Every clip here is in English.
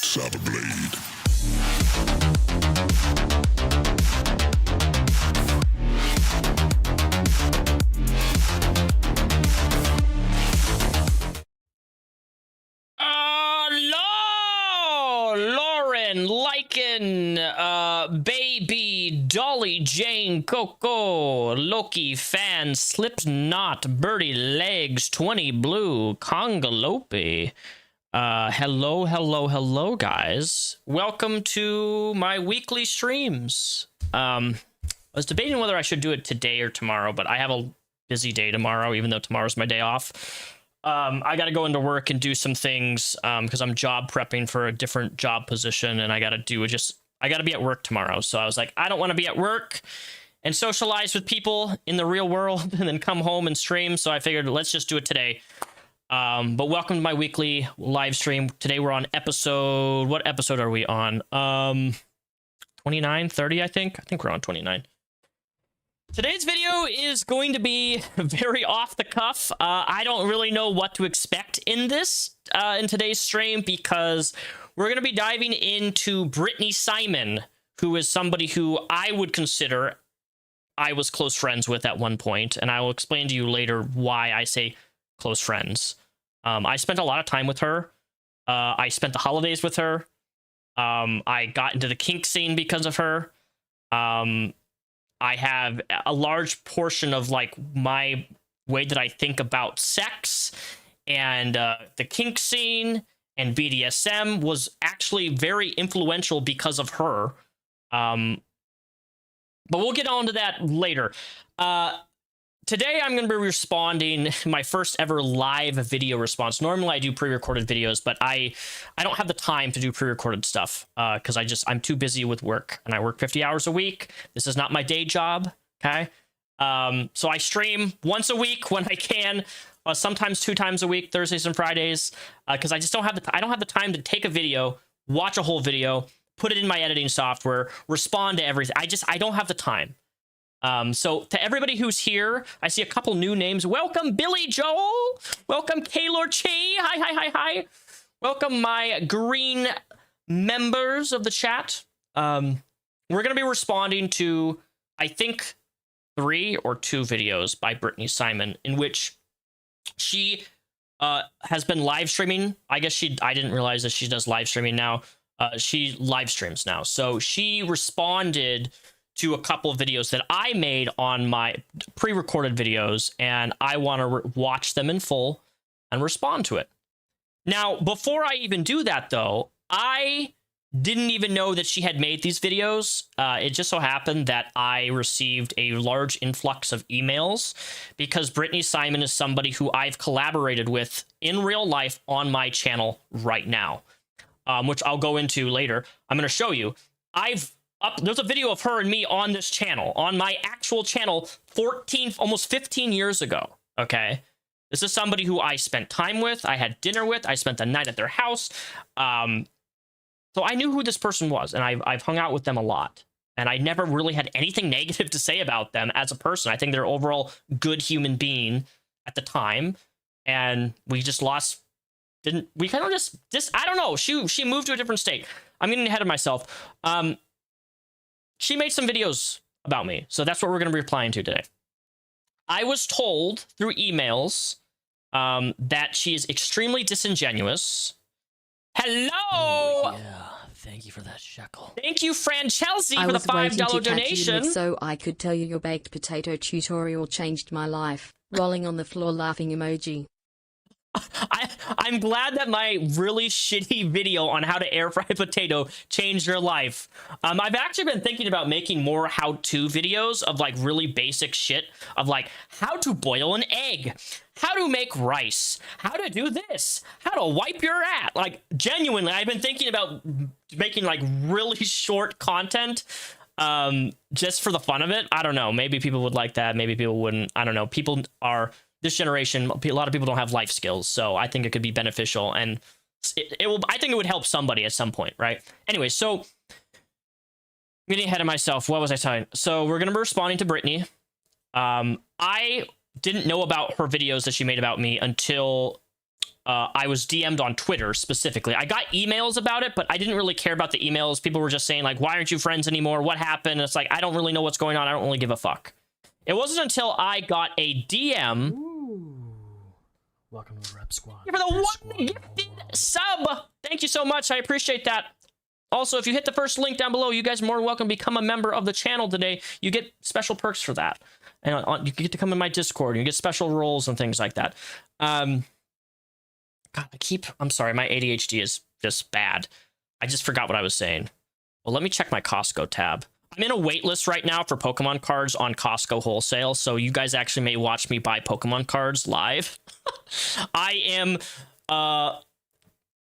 Saber blade. Hello, Lauren, Lycan, Baby, Dolly, Jane, Coco, Loki, Fan, Slipknot, Birdie Legs, 20 Blue, Congalope. Hello, guys. Welcome to my weekly streams. I was debating whether I should do it today or tomorrow, but I have a busy day tomorrow, even though tomorrow's my day off. I got to go into work and do some things because I'm job prepping for a different job position, and I got to be at work tomorrow. So I was like, I don't want to be at work and socialize with people in the real world and then come home and stream. So I figured let's just do it today. But welcome to my weekly live stream. Today we're on what episode are we on? 29, 30, I think we're on 29. Today's video is going to be very off the cuff. I don't really know what to expect in today's stream, because we're going to be diving into Brittany Simon, who is somebody who I would consider I was close friends with at one point, and I will explain to you later why I say close friends. I spent a lot of time with her. I spent the holidays with her. I got into the kink scene because of her. I have a large portion of like my way that I think about sex and the kink scene and BDSM was actually very influential because of her. But we'll get on to that later. Today I'm going to be responding my first ever live video response. Normally I do pre-recorded videos, but I don't have the time to do pre-recorded stuff because I'm too busy with work, and I work 50 hours a week. This is not my day job, okay? So I stream once a week when I can, sometimes 2 times a week, Thursdays and Fridays, because I just don't have the time to take a video, watch a whole video, put it in my editing software, respond to everything. I don't have the time. So to everybody who's here, I see a couple new names. Welcome, Billy Joel. Welcome, Kaylor Chi. Hi. Welcome, my green members of the chat. We're going to be responding to, I think, 3 or 2 videos by Brittany Simon, in which she has been live streaming. I didn't realize that she does live streaming now. She live streams now. So she responded to a couple of videos that I made on my pre-recorded videos, and I want to watch them in full and respond to it. Now, before I even do that, though, I didn't even know that she had made these videos. It just so happened that I received a large influx of emails because Brittany Simon is somebody who I've collaborated with in real life on my channel right now, which I'll go into later. I'm going to show you. There's a video of her and me on this channel, on my actual channel, almost 15 years ago, okay? This is somebody who I spent time with, I had dinner with, I spent the night at their house. So I knew who this person was, and I've hung out with them a lot. And I never really had anything negative to say about them as a person. I think they're overall good human being at the time. And we just I don't know, she moved to a different state. I'm getting ahead of myself. She made some videos about me, so that's what we're going to be replying to today. I was told through emails that she is extremely disingenuous. Hello! Oh, yeah. Thank you for that shekel. Thank you, Fran Chelsea, for the $5 donation. So I could tell you your baked potato tutorial changed my life. Rolling on the floor laughing emoji. I'm glad that my really shitty video on how to air fry a potato changed your life. I've actually been thinking about making more how-to videos of like really basic shit of like how to boil an egg, how to make rice, how to do this, how to wipe your ass. Like genuinely, I've been thinking about making like really short content just for the fun of it. I don't know. Maybe people would like that. Maybe people wouldn't. I don't know. This generation, a lot of people don't have life skills, so I think it could be beneficial, and I think it would help somebody at some point, right? Anyway, so getting ahead of myself, what was I saying? So we're going to be responding to Brittany. I didn't know about her videos that she made about me until I was DM'd on Twitter specifically. I got emails about it, but I didn't really care about the emails. People were just saying, like, why aren't you friends anymore? What happened? And it's like, I don't really know what's going on. I don't really give a fuck. It wasn't until I got a DM. Ooh. Welcome to the Rep Squad. For the one gifted sub. Thank you so much. I appreciate that. Also, if you hit the first link down below, you guys are more than welcome to become a member of the channel today. You get special perks for that. And you get to come in my Discord. You get special roles and things like that. God, I'm sorry, my ADHD is just bad. I just forgot what I was saying. Well, let me check my Costco tab. I'm in a wait list right now for Pokemon cards on Costco wholesale, so you guys actually may watch me buy Pokemon cards live. I am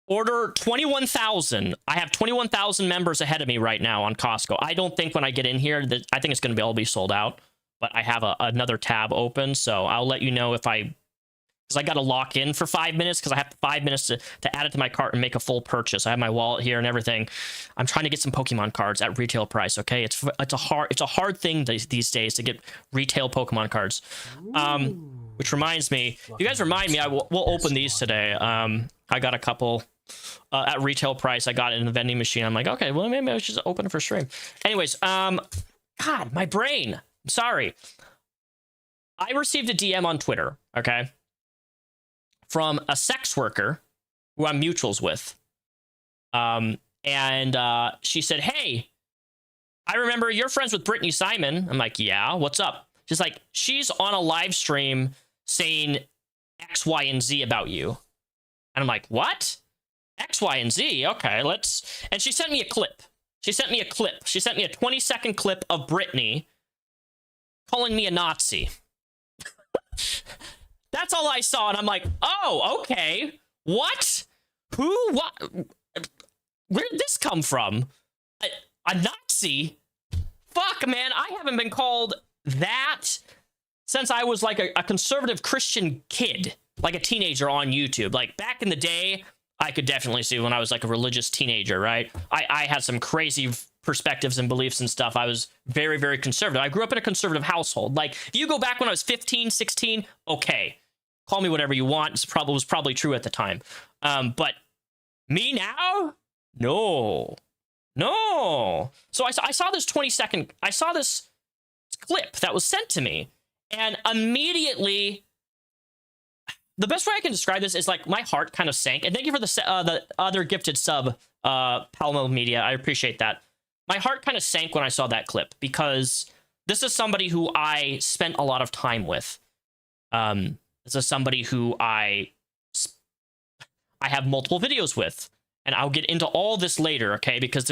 order 21,000. I have 21,000 members ahead of me right now on Costco. I don't think when I get in here that I think it's going to be all sold out, but I have another tab open, so I'll let you know if because I got to lock in for 5 minutes because I have 5 minutes to add it to my cart and make a full purchase. I have my wallet here and everything. I'm trying to get some Pokemon cards at retail price. Okay, it's a hard thing these days to get retail Pokemon cards. Which reminds me, you guys remind me, we'll open these today. I got a couple at retail price. I got it in the vending machine. I'm like, okay, well maybe I should just open it for stream. Anyways, God, my brain. I'm sorry. I received a DM on Twitter. Okay. From a sex worker who I'm mutuals with. And she said, hey, I remember you're friends with Brittany Simon. I'm like, yeah, what's up? She's like, she's on a live stream saying X, Y, and Z about you. And I'm like, what? X, Y, and Z? Okay, and she sent me a clip. She sent me a 20-second clip of Brittany calling me a Nazi. That's all I saw, and I'm like, oh, okay. What? Who? What? Where did this come from? A Nazi? Fuck, man, I haven't been called that since I was like a conservative Christian kid, like a teenager on YouTube. Like, back in the day, I could definitely see when I was like a religious teenager, right? I had some crazy perspectives and beliefs and stuff. I was very, very conservative. I grew up in a conservative household. Like, if you go back when I was 15, 16, okay. Call me whatever you want. It was probably true at the time. But me now? No. So I saw this 20-second, I saw this clip that was sent to me. And immediately, the best way I can describe this is like my heart kind of sank. And thank you for the other gifted sub, Palmo Media. I appreciate that. My heart kind of sank when I saw that clip because this is somebody who I spent a lot of time with. This is somebody who I have multiple videos with, and I'll get into all this later, okay? Because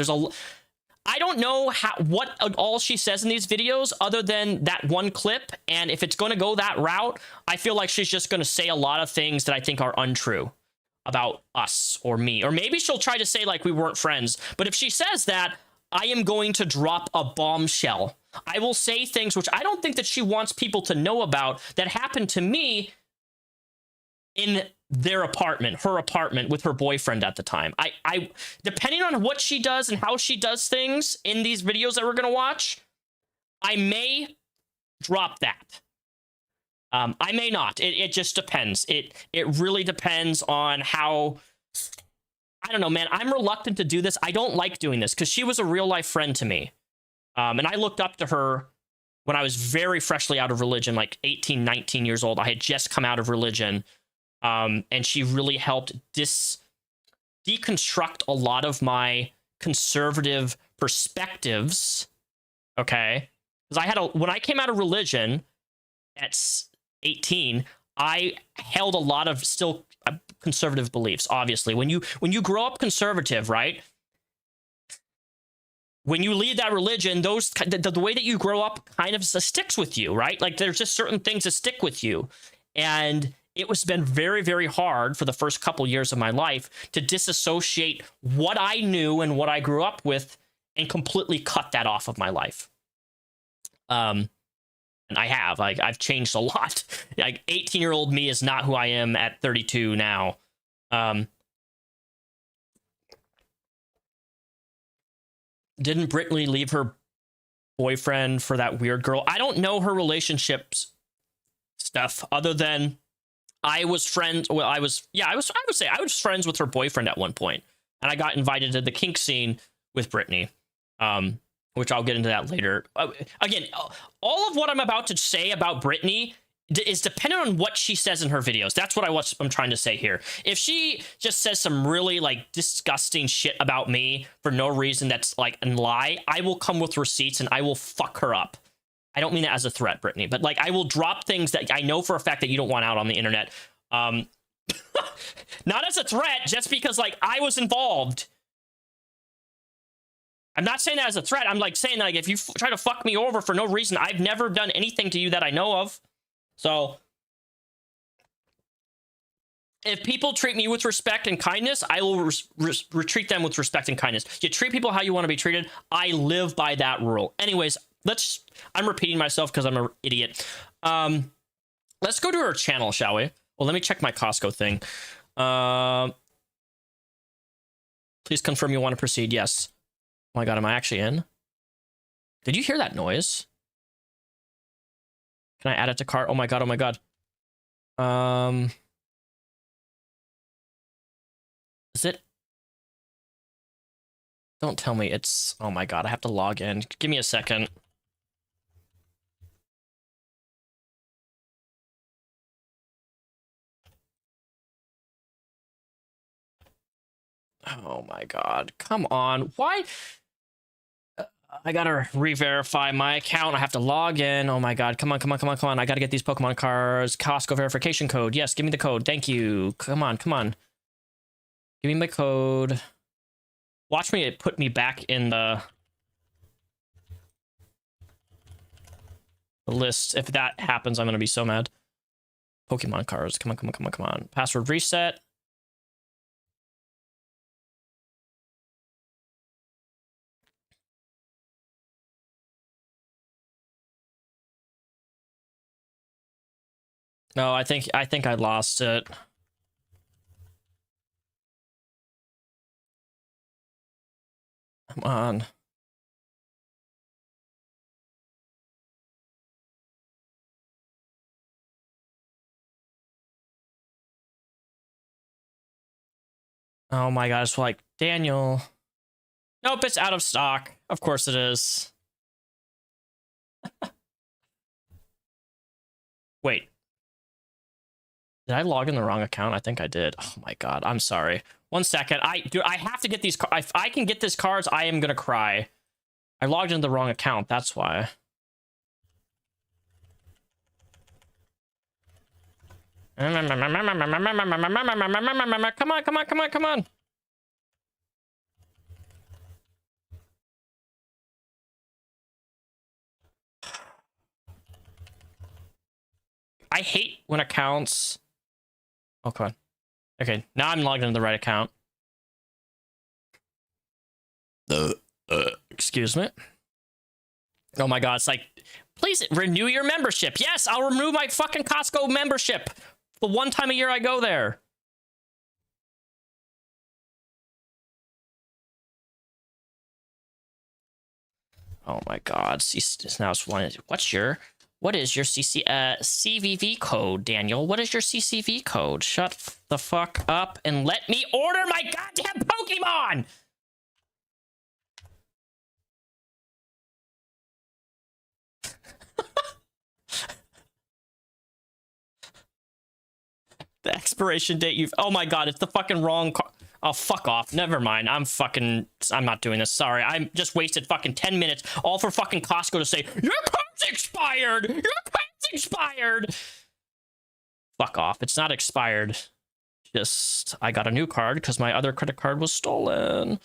I don't know what all she says in these videos other than that one clip, and if it's going to go that route, I feel like she's just going to say a lot of things that I think are untrue about us or me. Or maybe she'll try to say like we weren't friends, but if she says that, I am going to drop a bombshell. I will say things which I don't think that she wants people to know about that happened to me in her apartment with her boyfriend at the time. I depending on what she does and how she does things in these videos that we're going to watch, I may drop that. I may not. It just depends. It really depends on how, I don't know, man. I'm reluctant to do this. I don't like doing this because she was a real life friend to me. And I looked up to her when I was very freshly out of religion, like 18, 19 years old. I had just come out of religion. And she really helped deconstruct a lot of my conservative perspectives. Okay. Because when I came out of religion at 18, I held a lot of still conservative beliefs, obviously. When you grow up conservative, right? When you leave that religion, the way that you grow up kind of sticks with you, right? Like, there's just certain things that stick with you. And it was been very, very hard for the first couple years of my life to disassociate what I knew and what I grew up with and completely cut that off of my life. And I have. I've changed a lot. Like, 18-year-old me is not who I am at 32 now. Didn't Brittany leave her boyfriend for that weird girl? I don't know her relationships stuff other than I was friends. Well, I was. Yeah, I would say I was friends with her boyfriend at one point, and I got invited to the kink scene with Brittany, which I'll get into that later. Again, all of what I'm about to say about Brittany is dependent on what she says in her videos. That's what I'm trying to say here. If she just says some really like disgusting shit about me for no reason that's like a lie, I will come with receipts and I will fuck her up. I don't mean that as a threat, Brittany, but like I will drop things that I know for a fact that you don't want out on the internet. Not as a threat, just because like I was involved. I'm not saying that as a threat. I'm like saying that, like, if you try to fuck me over for no reason, I've never done anything to you that I know of. So if people treat me with respect and kindness, I will retreat them with respect and kindness. You treat people how you want to be treated. I live by that rule. Anyways, I'm repeating myself because I'm an idiot. Let's go to her channel, shall we? Well, let me check my Costco thing. Please confirm you want to proceed. Yes. Oh my God, am I actually in? Did you hear that noise? Can I add it to cart? Oh my God, oh my God. Is it? Don't tell me it's... Oh my God, I have to log in. Give me a second. Oh my God, come on. Why? I gotta re-verify my account. I have to log in. Oh my God, come on, come on, come on, come on. I gotta get these Pokemon cards. Costco verification code. Yes, give me the code. Thank you. Come on, come on. Give me my code. Watch me put me back in the list. If that happens, I'm gonna be so mad. Pokemon cards. Come on, come on, come on, come on. Password reset. No, I think I lost it. Come on. Oh my God, it's like, Daniel. Nope, it's out of stock. Of course it is. Wait. Did I log in the wrong account? I think I did. Oh my God, I'm sorry. 1 second. Dude, I have to get these. If I can get these cards, I am gonna cry. I logged into the wrong account. That's why. Come on, come on, come on, come on. I hate when accounts... Oh, come on. Okay, now I'm logged into the right account. Excuse me. Oh my God, it's like, please renew your membership. Yes, I'll renew my fucking Costco membership. The one time a year I go there. Oh my God, now it's one. What is your CVV code, Daniel? What is your CCV code? Shut the fuck up and let me order my goddamn Pokemon! The expiration date you've... Oh my God, it's the fucking wrong car. Oh, fuck off. Never mind. I'm not doing this. Sorry. I just wasted fucking 10 minutes all for fucking Costco to say, your card's expired! Your card's expired! Fuck off. It's not expired. Just, I got a new card because my other credit card was stolen.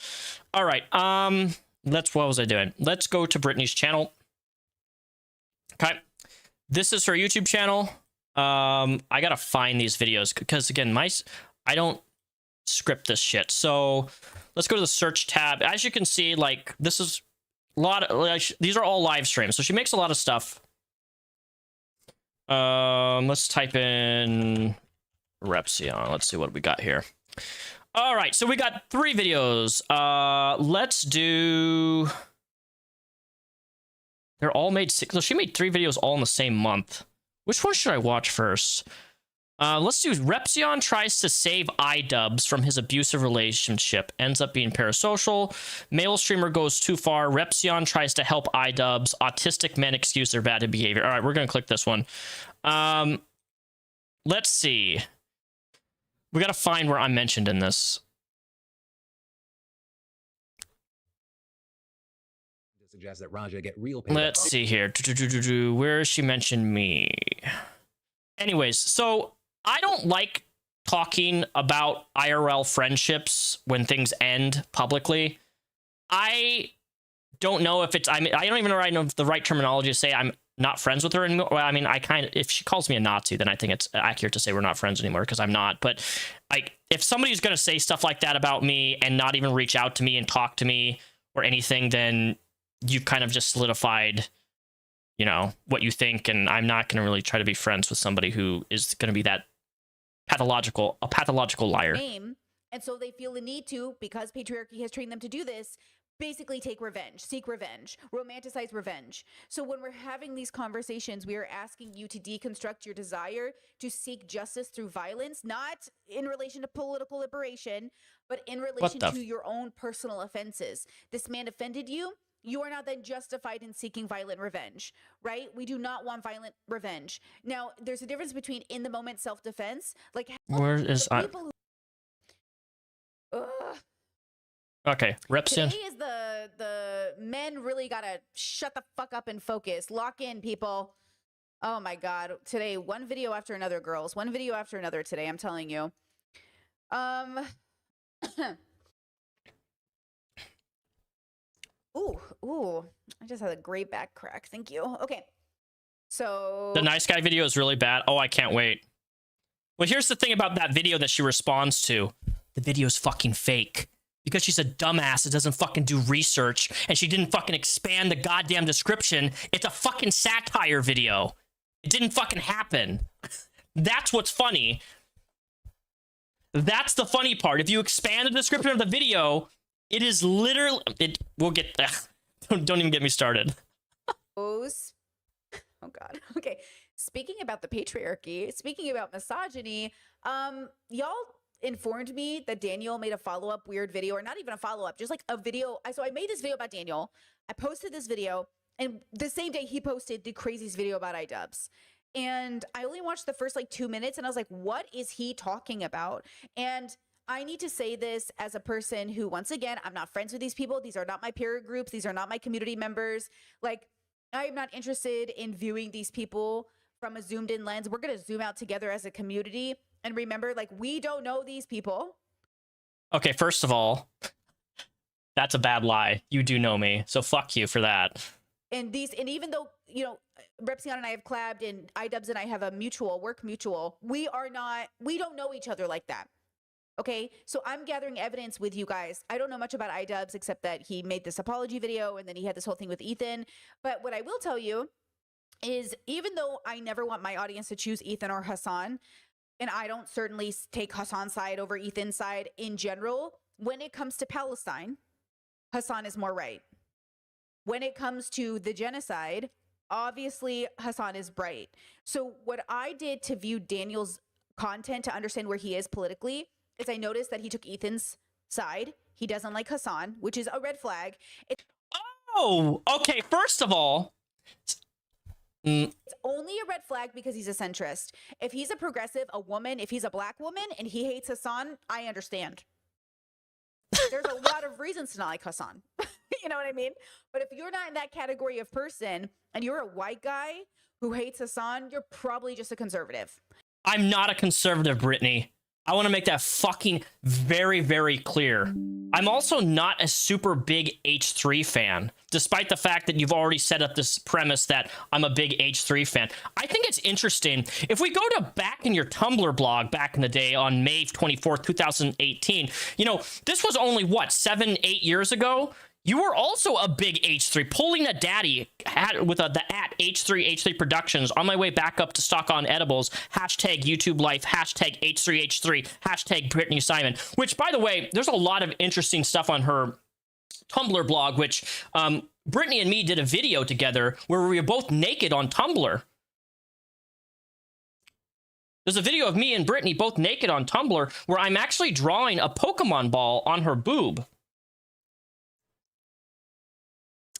All right. What was I doing? Let's go to Brittany's channel. Okay. This is her YouTube channel. I gotta find these videos because, again, I don't script this shit. So let's go to the search tab. As you can see, like, this is a lot of, like, these are all live streams, so she makes a lot of stuff. Let's type in Repsion. Let's see what we got here. All right, so we got 3 videos. Let's do... They're all made... So she made 3 videos all in the same month. Which one should I watch first? Let's do Repzion tries to save iDubbbz from his abusive relationship. Ends up being parasocial. Male streamer goes too far. Repzion tries to help iDubbbz. Autistic men excuse their bad behavior. All right, we're going to click this one. Let's see. We got to find where I'm mentioned in this. Suggest that Raja get real payback. Let's see here. Where she mentioned me. Anyways, so I don't like talking about IRL friendships when things end publicly. I don't know if it's, I don't even know the right terminology to say I'm not friends with her anymore. Well, I mean, if she calls me a Nazi, then I think it's accurate to say we're not friends anymore, because I'm not. But like, if somebody's going to say stuff like that about me and not even reach out to me and talk to me or anything, then you've kind of just solidified, you know, what you think. And I'm not going to really try to be friends with somebody who is going to be that pathological liar. And so they feel the need to, because patriarchy has trained them to do this, basically take revenge, seek revenge, romanticize revenge. So when we're having these conversations, we are asking you to deconstruct your desire to seek justice through violence, not in relation to political liberation, but in relation to your own personal offenses. This man offended you. You are not then justified in seeking violent revenge, right? We do not want violent revenge. Now, there's a difference between in the moment self-defense, like where is people who, okay, Repzion. Today is the men really gotta shut the fuck up and focus. Lock in, people. Oh my god. Today, one video after another, girls. One video after another today, I'm telling you. Ooh. I just had a great back crack. Thank you. Okay. So the nice guy video is really bad. Oh, I can't wait. Well, here's the thing about that video that she responds to. The video is fucking fake. Because she's a dumbass that doesn't fucking do research and she didn't fucking expand the goddamn description. It's a fucking satire video. It didn't fucking happen. That's what's funny. That's the funny part. If you expand the description of the video, it is literally... We'll get there. Don't even get me started. Oh, God. Okay. Speaking about the patriarchy, speaking about misogyny, y'all informed me that Daniel made a follow-up weird video, or not even a follow-up, just like a video. So I made this video about Daniel. I posted this video, and the same day he posted the craziest video about iDubbbz. And I only watched the first like 2 minutes, and I was like, what is he talking about? And I need to say this as a person who, once again, I'm not friends with these people. These are not my peer groups. These are not my community members. Like, I'm not interested in viewing these people from a zoomed in lens. We're going to zoom out together as a community. And remember, like, we don't know these people. Okay, first of all, that's a bad lie. You do know me, so fuck you for that. And even though, you know, Repzion and I have collabed, and iDubbbz and I have a work mutual, we don't know each other like that. Okay, so I'm gathering evidence with you guys. I don't know much about iDubbbz except that he made this apology video and then he had this whole thing with Ethan. But what I will tell you is, even though I never want my audience to choose Ethan or Hassan, and I don't certainly take Hassan's side over Ethan's side in general, when it comes to Palestine, Hassan is more right. When it comes to the genocide, obviously Hassan is right. So what I did to view Daniel's content to understand where he is politically is I noticed that he took Ethan's side. He doesn't like Hassan, which is a red flag. Oh, okay. First of all, it's only a red flag because he's a centrist. If he's a progressive, a woman, if he's a black woman and he hates Hassan, I understand. There's a lot of reasons to not like Hassan. You know what I mean? But if you're not in that category of person and you're a white guy who hates Hassan, you're probably just a conservative. I'm not a conservative, Brittany. I want to make that fucking very, very clear. I'm also not a super big H3 fan, despite the fact that you've already set up this premise that I'm a big H3 fan. I think it's interesting. If we go to back in your Tumblr blog back in the day on May 24th, 2018, you know, this was only, what, 7-8 years ago? You were also a big H3, pulling a daddy with the at H3 Productions on my way back up to Stock on Edibles, hashtag YouTube Life, hashtag H3H3, hashtag Brittany Simon, which, by the way, there's a lot of interesting stuff on her Tumblr blog, which Brittany and me did a video together where we were both naked on Tumblr. There's a video of me and Brittany both naked on Tumblr where I'm actually drawing a Pokemon ball on her boob.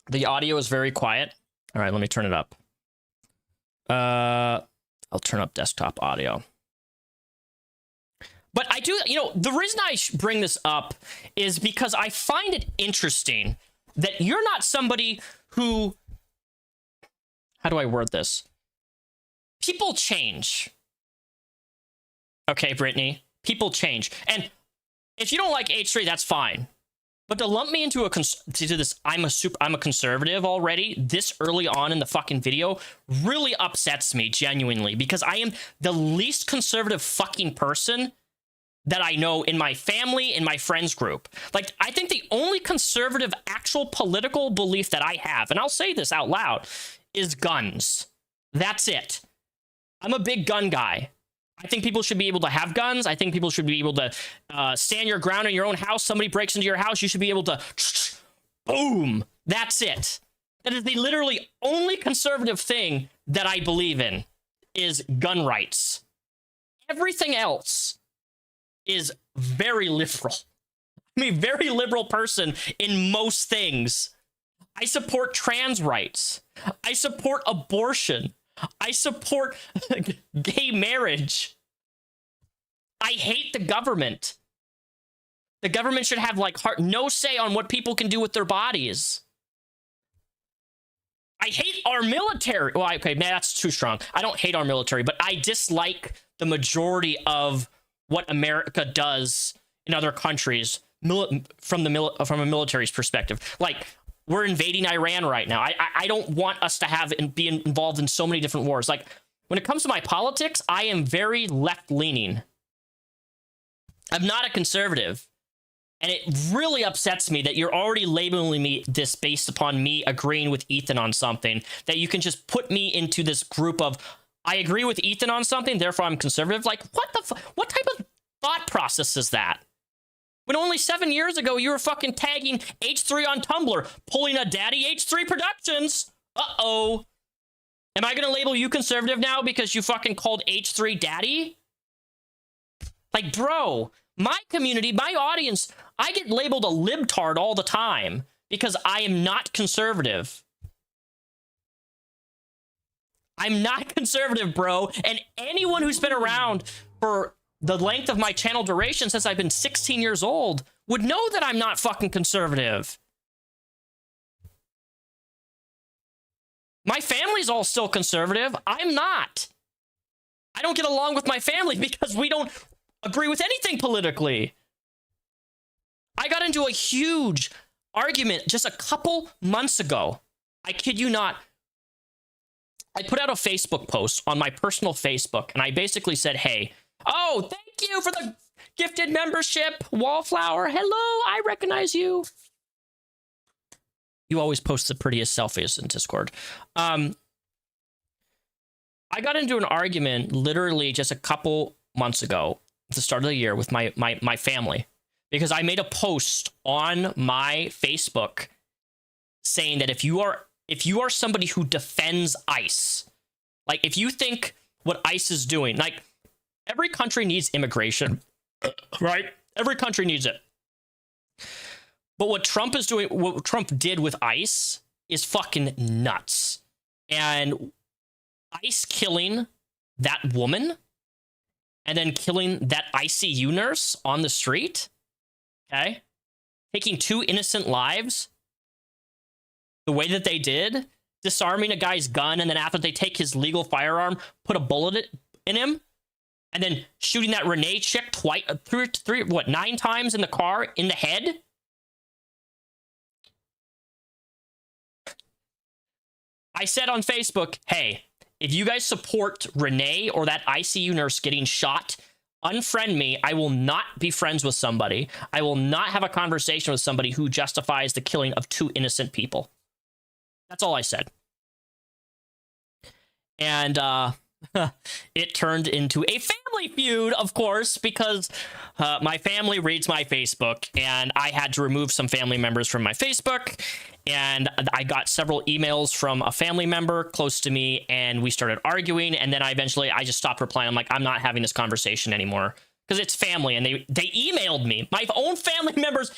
The audio is very quiet. All right, let me turn it up. I'll turn up desktop audio. But I do, you know, the reason I bring this up is because I find it interesting that you're not somebody who, how do I word this? People change. Okay, Brittany, people change. And if you don't like H3, that's fine. But to lump me into I'm a conservative already this early on in the fucking video really upsets me genuinely, because I am the least conservative fucking person that I know in my family, in my friends group. Like, I think the only conservative actual political belief that I have, and I'll say this out loud, is guns. That's it. I'm a big gun guy. I think people should be able to have guns. I think people should be able to stand your ground in your own house. Somebody breaks into your house, you should be able to boom. That's it. That is the literally only conservative thing that I believe in, is gun rights. Everything else is very liberal. I'm a very liberal person in most things. I support trans rights. I support abortion. I support gay marriage. I hate the government. The government should have like no say on what people can do with their bodies. I hate our military. Well, okay, man, that's too strong. I don't hate our military, but I dislike the majority of what America does in other countries from a military's perspective. Like, we're invading Iran right now. I don't want us to have and be involved in so many different wars. Like, when it comes to my politics, I am very left-leaning. I'm not a conservative. And it really upsets me that you're already labeling me this based upon me agreeing with Ethan on something, that you can just put me into this group of, I agree with Ethan on something, therefore I'm conservative. Like, what type of thought process is that? When only 7 years ago, you were fucking tagging H3 on Tumblr, pulling a Daddy H3 Productions. Uh-oh. Am I going to label you conservative now because you fucking called H3 Daddy? Like, bro, my community, my audience, I get labeled a libtard all the time because I am not conservative. I'm not conservative, bro. And anyone who's been around for the length of my channel duration since I've been 16 years old would know that I'm not fucking conservative. My family's all still conservative. I'm not. I don't get along with my family because we don't agree with anything politically. I got into a huge argument just a couple months ago. I kid you not. I put out a Facebook post on my personal Facebook, and I basically said, hey, oh, thank you for the gifted membership, Wallflower. Hello, I recognize you. You always post the prettiest selfies in Discord. I got into an argument literally just a couple months ago at the start of the year with my family, because I made a post on my Facebook saying that if you are somebody who defends ICE, like if you think what ICE is doing, like every country needs immigration, right? Every country needs it. But what Trump is doing, what Trump did with ICE is fucking nuts. And ICE killing that woman and then killing that ICU nurse on the street, okay? Taking 2 innocent lives the way that they did, disarming a guy's gun, and then after they take his legal firearm, put a bullet in him, and then shooting that Renee chick twice, 9 times in the car in the head. I said on Facebook, hey, if you guys support Renee or that ICU nurse getting shot, unfriend me. I will not be friends with somebody. I will not have a conversation with somebody who justifies the killing of 2 innocent people. That's all I said. And it turned into a family feud, of course, because my family reads my Facebook, and I had to remove some family members from my Facebook, and I got several emails from a family member close to me, and we started arguing, and then I just stopped replying. I'm like, I'm not having this conversation anymore, because it's family, and they emailed me. My own family members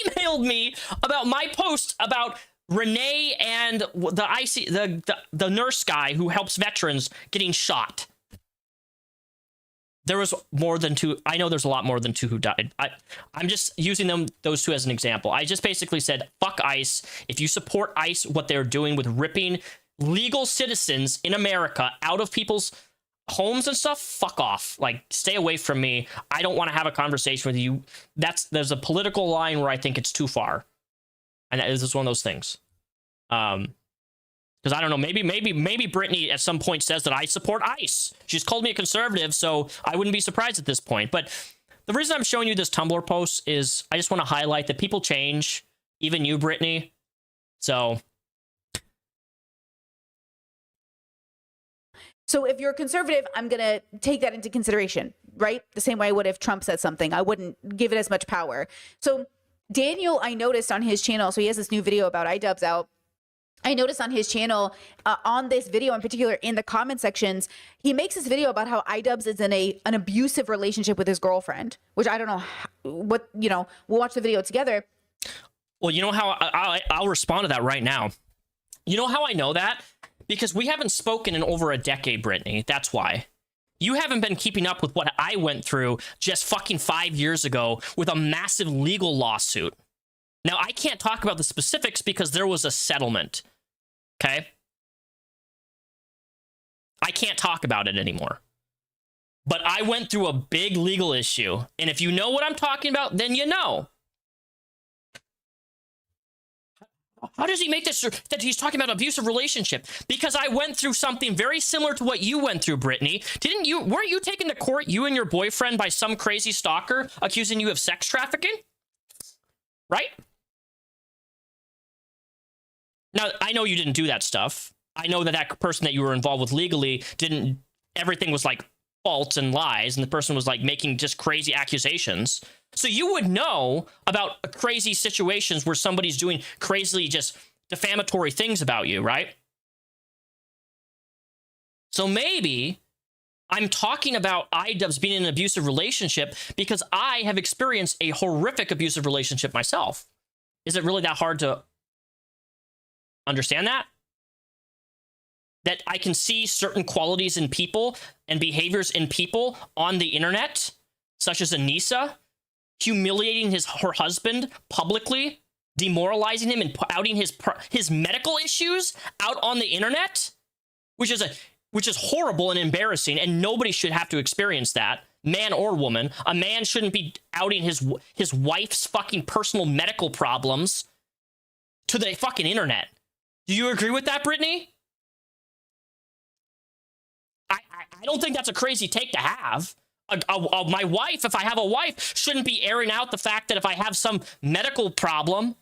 emailed me about my post about Renee and the nurse guy who helps veterans getting shot. There was more than two. I know there's a lot more than two who died. I'm just using those two as an example. I just basically said, fuck ICE. If you support ICE, what they're doing with ripping legal citizens in America out of people's homes and stuff, fuck off. Like, stay away from me. I don't want to have a conversation with you. There's a political line where I think it's too far. And that is one of those things. Because I don't know, maybe Brittany at some point says that I support ICE. She's called me a conservative, so I wouldn't be surprised at this point. But the reason I'm showing you this Tumblr post is I just want to highlight that people change, even you, Brittany. So if you're a conservative, I'm going to take that into consideration, right? The same way I would if Trump said something. I wouldn't give it as much power. So Daniel, I noticed on his channel, so he has this new video about iDubbbz out. I noticed on his channel, on this video in particular, in the comment sections, he makes this video about how iDubbbz is in an abusive relationship with his girlfriend, which I don't know what, we'll watch the video together. Well, you know how I'll respond to that right now. You know how I know that? Because we haven't spoken in over a decade, Brittany. That's why. You haven't been keeping up with what I went through just fucking 5 years ago with a massive legal lawsuit. Now, I can't talk about the specifics because there was a settlement. Okay? I can't talk about it anymore. But I went through a big legal issue. And if you know what I'm talking about, then you know. How does he make this that he's talking about abusive relationship? Because I went through something very similar to what you went through, Brittany. Weren't you taken to court, you and your boyfriend, by some crazy stalker accusing you of sex trafficking? Right? Now, I know you didn't do that stuff. I know that person that you were involved with legally everything was like faults and lies, and the person was like making just crazy accusations. So you would know about crazy situations where somebody's doing crazily just defamatory things about you, right? So maybe I'm talking about iDubbbz being in an abusive relationship because I have experienced a horrific abusive relationship myself. Is it really that hard to understand that? That I can see certain qualities in people and behaviors in people on the internet, such as Anissa, humiliating her husband publicly, demoralizing him, and outing his medical issues out on the internet, which is horrible and embarrassing, and nobody should have to experience that, man or woman. A man shouldn't be outing his wife's fucking personal medical problems to the fucking internet. Do you agree with that, Brittany? I don't think that's a crazy take to have. My wife, if I have a wife, shouldn't be airing out the fact that if I have some medical problem.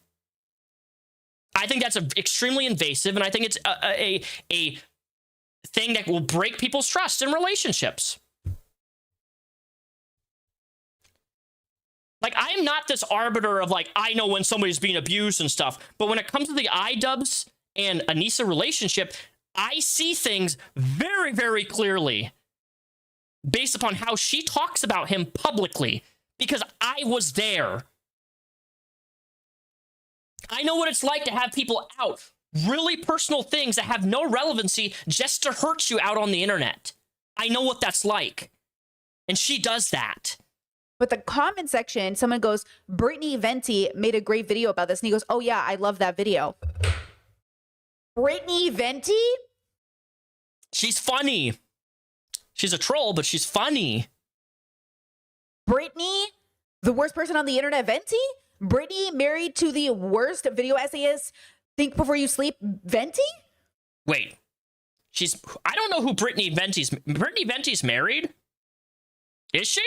I think that's extremely invasive, and I think it's a thing that will break people's trust in relationships. Like, I am not this arbiter of, like, I know when somebody's being abused and stuff, but when it comes to the iDubbbz and Anissa relationship, I see things very, very clearly based upon how she talks about him publicly, because I was there. I know what it's like to have people out really personal things that have no relevancy just to hurt you out on the internet. I know what that's like. And she does that. But the comment section, someone goes, Brittany Venti made a great video about this. And he goes, oh yeah, I love that video. Brittany Venti? She's funny. She's a troll, but she's funny. Brittany, the worst person on the internet, Venti? Brittany married to the worst video essayist, think before you sleep, Venti? Wait. I don't know who Brittany Venti's married? Is she?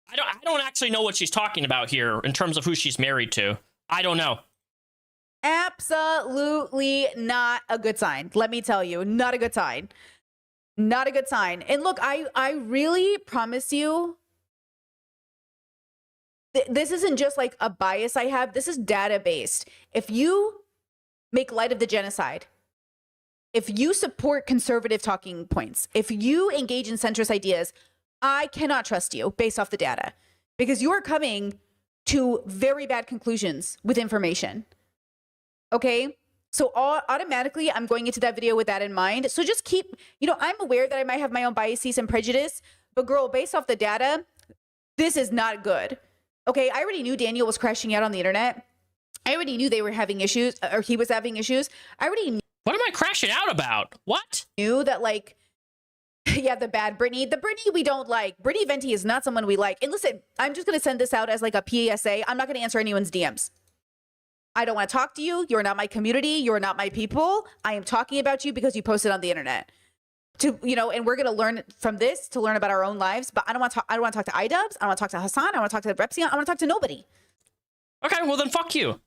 I don't actually know what she's talking about here in terms of who she's married to. I don't know. Absolutely not a good sign. Let me tell you, not a good sign. Not a good sign. And look, I really promise you, this isn't just like a bias I have. This is data based. If you make light of the genocide, if you support conservative talking points, if you engage in centrist ideas, I cannot trust you based off the data, because you are coming to very bad conclusions with information. Okay? So automatically, I'm going into that video with that in mind. So just keep, I'm aware that I might have my own biases and prejudice, but girl, based off the data, this is not good. Okay? I already knew Daniel was crashing out on the internet. I already knew they were having issues, or he was having issues. I already knew. What am I crashing out about? What? Knew that, like, yeah, the bad Brittany. The Brittany we don't like. Brittany Venti is not someone we like. And listen, I'm just going to send this out as like a PSA. I'm not going to answer anyone's DMs. I don't want to talk to you. You're not my community. You're not my people. I am talking about you because you posted on the internet. And we're going to learn from this to learn about our own lives. But I don't want to talk to iDubbbz. I don't want to talk to Hassan. I don't want to talk to Repsion. I want to talk to nobody. Okay, well then fuck you.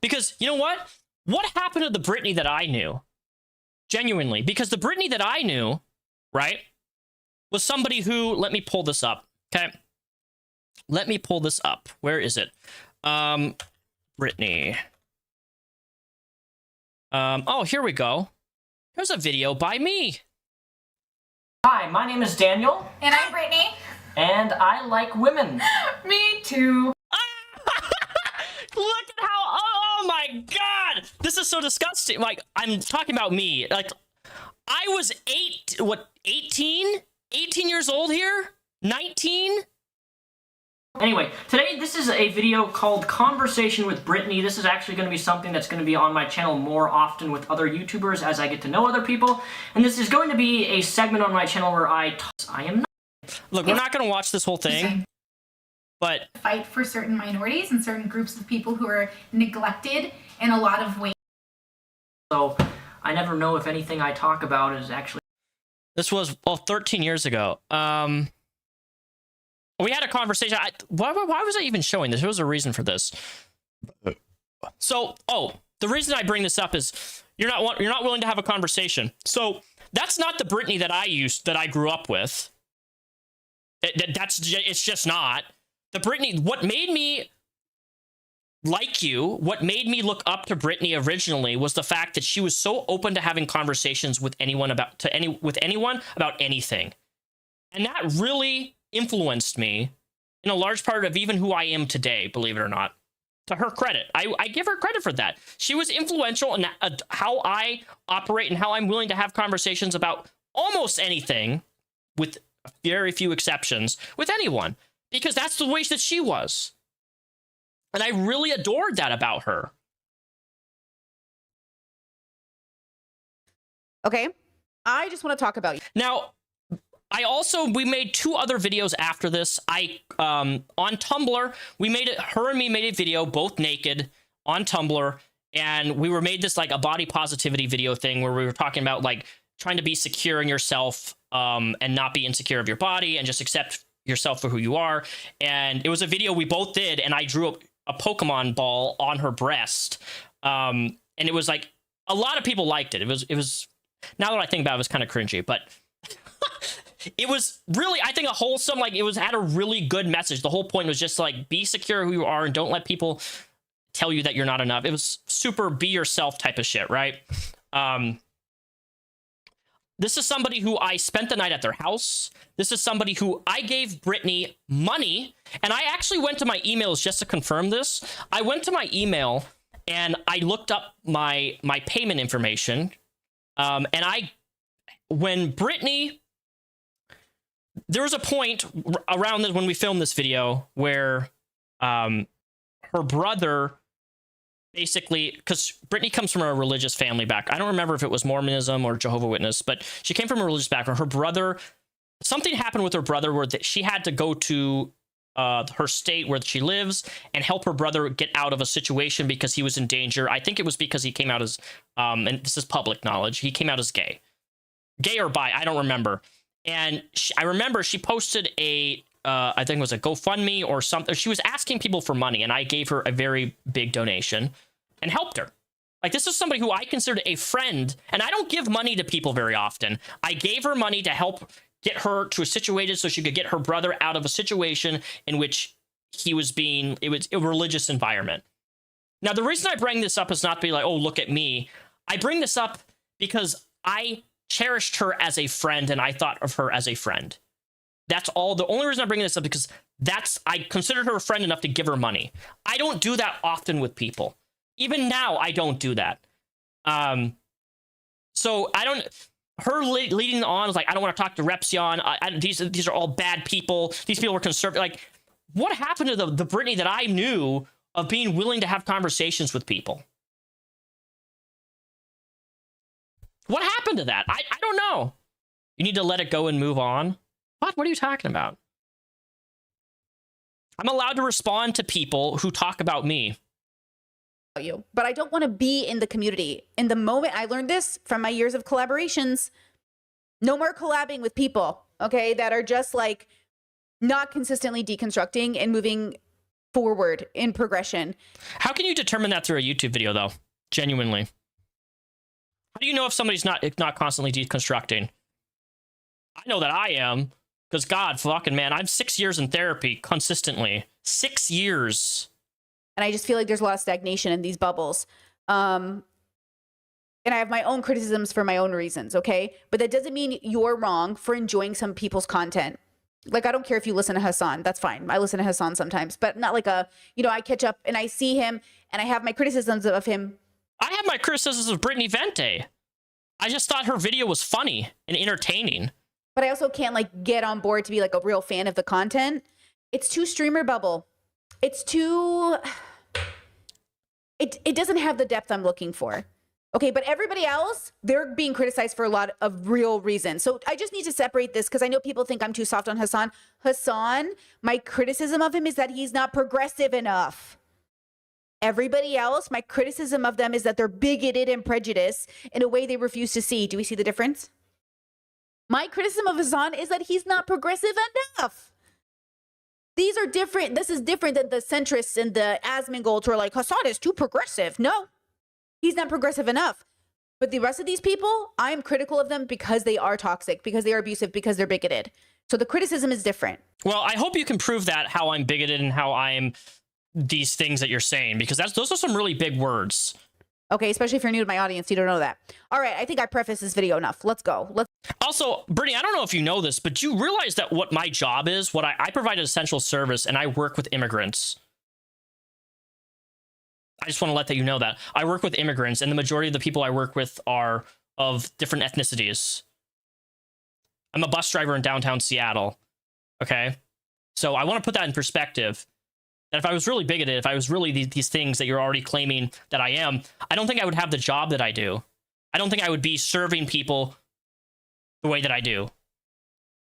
Because you know what? What happened to the Brittany that I knew? Genuinely. Because the Brittany that I knew, right, was somebody who, let me pull this up, okay? Let me pull this up. Where is it? Brittany. Oh, here we go. Here's a video by me. Hi, my name is Daniel. And I'm Brittany. And I like women. Me too. Look at how, oh my god! This is so disgusting. Like, I'm talking about me. Like, I was 18? 18 years old here? 19? Anyway, today this is a video called Conversation with Brittany. This is actually going to be something that's going to be on my channel more often with other YouTubers as I get to know other people. And this is going to be a segment on my channel where I am not... Look, we're not going to watch this whole thing, but... Fight for certain minorities and certain groups of people who are neglected in a lot of ways. So, I never know if anything I talk about is actually... This was, well, 13 years ago. We had a conversation. Why was I even showing this? There was a reason for this. So, the reason I bring this up is you're not willing to have a conversation. So that's not the Brittany that I grew up with. It's just not the Brittany. What made me like you, what made me look up to Brittany originally, was the fact that she was so open to having conversations with anyone about anything, and that really influenced me in a large part of even who I am today, believe it or not. To her credit, I give her credit for that. She was influential in how I operate and how I'm willing to have conversations about almost anything, with very few exceptions, with anyone, because that's the way that she was. And I really adored that about her. Okay. I just want to talk about you. Now, we made 2 other videos after this. On Tumblr, her and me made a video, both naked, on Tumblr, and we made this like a body positivity video thing where we were talking about like trying to be secure in yourself, and not be insecure of your body, and just accept yourself for who you are. And it was a video we both did, and I drew a Pokemon ball on her breast. And it was like, a lot of people liked it. It was, now that I think about it, it was kind of cringy, but it was really, I think, a wholesome, like, had a really good message. The whole point was just like, be secure who you are and don't let people tell you that you're not enough. It was super be yourself type of shit, right? This is somebody who I spent the night at their house. This is somebody who I gave Brittany money, and I actually went to my emails just to confirm this. I went to my email and I looked up my payment information, and when Brittany, there was a point around this when we filmed this video where her brother, basically, because Brittany comes from a religious family back. I don't remember if it was Mormonism or Jehovah's Witness, but she came from a religious background. Her brother, something happened with her brother where she had to go to her state where she lives and help her brother get out of a situation because he was in danger. I think it was because he came out as, and this is public knowledge, he came out as gay or bi, I don't remember. And I remember she posted I think it was a GoFundMe or something. She was asking people for money, and I gave her a very big donation and helped her. Like, this is somebody who I considered a friend, and I don't give money to people very often. I gave her money to help get her to a situation so she could get her brother out of a situation in which he was being, it was a religious environment. Now, the reason I bring this up is not to be like, oh, look at me. I bring this up because I cherished her as a friend, and I thought of her as a friend. That's all. The only reason I'm bringing this up because I considered her a friend enough to give her money. I don't do that often with people. Even now, I don't do that. So I don't. Her leading on was like, I don't want to talk to Repsion. These are all bad people. These people were conservative. Like, what happened to the Brittany that I knew of being willing to have conversations with people? What happened to that? I don't know. You need to let it go and move on. What are you talking about? I'm allowed to respond to people who talk about me. You, but I don't want to be in the community. In the moment I learned this from my years of collaborations, no more collabing with people, okay, that are just like not consistently deconstructing and moving forward in progression. How can you determine that through a YouTube video, though? Genuinely. How do you know if somebody's not constantly deconstructing? I know that I am, because God fucking man, I'm 6 years in therapy consistently. 6 years. And I just feel like there's a lot of stagnation in these bubbles. And I have my own criticisms for my own reasons, okay? But that doesn't mean you're wrong for enjoying some people's content. Like, I don't care if you listen to Hassan. That's fine. I listen to Hassan sometimes. But not like a, you know, I catch up and I see him and I have my criticisms of him. I have my criticisms of Brittany Venti. I just thought her video was funny and entertaining. But I also can't, like, get on board to be, like, a real fan of the content. It's too streamer bubble. It's too... It doesn't have the depth I'm looking for. Okay, but everybody else, they're being criticized for a lot of real reasons. So I just need to separate this because I know people think I'm too soft on Hassan. Hassan, my criticism of him is that he's not progressive enough. Everybody else, my criticism of them is that they're bigoted and prejudiced in a way they refuse to see. Do we see the difference? My criticism of Hassan is that he's not progressive enough. These are different. This is different than the centrists and the Asmongold who are like, Hassan is too progressive. No, he's not progressive enough. But the rest of these people, I am critical of them because they are toxic, because they are abusive, because they're bigoted. So the criticism is different. Well, I hope you can prove that, how I'm bigoted and how I'm these things that you're saying, because those are some really big words. Okay, especially if you're new to my audience, you don't know that. All right, I think I prefaced this video enough. Let's go. Also, Brittany, I don't know if you know this, but do you realize that what my job is, I provide an essential service and I work with immigrants. I just want to let that you know that. I work with immigrants, and the majority of the people I work with are of different ethnicities. I'm a bus driver in downtown Seattle. Okay? So I want to put that in perspective. And if I was really bigoted, if I was really these things that you're already claiming that I am, I don't think I would have the job that I do. I don't think I would be serving people the way that I do.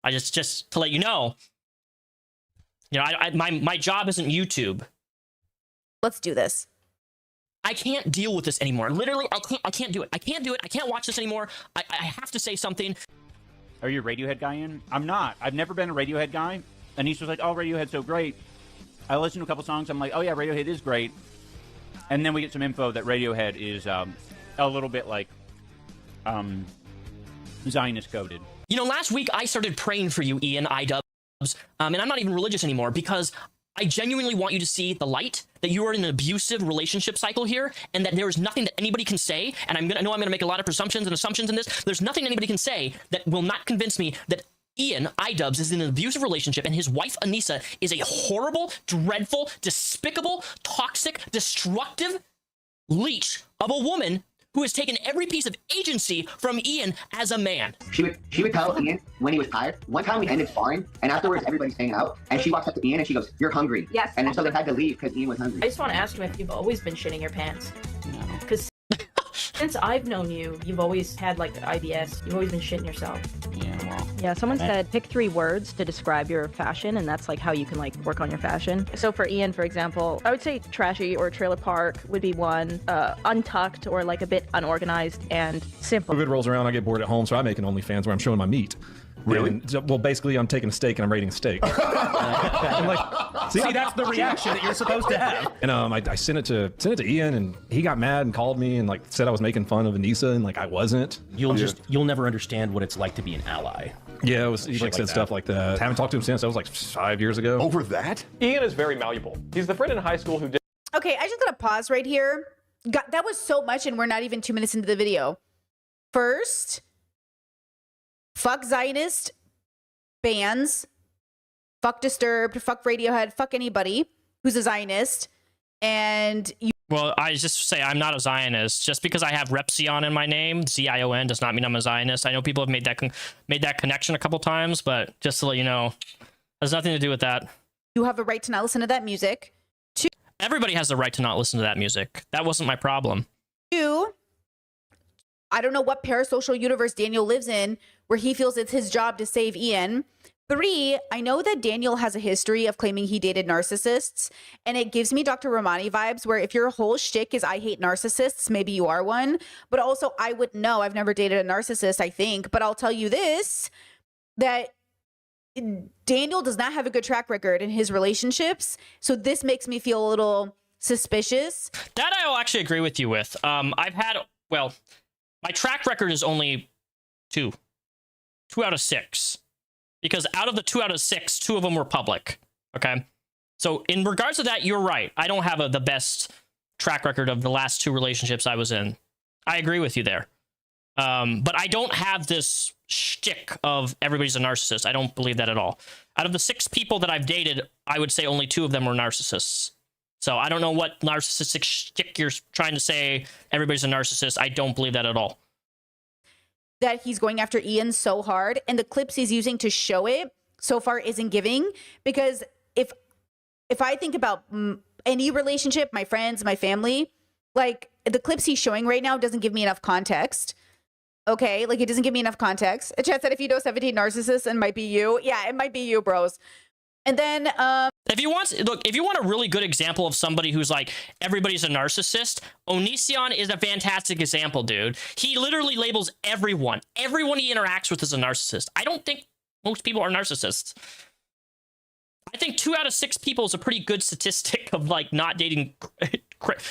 I just to let you know, my job isn't YouTube. Let's do this. I can't deal with this anymore. Literally, I can't do it. I can't do it. I can't watch this anymore. I have to say something. Are you a Radiohead guy in? I'm not. I've never been a Radiohead guy. And he's just like, oh, Radiohead's so great. I listened to a couple songs. I'm like, oh, yeah, Radiohead is great. And then we get some info that Radiohead is a little bit like Zionist coded. You know, last week I started praying for you, Ian, iDubbbz, and I'm not even religious anymore because I genuinely want you to see the light, that you are in an abusive relationship cycle here, and that there is nothing that anybody can say, and I know I'm going to make a lot of presumptions and assumptions in this. There's nothing anybody can say that will not convince me that Ian, iDubbbz, is in an abusive relationship, and his wife, Anissa, is a horrible, dreadful, despicable, toxic, destructive leech of a woman who has taken every piece of agency from Ian as a man. She would tell Ian when he was tired. One time we ended sparring, and afterwards everybody's hanging out, and she walks up to Ian and she goes, "You're hungry." Yes. And then so they had to leave because Ian was hungry. I just want to ask him if you've always been shitting your pants. No. Because since I've known you, you've always had like IBS. You've always been shitting yourself. Yeah, well. Yeah, someone said pick 3 words to describe your fashion, and that's like how you can like work on your fashion. So for Ian, for example, I would say trashy or trailer park would be one, untucked or like a bit unorganized and simple. COVID rolls around, I get bored at home, so I make an OnlyFans where I'm showing my meat. Really? And, well, basically, I'm taking a steak and I'm rating a steak. I'm like, see, that's the reaction that you're supposed to have. And I sent it to Ian, and he got mad and called me and like said I was making fun of Anissa, and like I wasn't. You'll never understand what it's like to be an ally. Yeah, it was, he like said stuff like that. I haven't talked to him since. That was like 5 years ago. Over that? Ian is very malleable. He's the friend in high school who did. Okay, I just gotta pause right here. God, that was so much, and we're not even 2 minutes into the video. First, fuck Zionist bands, fuck Disturbed, fuck Radiohead, fuck anybody who's a Zionist, and you. Well, I just say I'm not a Zionist. Just because I have Repsion in my name, Z-I-O-N, does not mean I'm a Zionist. I know people have made that connection a couple times, but just to let you know, has nothing to do with that. You have a right to not listen to that music. Everybody has the right to not listen to that music. That wasn't my problem. 2, I don't know what parasocial universe Daniel lives in where he feels it's his job to save Ian. 3, I know that Daniel has a history of claiming he dated narcissists, and it gives me Dr. Romani vibes where if your whole shtick is I hate narcissists, maybe you are one. But also, I wouldn't know. I've never dated a narcissist, I think. But I'll tell you this, that Daniel does not have a good track record in his relationships. So this makes me feel a little suspicious. That I will actually agree with you with. I've had, well, my track record is only 2 out of 6. Because out of the 2 out of 6, 2 of them were public. Okay. So in regards to that, you're right. I don't have the best track record of the last 2 relationships I was in. I agree with you there. But I don't have this shtick of everybody's a narcissist. I don't believe that at all. Out of the 6 people that I've dated, I would say only 2 of them were narcissists. So I don't know what narcissistic shtick you're trying to say. Everybody's a narcissist. I don't believe that at all. That he's going after Ian so hard, and the clips he's using to show it so far isn't giving. Because if I think about any relationship, my friends, my family, like the clips he's showing right now doesn't give me enough context. Okay, like it doesn't give me enough context. A chat said if you know 17 narcissists, and might be you. Yeah, it might be you, bros. And then if you want a really good example of somebody who's like everybody's a narcissist, Onision is a fantastic example, dude. He literally labels everyone he interacts with as a narcissist. I don't think most people are narcissists. I think 2 out of 6 people is a pretty good statistic of like not dating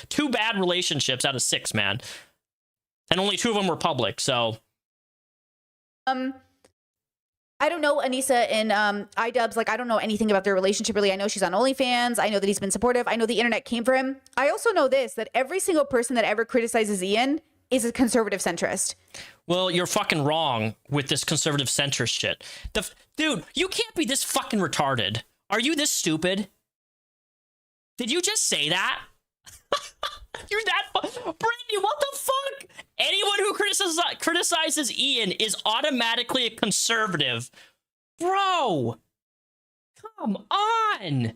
2 bad relationships out of 6, man. And only 2 of them were public, so. I don't know Anissa and iDubbbz. Like, I don't know anything about their relationship, really. I know she's on OnlyFans. I know that he's been supportive. I know the internet came for him. I also know this, that every single person that ever criticizes Ian is a conservative centrist. Well, you're fucking wrong with this conservative centrist shit. Dude, you can't be this fucking retarded. Are you this stupid? Did you just say that? You're that Brittany, what the fuck? Anyone who criticizes Ian is automatically a conservative. Bro, come on.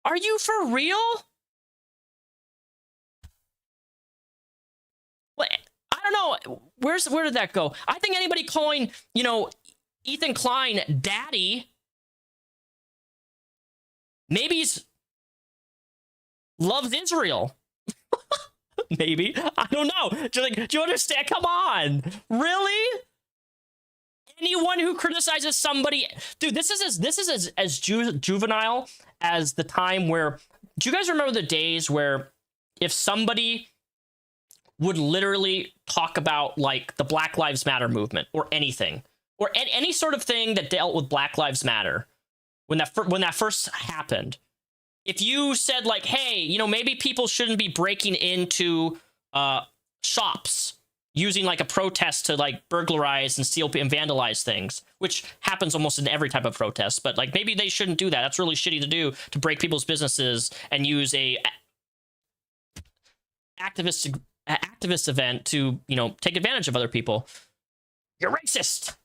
Are you for real? What? I don't know. Where did that go? I think anybody calling, Ethan Klein daddy, maybe he's loves Israel. Maybe. I don't know. Do you understand? Come on. Really? Anyone who criticizes somebody... Dude, this is as juvenile as the time where... Do you guys remember the days where if somebody would literally talk about, like, the Black Lives Matter movement or anything, or any sort of thing that dealt with Black Lives Matter, when that first happened... If you said, like, hey, maybe people shouldn't be breaking into shops using, like, a protest to, like, burglarize and steal and vandalize things, which happens almost in every type of protest, but, like, maybe they shouldn't do that. That's really shitty to do, to break people's businesses and use a activist event to, take advantage of other people. You're racist.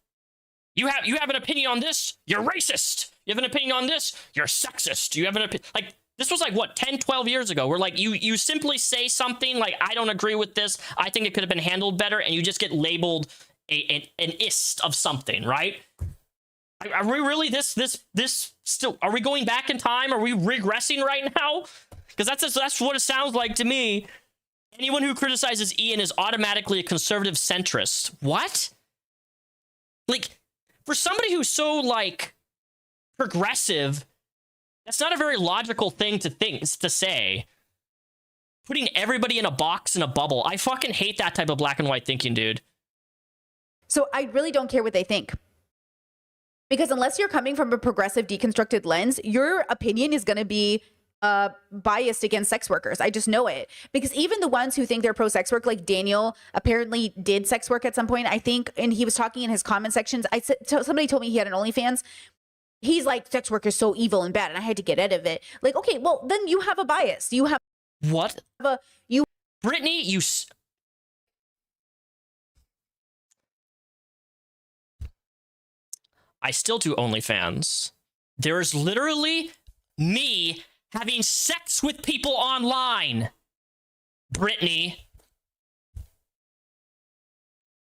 You have an opinion on this? You're racist. You have an opinion on this? You're sexist. You have an opinion. Like, this was like, what, 10, 12 years ago, where, like, you simply say something like, I don't agree with this. I think it could have been handled better. And you just get labeled an ist of something, right? Are we really this still, are we going back in time? Are we regressing right now? Because that's what it sounds like to me. Anyone who criticizes Ian is automatically a conservative centrist. What? Like, for somebody who's so like progressive, that's not a very logical thing to say. Putting everybody in a box in a bubble. I fucking hate that type of black and white thinking, dude. So I really don't care what they think. Because unless you're coming from a progressive deconstructed lens, your opinion is going to be biased against sex workers. I just know it. Because even the ones who think they're pro sex work, like Daniel apparently did sex work at some point, I think, and he was talking in his comment sections. Somebody told me he had an OnlyFans. He's like, sex work is so evil and bad, and I had to get out of it. Like, okay, well, then you have a bias. You have what? Brittany, you. I still do OnlyFans. There is literally me having sex with people online. Brittany.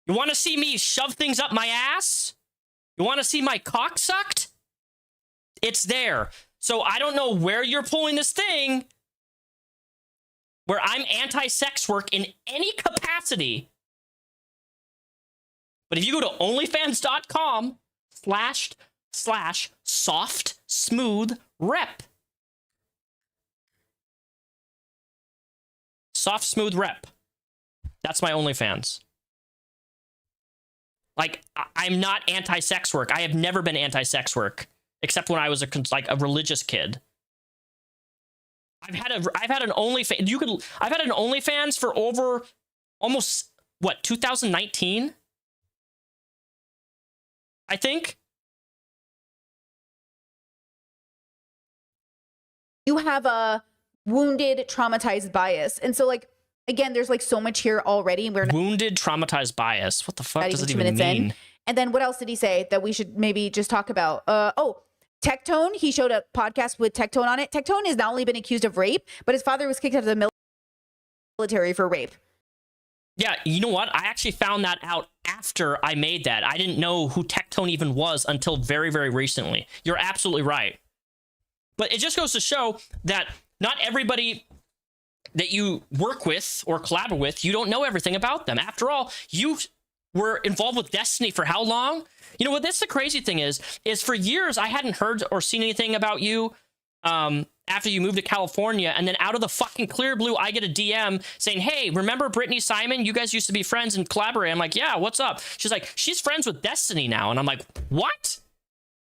You want to see me shove things up my ass? You want to see my cock sucked? It's there. So I don't know where you're pulling this thing where I'm anti-sex work in any capacity. But if you go to onlyfans.com/soft smooth rep. Soft smooth rep. That's my OnlyFans. Like, I'm not anti-sex work. I have never been anti-sex work, except when I was a religious kid. I've had an OnlyFans. I've had an OnlyFans for over almost 2019. I think. You have a wounded, traumatized bias. And so, like, again, there's like so much here already. We're wounded, traumatized bias. What the fuck does it even mean? And then what else did he say that we should maybe just talk about? Tectone. He showed a podcast with Tectone on it. Tectone has not only been accused of rape, but his father was kicked out of the military for rape. Yeah, you know what? I actually found that out after I made that. I didn't know who Tectone even was until very, very recently. You're absolutely right. But it just goes to show that not everybody that you work with or collaborate with, you don't know everything about them. After all, you were involved with Destiny for how long? You know what? That's the crazy thing is for years I hadn't heard or seen anything about you after you moved to California, and then out of the fucking clear blue, I get a DM saying, hey, remember Brittany Simon? You guys used to be friends and collaborate. I'm like, yeah, what's up? She's like, she's friends with Destiny now. And I'm like, what?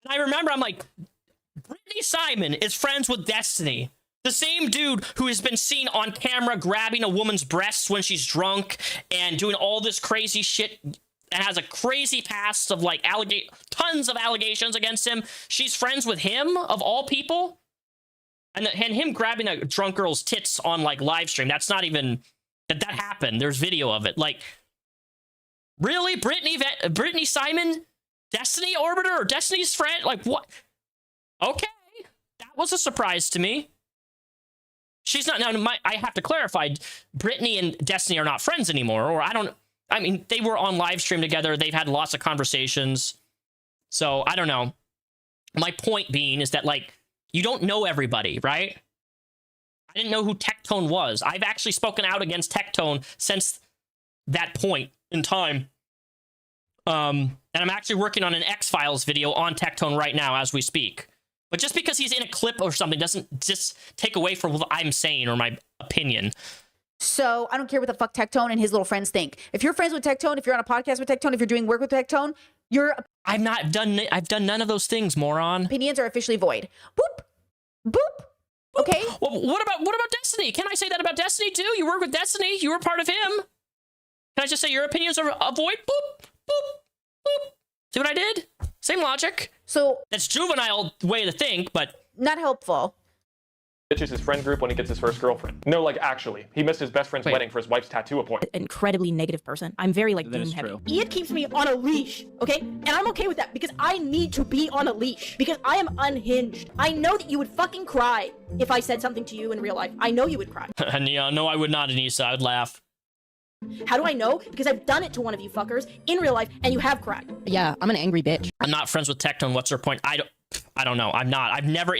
And I remember, I'm like, Brittany Simon is friends with Destiny. The same dude who has been seen on camera grabbing a woman's breasts when she's drunk and doing all this crazy shit and has a crazy past of like tons of allegations against him. She's friends with him, of all people. And him grabbing a drunk girl's tits on like live stream. That's not even that happened. There's video of it. Like, really? Brittany Simon, Destiny Orbiter or Destiny's friend? Like, what? Okay. That was a surprise to me. She's not, now I have to clarify, Brittany and Destiny are not friends anymore, or I mean, they were on live stream together. They've had lots of conversations. So I don't know. My point being is that, like, you don't know everybody, right? I didn't know who Tectone was. I've actually spoken out against Tectone since that point in time. And I'm actually working on an X-Files video on Tectone right now as we speak. But just because he's in a clip or something doesn't just take away from what I'm saying or my opinion. So I don't care what the fuck Tectone and his little friends think. If you're friends with Tectone, if you're on a podcast with Tectone, if you're doing work with Tectone, I've done none of those things, moron. Opinions are officially void. Boop. Boop. Okay. Well, what about Destiny? Can I say that about Destiny too? You work with Destiny. You were part of him. Can I just say your opinions are void? Boop. Boop. Boop. See what I did? Same logic. So that's juvenile way to think, but not helpful. Bitches his friend group when he gets his first girlfriend. No, like, actually, he missed his best friend's wedding for his wife's tattoo appointment. Incredibly negative person. I'm very like doom heavy. Ian keeps me on a leash, okay? And I'm okay with that because I need to be on a leash because I am unhinged. I know that you would fucking cry if I said something to you in real life. I know you would cry. No, I would not, Anissa. I would laugh. How do I know? Because I've done it to one of you fuckers in real life and you have cried. Yeah, I'm an angry bitch. I'm not friends with Tectone. What's her point? I don't know. I'm not. I've never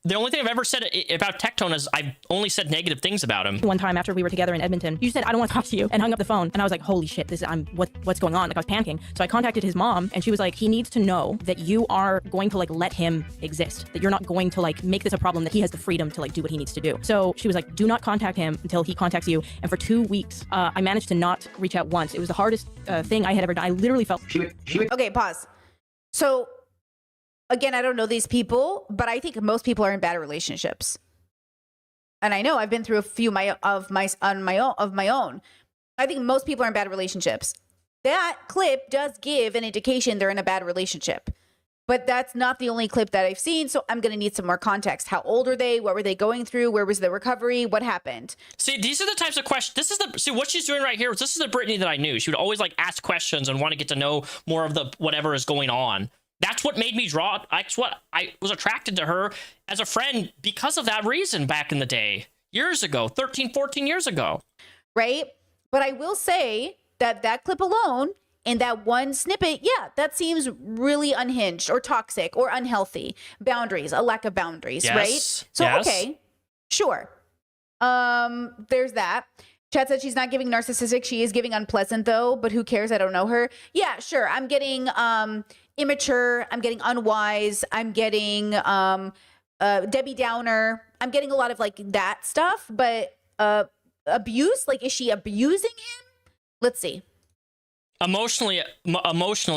the only thing I've ever said about Tectone is I've only said negative things about him. One time after we were together in Edmonton, you said, I don't want to talk to you, and hung up the phone. And I was like, holy shit, what's going on? Like, I was panicking. So I contacted his mom, and she was like, he needs to know that you are going to like let him exist, that you're not going to like make this a problem, that he has the freedom to like do what he needs to do. So she was like, do not contact him until he contacts you. And for 2 weeks, I managed to not reach out once. It was the hardest thing I had ever done. I literally felt. Okay, pause. So again, I don't know these people, but I think most people are in bad relationships. And I know I've been through a few of my own. I think most people are in bad relationships. That clip does give an indication they're in a bad relationship. But that's not the only clip that I've seen, so I'm going to need some more context. How old are they? What were they going through? Where was the recovery? What happened? See, these are the types of questions. See what she's doing right here. This is the Brittany that I knew. She would always like ask questions and want to get to know more of the whatever is going on. That's what made me draw. That's what I was attracted to her as a friend because of that reason back in the day, years ago, 13, 14 years ago. Right? But I will say that clip alone and that one snippet, yeah, that seems really unhinged or toxic or unhealthy. Boundaries, a lack of boundaries, yes. Right? So, yes. Okay, sure. There's that. Chad said she's not giving narcissistic. She is giving unpleasant though, but who cares? I don't know her. Yeah, sure. I'm getting immature. I'm getting unwise. I'm getting Debbie Downer. I'm getting a lot of like that stuff, but abuse, like is she abusing him? Let's see. Emotionally,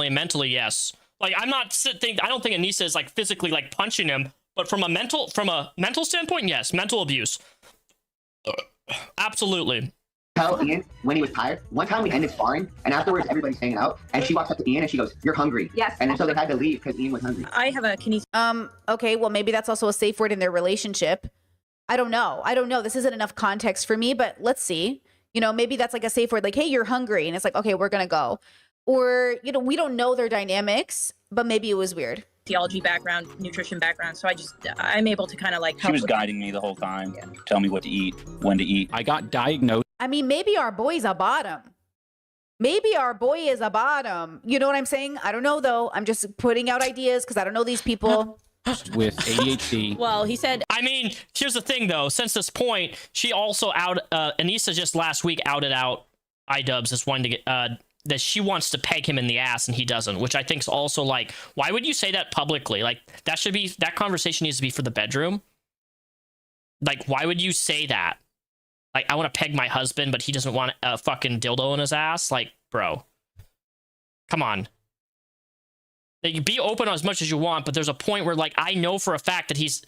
mentally, yes. Like I don't think Anissa is like physically like punching him, but from a mental standpoint, yes, mental abuse. Absolutely. Tell Ian when he was tired. One time we ended sparring, and afterwards everybody's hanging out, and she walks up to Ian and she goes, "You're hungry." Yes. And then so they had to leave because Ian was hungry. I have a kinesis. Okay, well maybe that's also a safe word in their relationship. I don't know. This isn't enough context for me, but let's see. You know, maybe that's like a safe word, like, hey, you're hungry. And it's like, okay, we're going to go. Or, you know, we don't know their dynamics, but maybe it was weird. Theology background, nutrition background. So I'm able to kind of like help. She was guiding me the whole time. Yeah. Tell me what to eat, when to eat. I got diagnosed. I mean, maybe our boy's a bottom. Maybe our boy is a bottom. You know what I'm saying? I don't know, though. I'm just putting out ideas because I don't know these people. With ADHD. Well, he said. I mean, here's the thing, though. Since this point, she also Anissa just last week outed out iDubbbz as wanting to get that she wants to peg him in the ass and he doesn't, which I think is also like, why would you say that publicly? Like that conversation needs to be for the bedroom. Like, why would you say that? Like, I want to peg my husband, but he doesn't want a fucking dildo in his ass. Like, bro, come on. You be open as much as you want, but there's a point where, like, I know for a fact that he's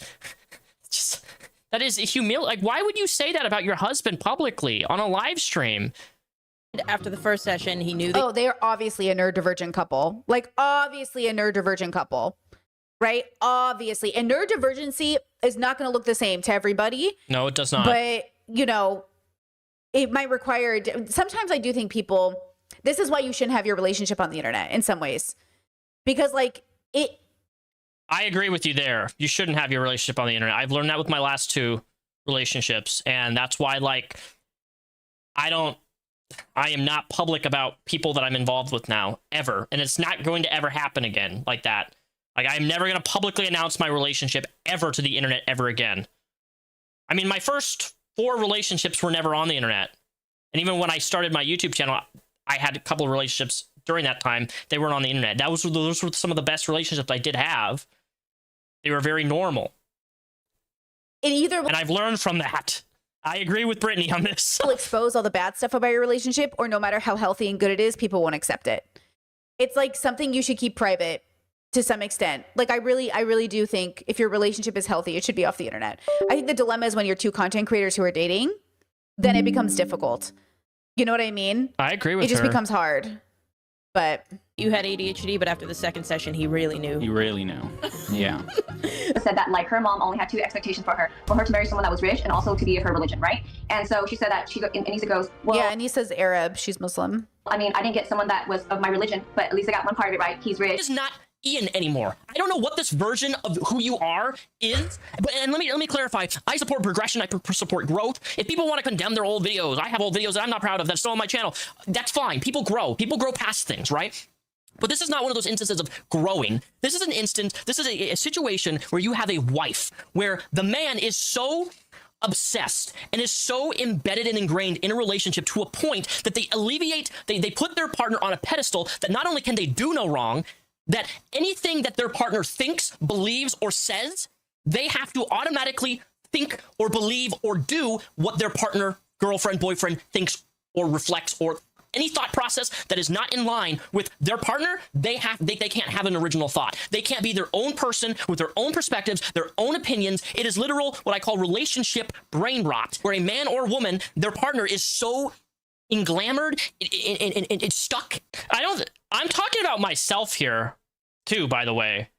just, that is humiliating. Like, why would you say that about your husband publicly on a live stream? After the first session, he knew that. Oh, they're obviously a neurodivergent couple. Like, obviously a neurodivergent couple, right? Obviously. And neurodivergency is not going to look the same to everybody. No, it does not. But, you know, it might require, sometimes I do think people, this is why you shouldn't have your relationship on the internet in some ways. Because, like, I agree with you there. You shouldn't have your relationship on the internet. I've learned that with my last 2 relationships. And that's why, like, I am not public about people that I'm involved with now, ever. And it's not going to ever happen again like that. Like, I'm never going to publicly announce my relationship ever to the internet ever again. I mean, my first 4 relationships were never on the internet. And even when I started my YouTube channel, I had a couple of relationships during that time. They weren't on the internet. Those were some of the best relationships I did have. They were very normal. And I've learned from that. I agree with Brittany on this. Will expose all the bad stuff about your relationship, or no matter how healthy and good it is, people won't accept it. It's like something you should keep private to some extent. Like, I really do think if your relationship is healthy, it should be off the internet. I think the dilemma is when you're 2 content creators who are dating, then it becomes difficult. You know what I mean? I agree with her. It just becomes hard. But you had ADHD, but after the second session, he really knew. He really knew. Yeah. Said that, like, her mom only had 2 expectations for her to marry someone that was rich and also to be of her religion, right? And so she said that Anissa goes, well, yeah, Anissa's Arab, she's Muslim. I mean, I didn't get someone that was of my religion, but at least I got one part of it right. He's rich. It's not Ian anymore. I don't know what this version of who you are is, and let me clarify. I support progression. I support growth. If people want to condemn their old videos, I have old videos that I'm not proud of that's still on my channel. That's fine. People grow. People grow past things, right? But this is not one of those instances of growing. This is an instance, this is a situation where you have a wife where the man is so obsessed and is so embedded and ingrained in a relationship to a point that they put their partner on a pedestal that not only can they do no wrong, that anything that their partner thinks, believes, or says, they have to automatically think or believe or do what their partner, girlfriend, boyfriend thinks or reflects, or any thought process that is not in line with their partner, they can't have an original thought. They can't be their own person with their own perspectives, their own opinions. It is literal what I call relationship brain rot, where a man or woman, their partner is so englamored, it's stuck. I'm talking about myself here too, by the way.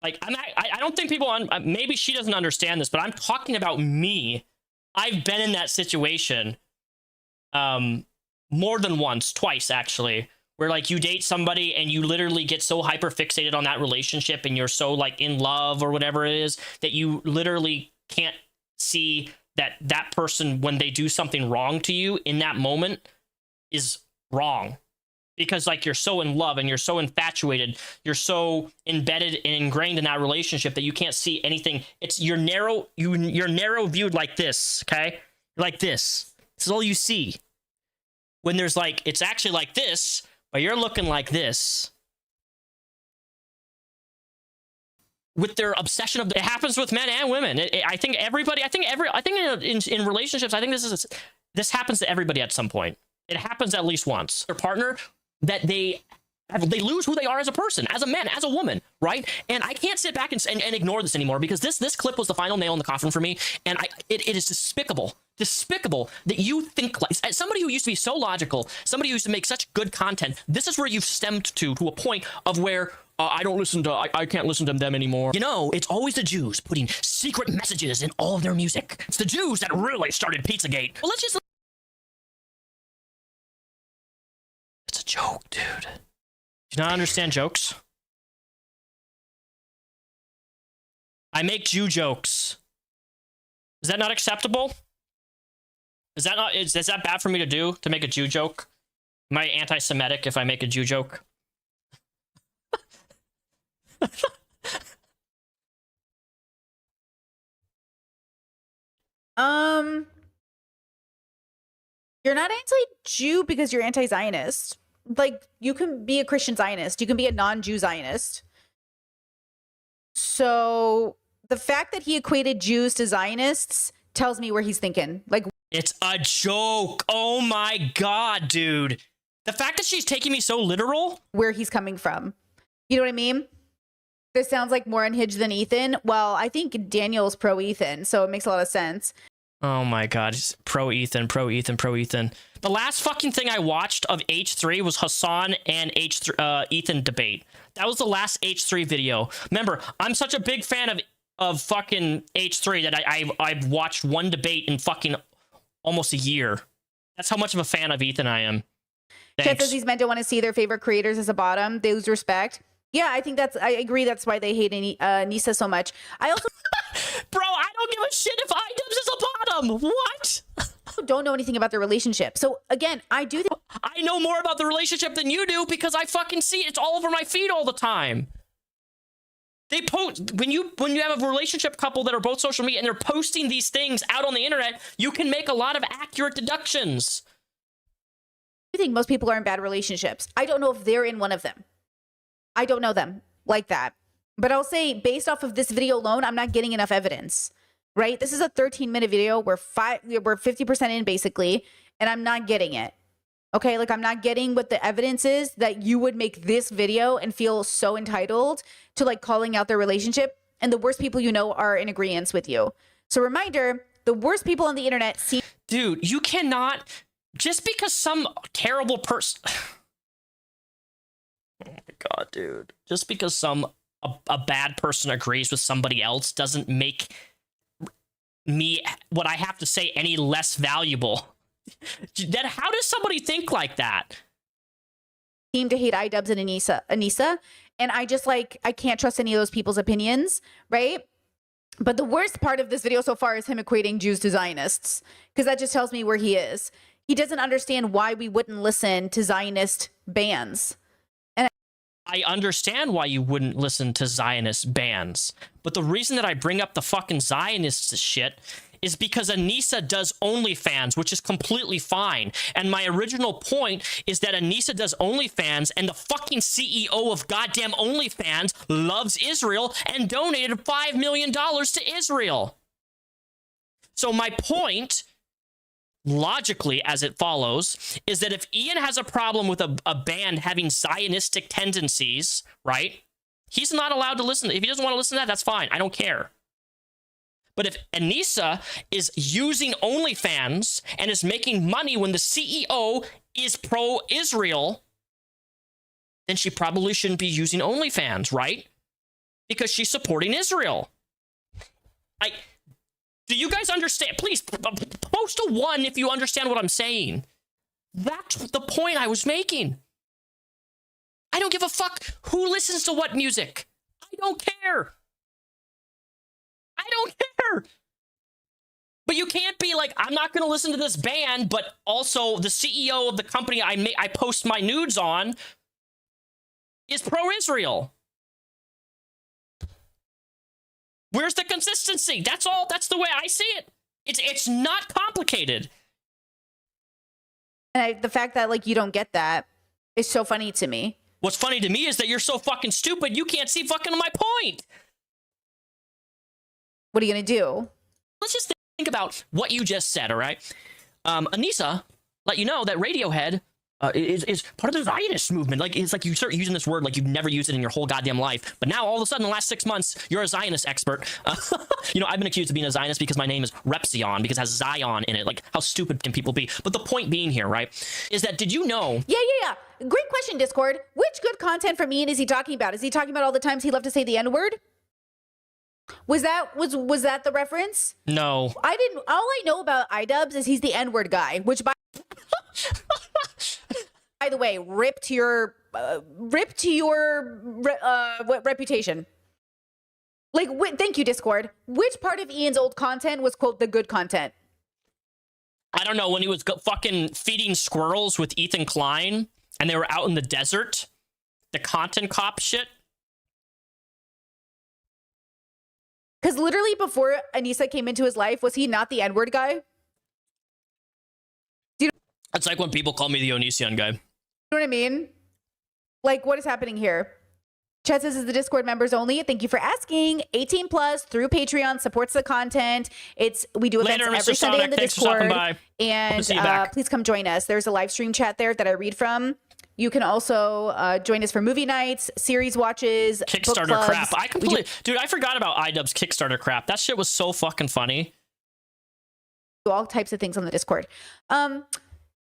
Like, I don't think people maybe she doesn't understand this, but I'm talking about me. I've been in that situation more than once, twice actually, where like you date somebody and you literally get so hyper fixated on that relationship and you're so like in love or whatever it is that you literally can't see that person, when they do something wrong to you in that moment, is wrong. Because like you're so in love and you're so infatuated, you're so embedded and ingrained in that relationship that you can't see anything. You're narrow viewed like this, okay? Like this. This is all you see. When there's like, it's actually like this, but you're looking like this. With their obsession of, it happens with men and women. I think in relationships, I think this happens to everybody at some point. It happens at least once. Their partner, that they lose who they are as a person, as a man, as a woman, right? And I can't sit back and ignore this anymore, because this clip was the final nail in the coffin for me, and it is despicable that you think like, as somebody who used to be so logical, somebody who used to make such good content, this is where you've stemmed to a point of where I can't listen to them anymore. You know, it's always the Jews putting secret messages in all of their music. It's the Jews that really started Pizzagate. Well, it's a joke, dude. Do you not understand jokes? I make Jew jokes. Is that not acceptable? Is that bad for me to do, to make a Jew joke? Am I anti-Semitic if I make a Jew joke? You're not anti-Jew because you're anti-Zionist. Like, you can be a Christian Zionist. You can be a non-Jew Zionist. So the fact that he equated Jews to Zionists tells me where he's thinking. Like, it's a joke. Oh my God, dude. The fact that she's taking me so literal. Where he's coming from. You know what I mean? This sounds like more unhinged than Ethan. Well, I think Daniel's pro Ethan, so it makes a lot of sense. Oh my God, it's pro Ethan. The last fucking thing I watched of H3 was Hassan and Ethan debate. That was the last H3 video. Remember, I'm such a big fan of fucking H3 that I've watched one debate in fucking almost a year. That's how much of a fan of Ethan I am. Chet says these men don't want to see their favorite creators as a bottom. They lose respect. Yeah, I agree. That's why they hate Nisa so much. I also... Bro, I don't give a shit if iDubbbz is a bottom. What? Don't know anything about their relationship. So again, I know more about the relationship than you do because I fucking see it. It's all over my feed all the time. They post when you have a relationship couple that are both social media and they're posting these things out on the internet, you can make a lot of accurate deductions. I think most people are in bad relationships. I don't know if they're in one of them. I don't know them like that. But I'll say, based off of this video alone, I'm not getting enough evidence, right? This is a 13-minute video. We're 50% in, basically, and I'm not getting it. Okay, like, I'm not getting what the evidence is that you would make this video and feel so entitled to, like, calling out their relationship, and the worst people you know are in agreement with you. So reminder, the worst people on the internet see... Dude, you cannot... Just because some terrible person... Oh my God, dude. Just because a bad person agrees with somebody else doesn't make me, what I have to say, any less valuable. How does somebody think like that? Seem to hate iDubbbz and Anissa, and I just, like, I can't trust any of those people's opinions, right? But the worst part of this video so far is him equating Jews to Zionists, because that just tells me where he is. He doesn't understand why we wouldn't listen to Zionist bands. I understand why you wouldn't listen to Zionist bands, but the reason that I bring up the fucking Zionist shit is because Anissa does OnlyFans, which is completely fine. And my original point is that Anissa does OnlyFans, and the fucking CEO of goddamn OnlyFans loves Israel and donated $5 million to Israel. So my point, logically as it follows, is that if Ian has a problem with a band having Zionistic tendencies, right, he's not allowed to listen. If he doesn't want to listen to that, that's fine. I don't care. But if Anissa is using OnlyFans and is making money when the CEO is pro-Israel, then she probably shouldn't be using OnlyFans, right? Because she's supporting Israel. Do you guys understand? Please post a 1 if you understand what I'm saying. That's the point I was making. I don't give a fuck who listens to what music. I don't care. I don't care. But you can't be like, I'm not going to listen to this band, but also the CEO of the company I post my nudes on is pro-Israel. Where's the consistency? That's all. That's the way I see it. It's not complicated. And the fact that like you don't get that is so funny to me. What's funny to me is that you're so fucking stupid you can't see fucking my point. What are you gonna do? Let's just think about what you just said, all right? Anissa let you know that Radiohead is part of the Zionist movement. Like, it's like you start using this word like you've never used it in your whole goddamn life. But now all of a sudden, in the last 6 months, you're a Zionist expert. You know, I've been accused of being a Zionist because my name is Repsion, because it has Zion in it. Like, how stupid can people be? But the point being here, right, is that did you know? Yeah. Great question, Discord. Which good content from Ian is he talking about? Is he talking about all the times he loved to say the N-word? Was that the reference? No. I didn't. All I know about iDubbbz is he's the N-word guy, which by the way, rip to your reputation. Like, thank you, Discord. Which part of Ian's old content was, quote, the good content? I don't know, when he was fucking feeding squirrels with Ethan Klein and they were out in the desert, the content cop shit. Because literally before Anissa came into his life, was he not the N-word guy? It's like when people call me the Onision guy. You know what I mean? Like, what is happening here? Chet says, is the Discord members only? Thank you for asking. 18 plus through Patreon supports the content. We do events every Sunday on the Discord. And please come join us. There's a live stream chat there that I read from. You can also join us for movie nights, series watches, Kickstarter book clubs. crap. Dude, I forgot about iDubbbz Kickstarter crap. That shit was so fucking funny. Do all types of things on the Discord.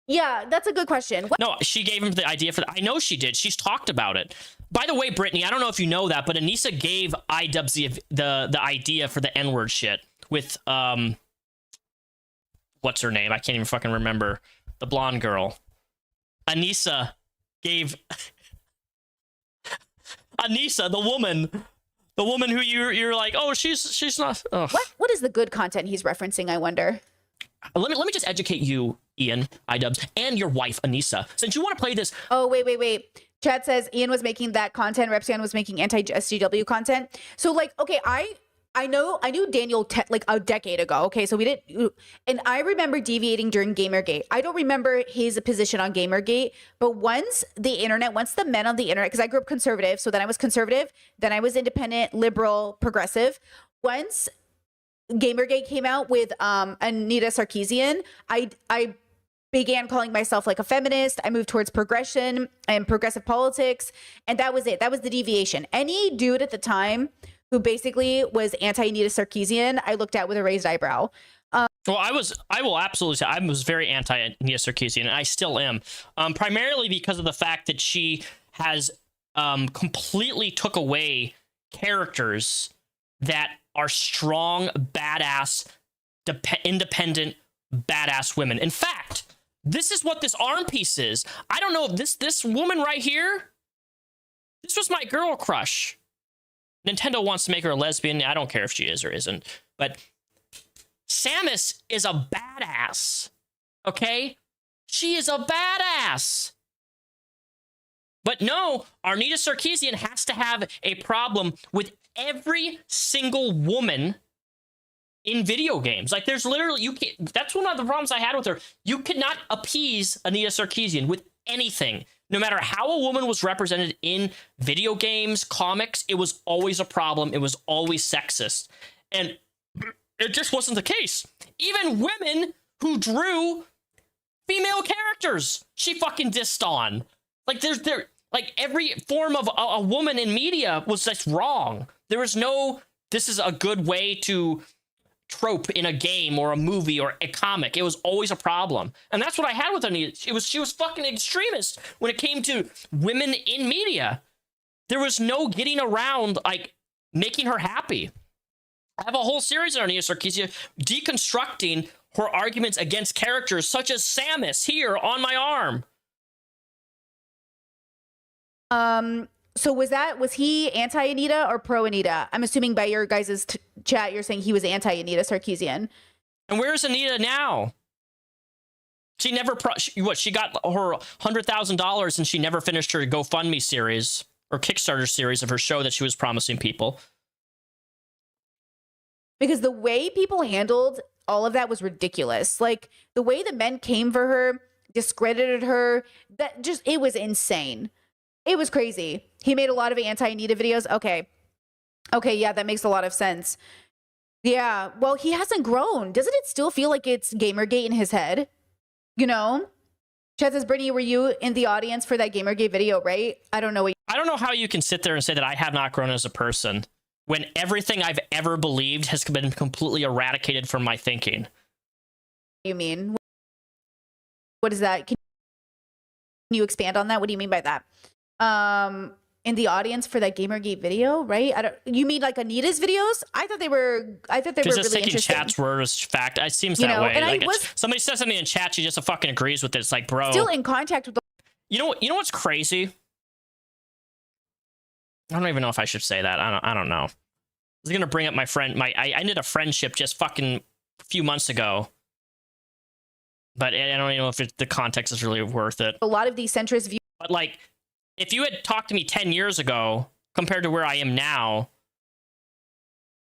Yeah, that's a good question. No, she gave him the idea for that. I know she did. She's talked about it. By the way, Brittany, I don't know if you know that, but Anissa gave iDubbbz the idea for the N-word shit with what's her name? I can't even fucking remember. The blonde girl. Anissa gave Anissa, the woman who you're like, oh, she's not. Ugh. What is the good content he's referencing, I wonder? Let me just educate you, Ian, iDubbbz, and your wife, Anissa. Since you want to play this. Oh, wait. Chad says Ian was making that content. Repsion was making anti-SGW content. So, like, okay, I knew Daniel like a decade ago. Okay, so we didn't, and I remember deviating during Gamergate. I don't remember his position on Gamergate, but once the men on the internet, because I grew up conservative, so then I was conservative, then I was independent, liberal, progressive. Once Gamergate came out with Anita Sarkeesian, I began calling myself like a feminist. I moved towards progression and progressive politics, and that was it. That was the deviation. Any dude at the time who basically was anti-Anita Sarkeesian, I looked at with a raised eyebrow. Well, I will absolutely say I was very anti-Anita Sarkeesian, and I still am, primarily because of the fact that she has completely took away characters that are strong, badass, independent, badass women. In fact, this is what this arm piece is. I don't know if this woman right here, this was my girl crush. Nintendo wants to make her a lesbian. I don't care if she is or isn't. But Samus is a badass. Okay? She is a badass. But no, Arnita Sarkeesian has to have a problem with every single woman in video games. Like, there's literally, you can't, that's one of the problems I had with her. You could not appease Anita Sarkeesian with anything. No matter how a woman was represented in video games, comics, it was always a problem. It was always sexist. And it just wasn't the case. Even women who drew female characters, she fucking dissed on. Like, like, every form of a woman in media was just wrong. There was no, this is a good way to trope in a game or a movie or a comic. It was always a problem. And that's what I had with Anita. She was fucking extremist when it came to women in media. There was no getting around, like, making her happy. I have a whole series on Anita Sarkeesian deconstructing her arguments against characters such as Samus here on my arm. So was he anti-Anita or pro-Anita? I'm assuming by your guys' chat, you're saying he was anti-Anita Sarkeesian. And where's Anita now? She never, she got her $100,000 and she never finished her GoFundMe series or Kickstarter series of her show that she was promising people. Because the way people handled all of that was ridiculous. Like, the way the men came for her, discredited her, that just, it was insane. It was crazy. He made a lot of anti-Anita videos. Okay, yeah, that makes a lot of sense. Yeah, well, he hasn't grown. Doesn't it still feel like it's Gamergate in his head? You know? Chat says, Brittany, were you in the audience for that Gamergate video, right? I don't know. I don't know how you can sit there and say that I have not grown as a person when everything I've ever believed has been completely eradicated from my thinking. You mean? What is that? Can you expand on that? What do you mean by that? In the audience for that Gamergate video, right? You mean like Anita's videos? I thought they were really taking interesting. chat's word as fact. It seems You that know, way. and Like, somebody says something in chat, she just fucking agrees with it. It's like, bro. Still in contact with the. You know what's crazy? I don't even know if I should say that. I don't know. I was gonna bring up my friend. I ended a friendship just fucking a few months ago. But I don't even know if the context is really worth it. A lot of these centrist views. But like, if you had talked to me 10 years ago compared to where I am now.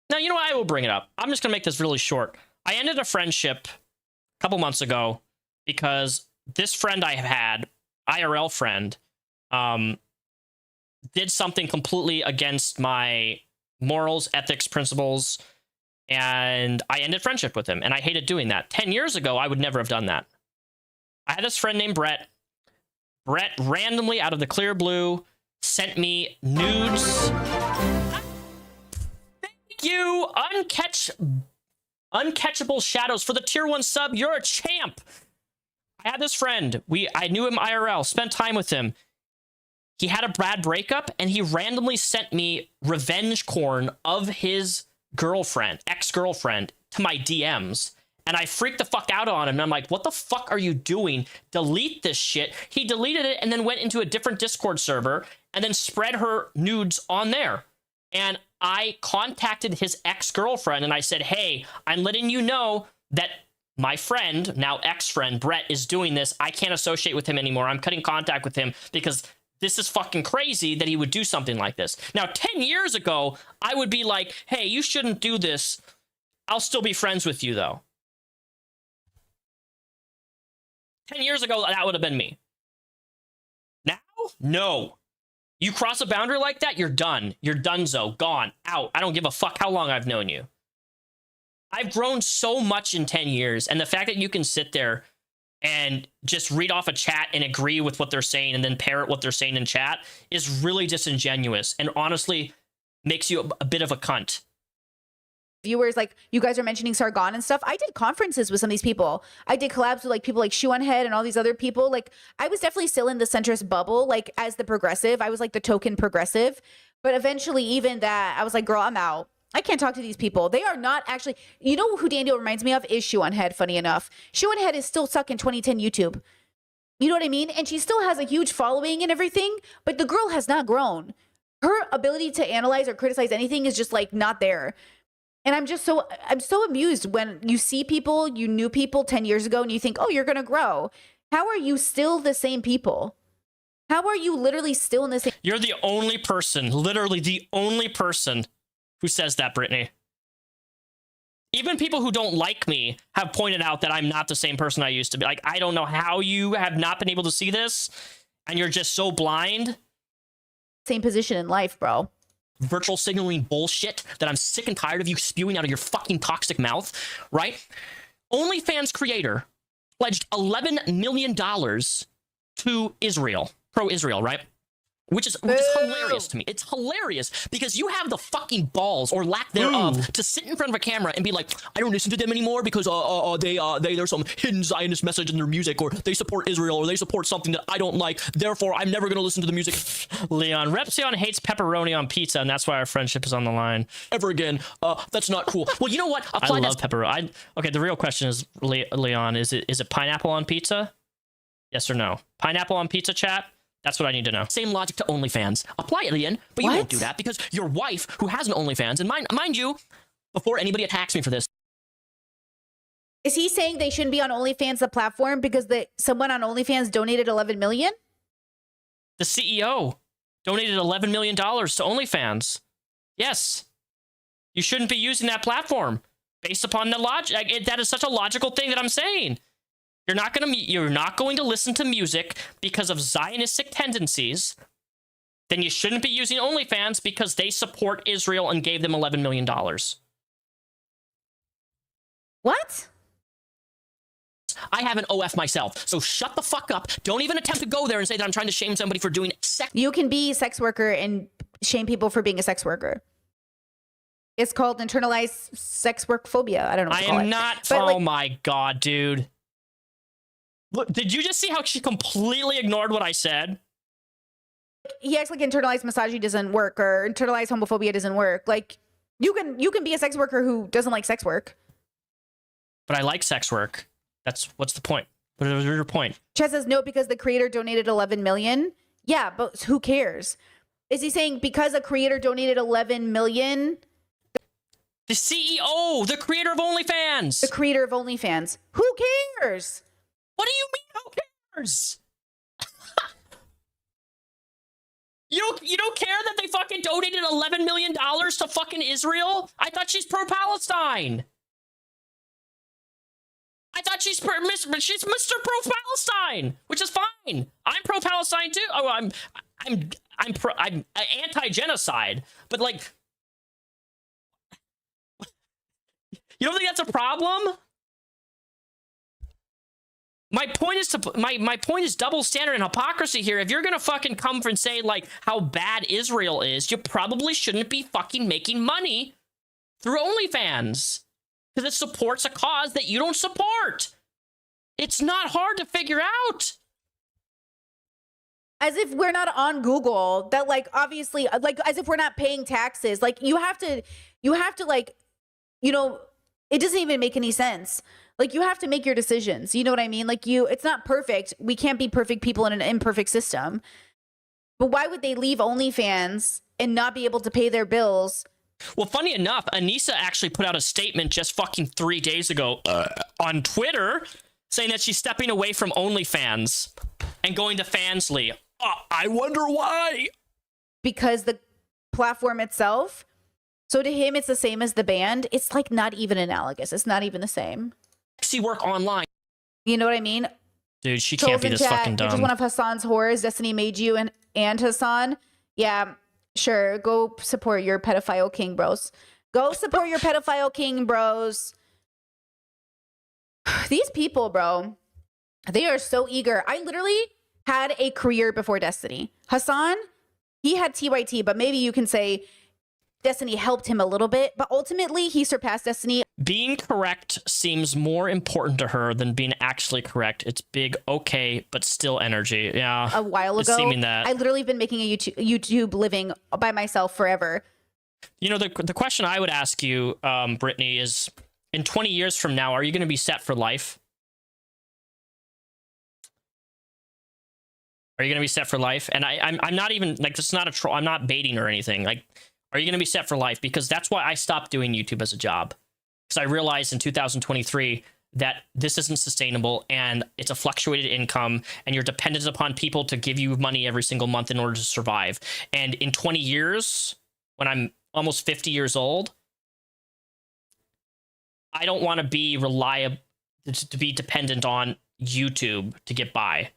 Now, you know what? I will bring it up. I'm just going to make this really short. I ended a friendship a couple months ago because this friend I have had, IRL friend, did something completely against my morals, ethics, principles, and I ended friendship with him, and I hated doing that. 10 years ago, I would never have done that. I had this friend named Brett. Brett randomly, out of the clear blue, sent me nudes. Thank you, Uncatchable Shadows, for the tier 1 sub. You're a champ. I had this friend. I knew him IRL, spent time with him. He had a bad breakup, and he randomly sent me revenge corn of his girlfriend, ex-girlfriend, to my DMs. And I freaked the fuck out on him. And I'm like, what the fuck are you doing? Delete this shit. He deleted it and then went into a different Discord server and then spread her nudes on there. And I contacted his ex-girlfriend and I said, hey, I'm letting you know that my friend, now ex-friend, Brett, is doing this. I can't associate with him anymore. I'm cutting contact with him because this is fucking crazy that he would do something like this. Now, 10 years ago, I would be like, hey, you shouldn't do this. I'll still be friends with you, though. 10 years ago, that would have been me. Now? No. You cross a boundary like that, you're done. You're donezo. Gone. Out. I don't give a fuck how long I've known you. I've grown so much in 10 years, and the fact that you can sit there and just read off a chat and agree with what they're saying and then parrot what they're saying in chat is really disingenuous and honestly makes you a bit of a cunt. Viewers, like you guys are mentioning Sargon and stuff. I did conferences with some of these people. I did collabs with like people like Shoe on Head and all these other people. Like I was definitely still in the centrist bubble, like as the progressive. I was like the token progressive. But eventually even that, I was like, girl, I'm out. I can't talk to these people. They are not actually, you know who Daniel reminds me of is Shoe on Head, funny enough. Shoe on Head is still stuck in 2010 YouTube. You know what I mean? And she still has a huge following and everything, but the girl has not grown. Her ability to analyze or criticize anything is just like not there. And I'm so amused when you see people, you knew people 10 years ago and you think, oh, you're going to grow. How are you still the same people? How are you literally still in the same? You're the only person, literally the only person who says that, Brittany. Even people who don't like me have pointed out that I'm not the same person I used to be. Like, I don't know how you have not been able to see this, and you're just so blind. Same position in life, bro. Virtual signaling bullshit that I'm sick and tired of you spewing out of your fucking toxic mouth, right? OnlyFans creator pledged $11 million to Israel, pro-Israel, right? Which is hilarious to me. It's hilarious because you have the fucking balls or lack thereof to sit in front of a camera and be like, I don't listen to them anymore because there's some hidden Zionist message in their music, or they support Israel, or they support something that I don't like. Therefore, I'm never going to listen to the music. Leon, Repsion hates pepperoni on pizza, and that's why our friendship is on the line. Ever again. That's not cool. Well, you know what? I love pepperoni. Okay, the real question is, Leon, is it pineapple on pizza? Yes or no? Pineapple on pizza, chat? That's what I need to know. Same logic to OnlyFans. Apply it, Leon, but you won't do that because your wife, who has an OnlyFans, and mind you, before anybody attacks me for this. Is he saying they shouldn't be on OnlyFans, the platform, because someone on OnlyFans donated $11 million? The CEO donated $11 million to OnlyFans. Yes. You shouldn't be using that platform based upon the logic. That is such a logical thing that I'm saying. You're not going to listen to music because of Zionistic tendencies. Then you shouldn't be using OnlyFans because they support Israel and gave them $11 million. What? I have an OF myself, so shut the fuck up. Don't even attempt to go there and say that I'm trying to shame somebody for doing sex. You can be a sex worker and shame people for being a sex worker. It's called internalized sex work phobia. I don't know what to call it. I am not. But, oh my God, dude. Look, did you just see how she completely ignored what I said? He acts like internalized misogyny doesn't work or internalized homophobia doesn't work. Like, you can be a sex worker who doesn't like sex work. But I like sex work. What's the point? What is your point? Chet says no because the creator donated 11 million. Yeah, but who cares? Is he saying because a creator donated 11 million? The CEO, the creator of OnlyFans. The creator of OnlyFans. Who cares? What do you mean, who cares? You don't care that they fucking donated $11 million to fucking Israel? I thought she's pro-Palestine. I thought she's Mr. Pro-Palestine, which is fine. I'm pro-Palestine too. Oh, I'm anti-genocide, but like, you don't think that's a problem? My point is double standard and hypocrisy here. If you're gonna fucking come and say like how bad Israel is, you probably shouldn't be fucking making money through OnlyFans because it supports a cause that you don't support. It's not hard to figure out. As if we're not on Google, that like obviously like as if we're not paying taxes. Like you have to like, you know, it doesn't even make any sense. Like you have to make your decisions. You know what I mean? Like it's not perfect. We can't be perfect people in an imperfect system. But why would they leave OnlyFans and not be able to pay their bills? Well, funny enough, Anissa actually put out a statement just fucking 3 days ago on Twitter saying that she's stepping away from OnlyFans and going to Fansly. I wonder why. Because the platform itself. So to him, it's the same as the band. It's like not even analogous. It's not even the same. Sexy work online. You know what I mean? Dude, she can't be this fucking dumb. You're just one of Hassan's horrors. Destiny made you and Hassan. Yeah, sure. Go support your pedophile king, bros. Go support your pedophile king, bros. These people, bro, they are so eager. I literally had a career before Destiny. Hassan, he had TYT, but maybe you can say Destiny helped him a little bit, but ultimately he surpassed Destiny. Being correct seems more important to her than being actually correct. It's big, okay, but still energy. Yeah. A while ago, seeming that. I literally been making a YouTube living by myself forever. You know, the question I would ask you, Brittany, is in 20 years from now, are you going to be set for life? Are you going to be set for life? And I'm not even like, this is not a troll. I'm not baiting or anything. Like, are you going to be set for life? Because that's why I stopped doing YouTube as a job. Because I realized in 2023 that this isn't sustainable and it's a fluctuated income and you're dependent upon people to give you money every single month in order to survive. And in 20 years, when I'm almost 50 years old, I don't want to be to be dependent on YouTube to get by,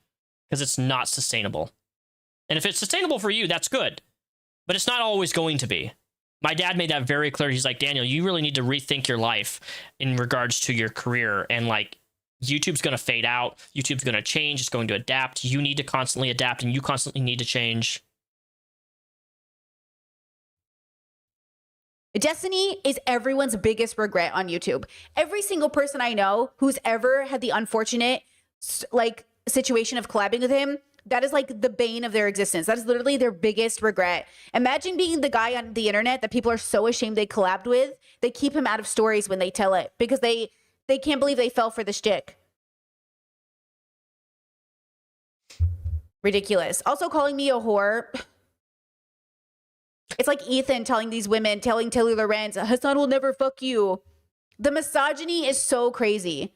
because it's not sustainable. And if it's sustainable for you, that's good, but it's not always going to be. My dad made that very clear. He's like, Daniel, you really need to rethink your life in regards to your career. And like, YouTube's going to fade out. YouTube's going to change. It's going to adapt. You need to constantly adapt, and you constantly need to change. Destiny is everyone's biggest regret on YouTube. Every single person I know who's ever had the unfortunate like situation of collabing with him, that is like the bane of their existence. That is literally their biggest regret. Imagine being the guy on the internet that people are so ashamed they collabed with. They keep him out of stories when they tell it because they can't believe they fell for the shtick. Ridiculous. Also calling me a whore. It's like Ethan telling these women, telling Taylor Lorenz, Hassan will never fuck you. The misogyny is so crazy.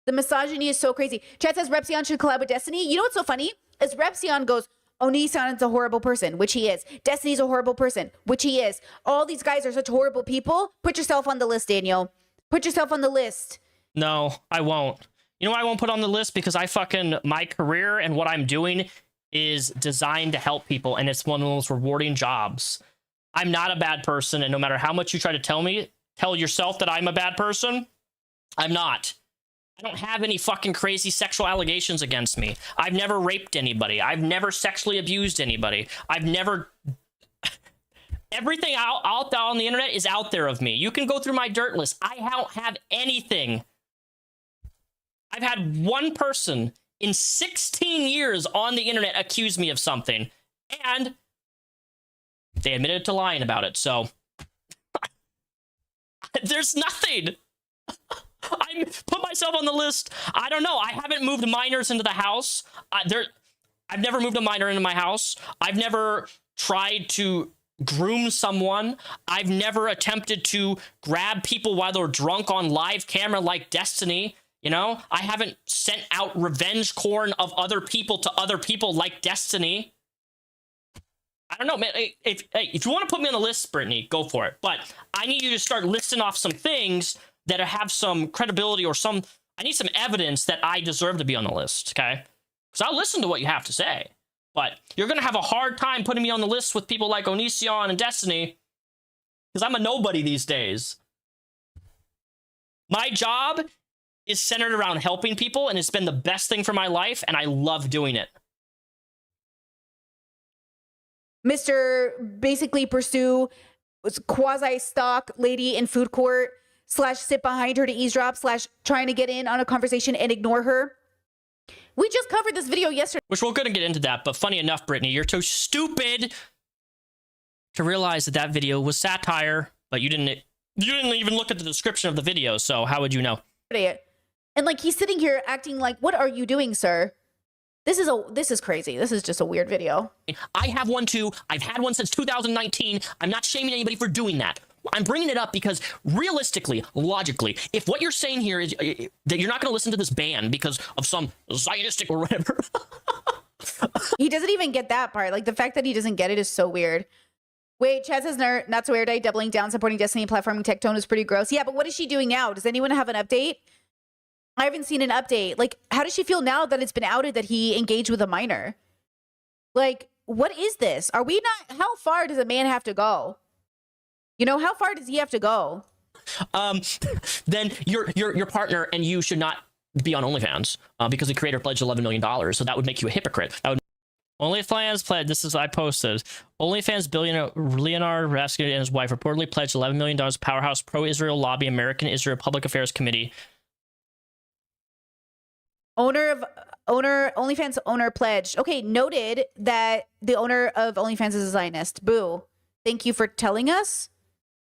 The misogyny is so crazy. Chat says Repsion should collab with Destiny. You know what's so funny? As Repsion goes, Onisan's a horrible person, which he is. Destiny's a horrible person, which he is. All these guys are such horrible people. Put yourself on the list, Daniel. Put yourself on the list. No, I won't. You know why I won't put on the list? Because my career and what I'm doing is designed to help people, and it's one of the most rewarding jobs. I'm not a bad person, and no matter how much you try to tell yourself that I'm a bad person, I'm not. I don't have any fucking crazy sexual allegations against me. I've never raped anybody. I've never sexually abused anybody. I've never... Everything out there on the internet is out there of me. You can go through my dirt list. I don't have anything. I've had one person in 16 years on the internet accuse me of something, and they admitted to lying about it, so there's nothing. I put myself on the list. I don't know. I haven't moved minors into the house. I've never moved a minor into my house. I've never tried to groom someone. I've never attempted to grab people while they're drunk on live camera like Destiny. You know, I haven't sent out revenge corn of other people to other people like Destiny. I don't know, man. If you want to put me on the list, Brittany, go for it. But I need you to start listing off some things that have some credibility or I need some evidence that I deserve to be on the list, okay? Because I'll listen to what you have to say. But you're going to have a hard time putting me on the list with people like Onision and Destiny, because I'm a nobody these days. My job is centered around helping people, and it's been the best thing for my life, and I love doing it. Mr. basically pursue quasi-stalk lady in food court / sit behind her to eavesdrop / trying to get in on a conversation and ignore her. We just covered this video yesterday. Which we're going to get into that, but funny enough, Brittany, you're too stupid to realize that video was satire, but you didn't even look at the description of the video, so how would you know? And like, he's sitting here acting like, what are you doing, sir? This is crazy. This is just a weird video. I have one too. I've had one since 2019. I'm not shaming anybody for doing that. I'm bringing it up because realistically, logically, if what you're saying here is that you're not going to listen to this ban because of some Zionistic or whatever. He doesn't even get that part. Like, the fact that he doesn't get it is so weird. Wait, Chad says not so weird. Doubling down, supporting Destiny, platforming tech tone is pretty gross. Yeah, but what is she doing now? Does anyone have an update? I haven't seen an update. Like, how does she feel now that it's been outed that he engaged with a minor? Like, what is this? Are we not... How far does a man have to go? You know, how far does he have to go? Then your partner and you should not be on OnlyFans because the creator pledged $11 million. So that would make you a hypocrite. That would... OnlyFans pledged, this is I posted. OnlyFans billionaire Leonard Raskin and his wife reportedly pledged $11 million powerhouse pro-Israel lobby American Israel Public Affairs Committee. OnlyFans owner pledged. Okay, noted that the owner of OnlyFans is a Zionist. Boo. Thank you for telling us.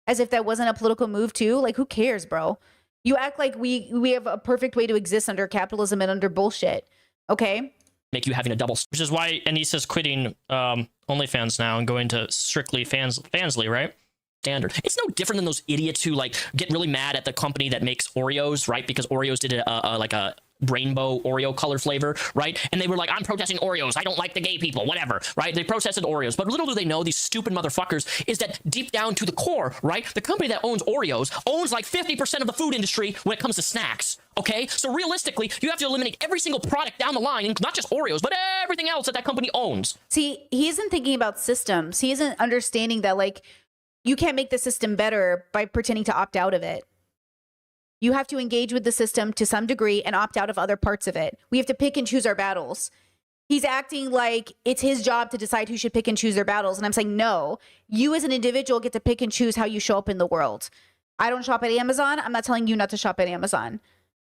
As if that wasn't a political move too. Like, who cares, bro? You act like we have a perfect way to exist under capitalism and under bullshit. Okay? Make you having a double, which is why Anissa's quitting OnlyFans now and going to strictly Fansly, right? standard. It's no different than those idiots who like get really mad at the company that makes Oreos, right? Because Oreos did like a rainbow Oreo color flavor, right? And they were like, I'm protesting Oreos. I don't like the gay people, whatever, right? They protested Oreos. But little do they know, these stupid motherfuckers, is that deep down to the core, right? The company that owns Oreos owns like 50% of the food industry when it comes to snacks, okay? So realistically, you have to eliminate every single product down the line, not just Oreos, but everything else that that company owns. See, he isn't thinking about systems. He isn't understanding that, like, you can't make the system better by pretending to opt out of it. You have to engage with the system to some degree and opt out of other parts of it. We have to pick and choose our battles. He's acting like it's his job to decide who should pick and choose their battles. And I'm saying, no, you as an individual get to pick and choose how you show up in the world. I don't shop at Amazon. I'm not telling you not to shop at Amazon,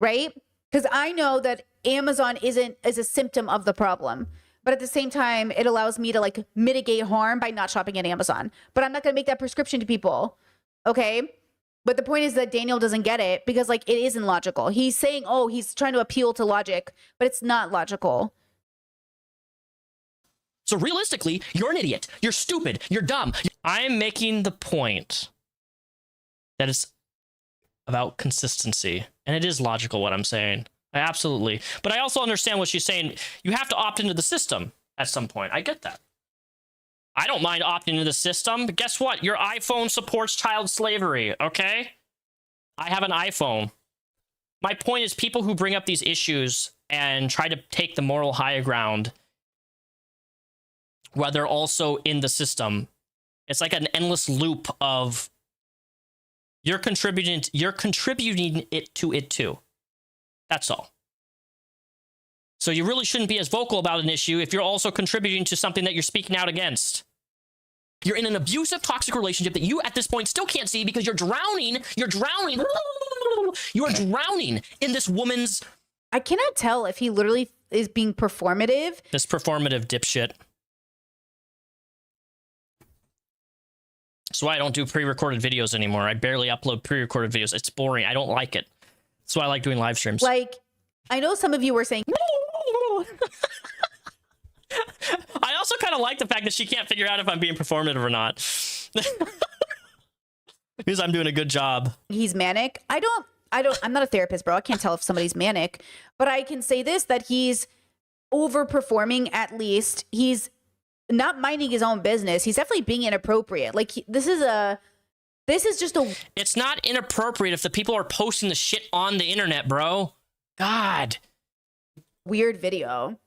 right? Because I know that Amazon is a symptom of the problem. But at the same time, it allows me to like mitigate harm by not shopping at Amazon. But I'm not going to make that prescription to people, okay? But the point is that Daniel doesn't get it because, like, it isn't logical. He's saying, oh, he's trying to appeal to logic, but it's not logical. So realistically, you're an idiot. You're stupid. You're dumb. I'm making the point that it's about consistency. And it is logical what I'm saying. Absolutely. But I also understand what she's saying. You have to opt into the system at some point. I get that. I don't mind opting into the system, but guess what? Your iPhone supports child slavery, okay? I have an iPhone. My point is people who bring up these issues and try to take the moral high ground while they're also in the system, it's like an endless loop of you're contributing it to it too. That's all. So you really shouldn't be as vocal about an issue if you're also contributing to something that you're speaking out against. You're in an abusive, toxic relationship that you, at this point, still can't see because you're drowning. You're drowning. You're drowning in this woman's... I cannot tell if he literally is being performative. This performative dipshit. That's why I don't do pre-recorded videos anymore. I barely upload pre-recorded videos. It's boring. I don't like it. That's why I like doing live streams. Like, I know some of you were saying... I also kind of like the fact that she can't figure out if I'm being performative or not. Because I'm doing a good job. He's manic. I'm not a therapist, bro. I can't tell if somebody's manic, but I can say this, that he's overperforming. At least he's not minding his own business. He's definitely being inappropriate. Like this is just a... It's not inappropriate if the people are posting the shit on the internet, bro. God. Weird video.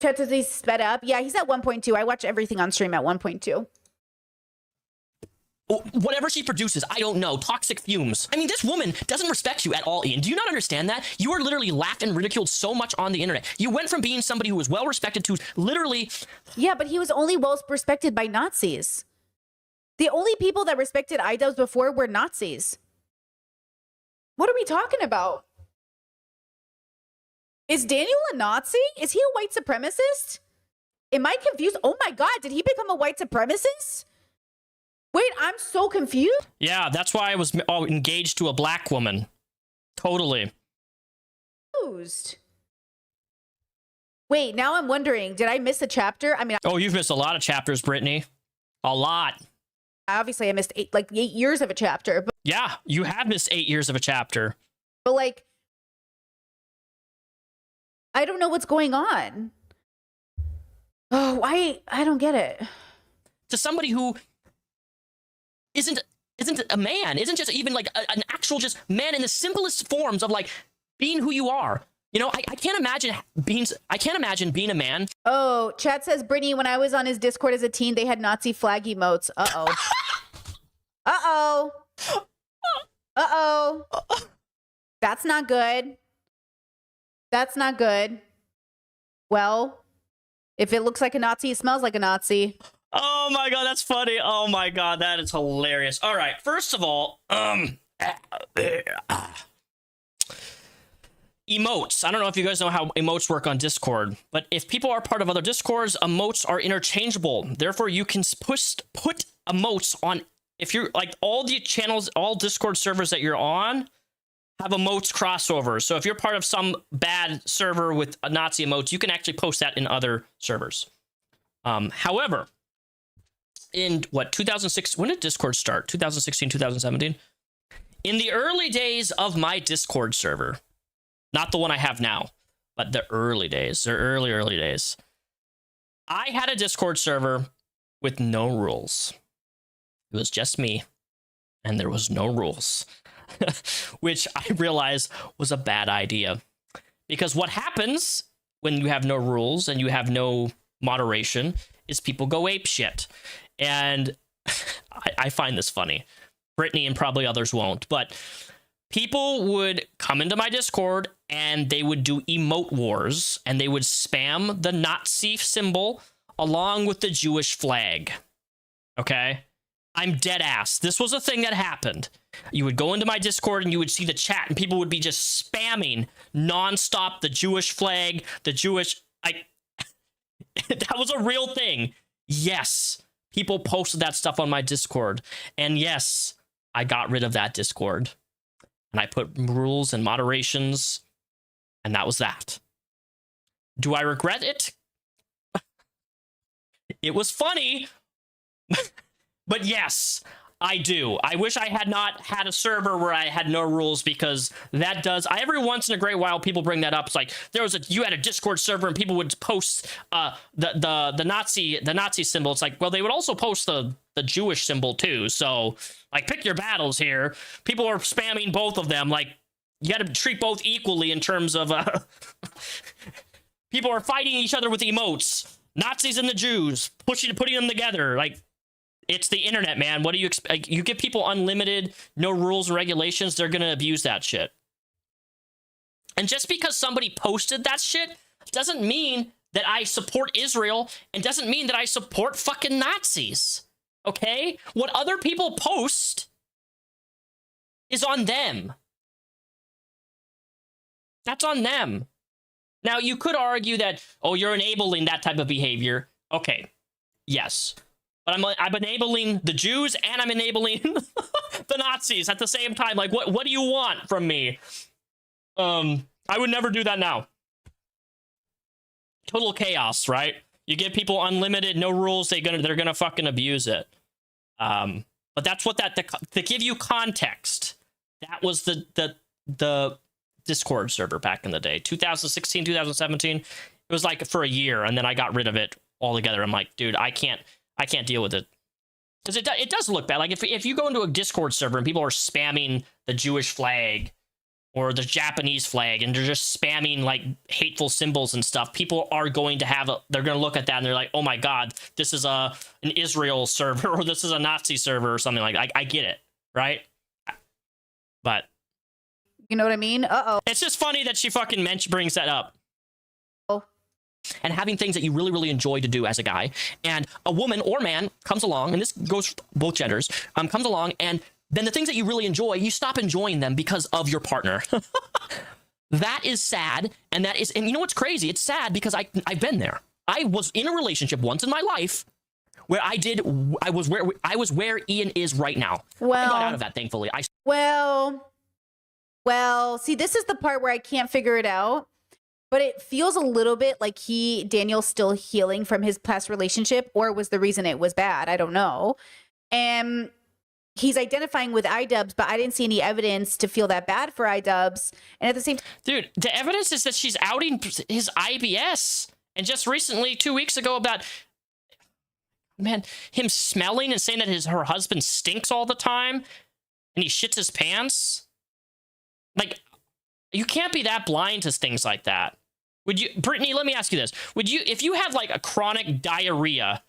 Chat says he's sped up. Yeah, he's at 1.2. I watch everything on stream at 1.2. Whatever she produces, I don't know. Toxic fumes. I mean, this woman doesn't respect you at all, Ian. Do you not understand that? You are literally laughed and ridiculed so much on the internet. You went from being somebody who was well respected to literally... Yeah, but he was only well respected by Nazis. The only people that respected iDubbbz before were Nazis. What are we talking about? Is Daniel a Nazi? Is he a white supremacist? Am I confused? Oh my God, did he become a white supremacist? Wait, I'm so confused. Yeah, that's why I was engaged to a black woman. Totally. Confused. Wait, now I'm wondering, did I miss a chapter? I mean... Oh, you've missed a lot of chapters, Brittany. A lot. Obviously, I missed 8 years of a chapter. But, yeah, you have missed 8 years of a chapter. But like... I don't know what's going on. Oh, I don't get it. To somebody who isn't a man, isn't just even like an actual just man in the simplest forms of like being who you are. You know, I can't imagine being a man. Oh, chat says, Brittany, when I was on his Discord as a teen, they had Nazi flag emotes. Uh-oh. Uh-oh. Uh-oh. That's not good. That's not good. Well, if it looks like a Nazi, it smells like a Nazi. Oh my God, that's funny. Oh my God, that is hilarious. All right, first of all, emotes. I don't know if you guys know how emotes work on Discord, but if people are part of other Discords, emotes are interchangeable. Therefore, you can put emotes on, if you're like all the channels, all Discord servers that you're on have emotes crossover. So if you're part of some bad server with a Nazi emotes, you can actually post that in other servers. However, in what, 2006? When did Discord start? 2016, 2017? In the early days of my Discord server, not the one I have now, but the early days, the early days, I had a Discord server with no rules. It was just me, and there was no rules, which I realized was a bad idea. Because what happens when you have no rules and you have no moderation is people go ape shit. And I find this funny. Brittany and probably others won't, but people would come into my Discord and they would do emote wars and they would spam the Nazi symbol along with the Jewish flag. Okay? I'm dead ass. This was a thing that happened. You would go into my Discord and you would see the chat and people would be just spamming nonstop the Jewish flag, the Jewish... that was a real thing. Yes, people posted that stuff on my Discord. And yes, I got rid of that Discord. And I put rules and moderations. And that was that. Do I regret it? It was funny. But yes, I do. I wish I had not had a server where I had no rules, because that does... every once in a great while, people bring that up. It's like, you had a Discord server and people would post the Nazi symbol. It's like, well, they would also post the Jewish symbol too. So, like, pick your battles here. People are spamming both of them. Like, you got to treat both equally in terms of... people are fighting each other with emotes. Nazis and the Jews, putting them together. Like, it's the internet, man. What do you expect? You give people unlimited, no rules and regulations, they're going to abuse that shit. And just because somebody posted that shit doesn't mean that I support Israel and doesn't mean that I support fucking Nazis. Okay? What other people post is on them. That's on them. Now, you could argue that, oh, you're enabling that type of behavior. Okay. Yes. But I'm enabling the Jews and I'm enabling the Nazis at the same time. Like, what do you want from me? I would never do that now. Total chaos, right? You give people unlimited, no rules, they're gonna fucking abuse it. But that's what to give you context. That was the Discord server back in the day, 2016, 2017. It was like for a year, and then I got rid of it altogether. I'm like, dude, I can't deal with it. Because it does look bad. Like, if you go into a Discord server and people are spamming the Jewish flag or the Japanese flag and they're just spamming, like, hateful symbols and stuff, people are going to they're going to look at that and they're like, oh my god, this is an Israel server or this is a Nazi server or something like that. I get it, right? But... you know what I mean? Uh-oh. It's just funny that she fucking brings that up. And having things that you really, really enjoy to do as a guy, and a woman or man comes along, and this goes for both genders, comes along, and then the things that you really enjoy, you stop enjoying them because of your partner. That is sad, and you know what's crazy? It's sad because I've been there. I was in a relationship once in my life where I was where Ian is right now. Well, I got out of that, thankfully. Well, see, this is the part where I can't figure it out. But it feels a little bit like Daniel's still healing from his past relationship, or was the reason it was bad? I don't know. And he's identifying with iDubbbz, but I didn't see any evidence to feel that bad for iDubbbz. And at the same time... dude, the evidence is that she's outing his IBS. And just recently, 2 weeks ago, about... man, him smelling and saying that her husband stinks all the time. And he shits his pants. Like... you can't be that blind to things like that. Brittany, let me ask you this. If you had like a chronic diarrhea,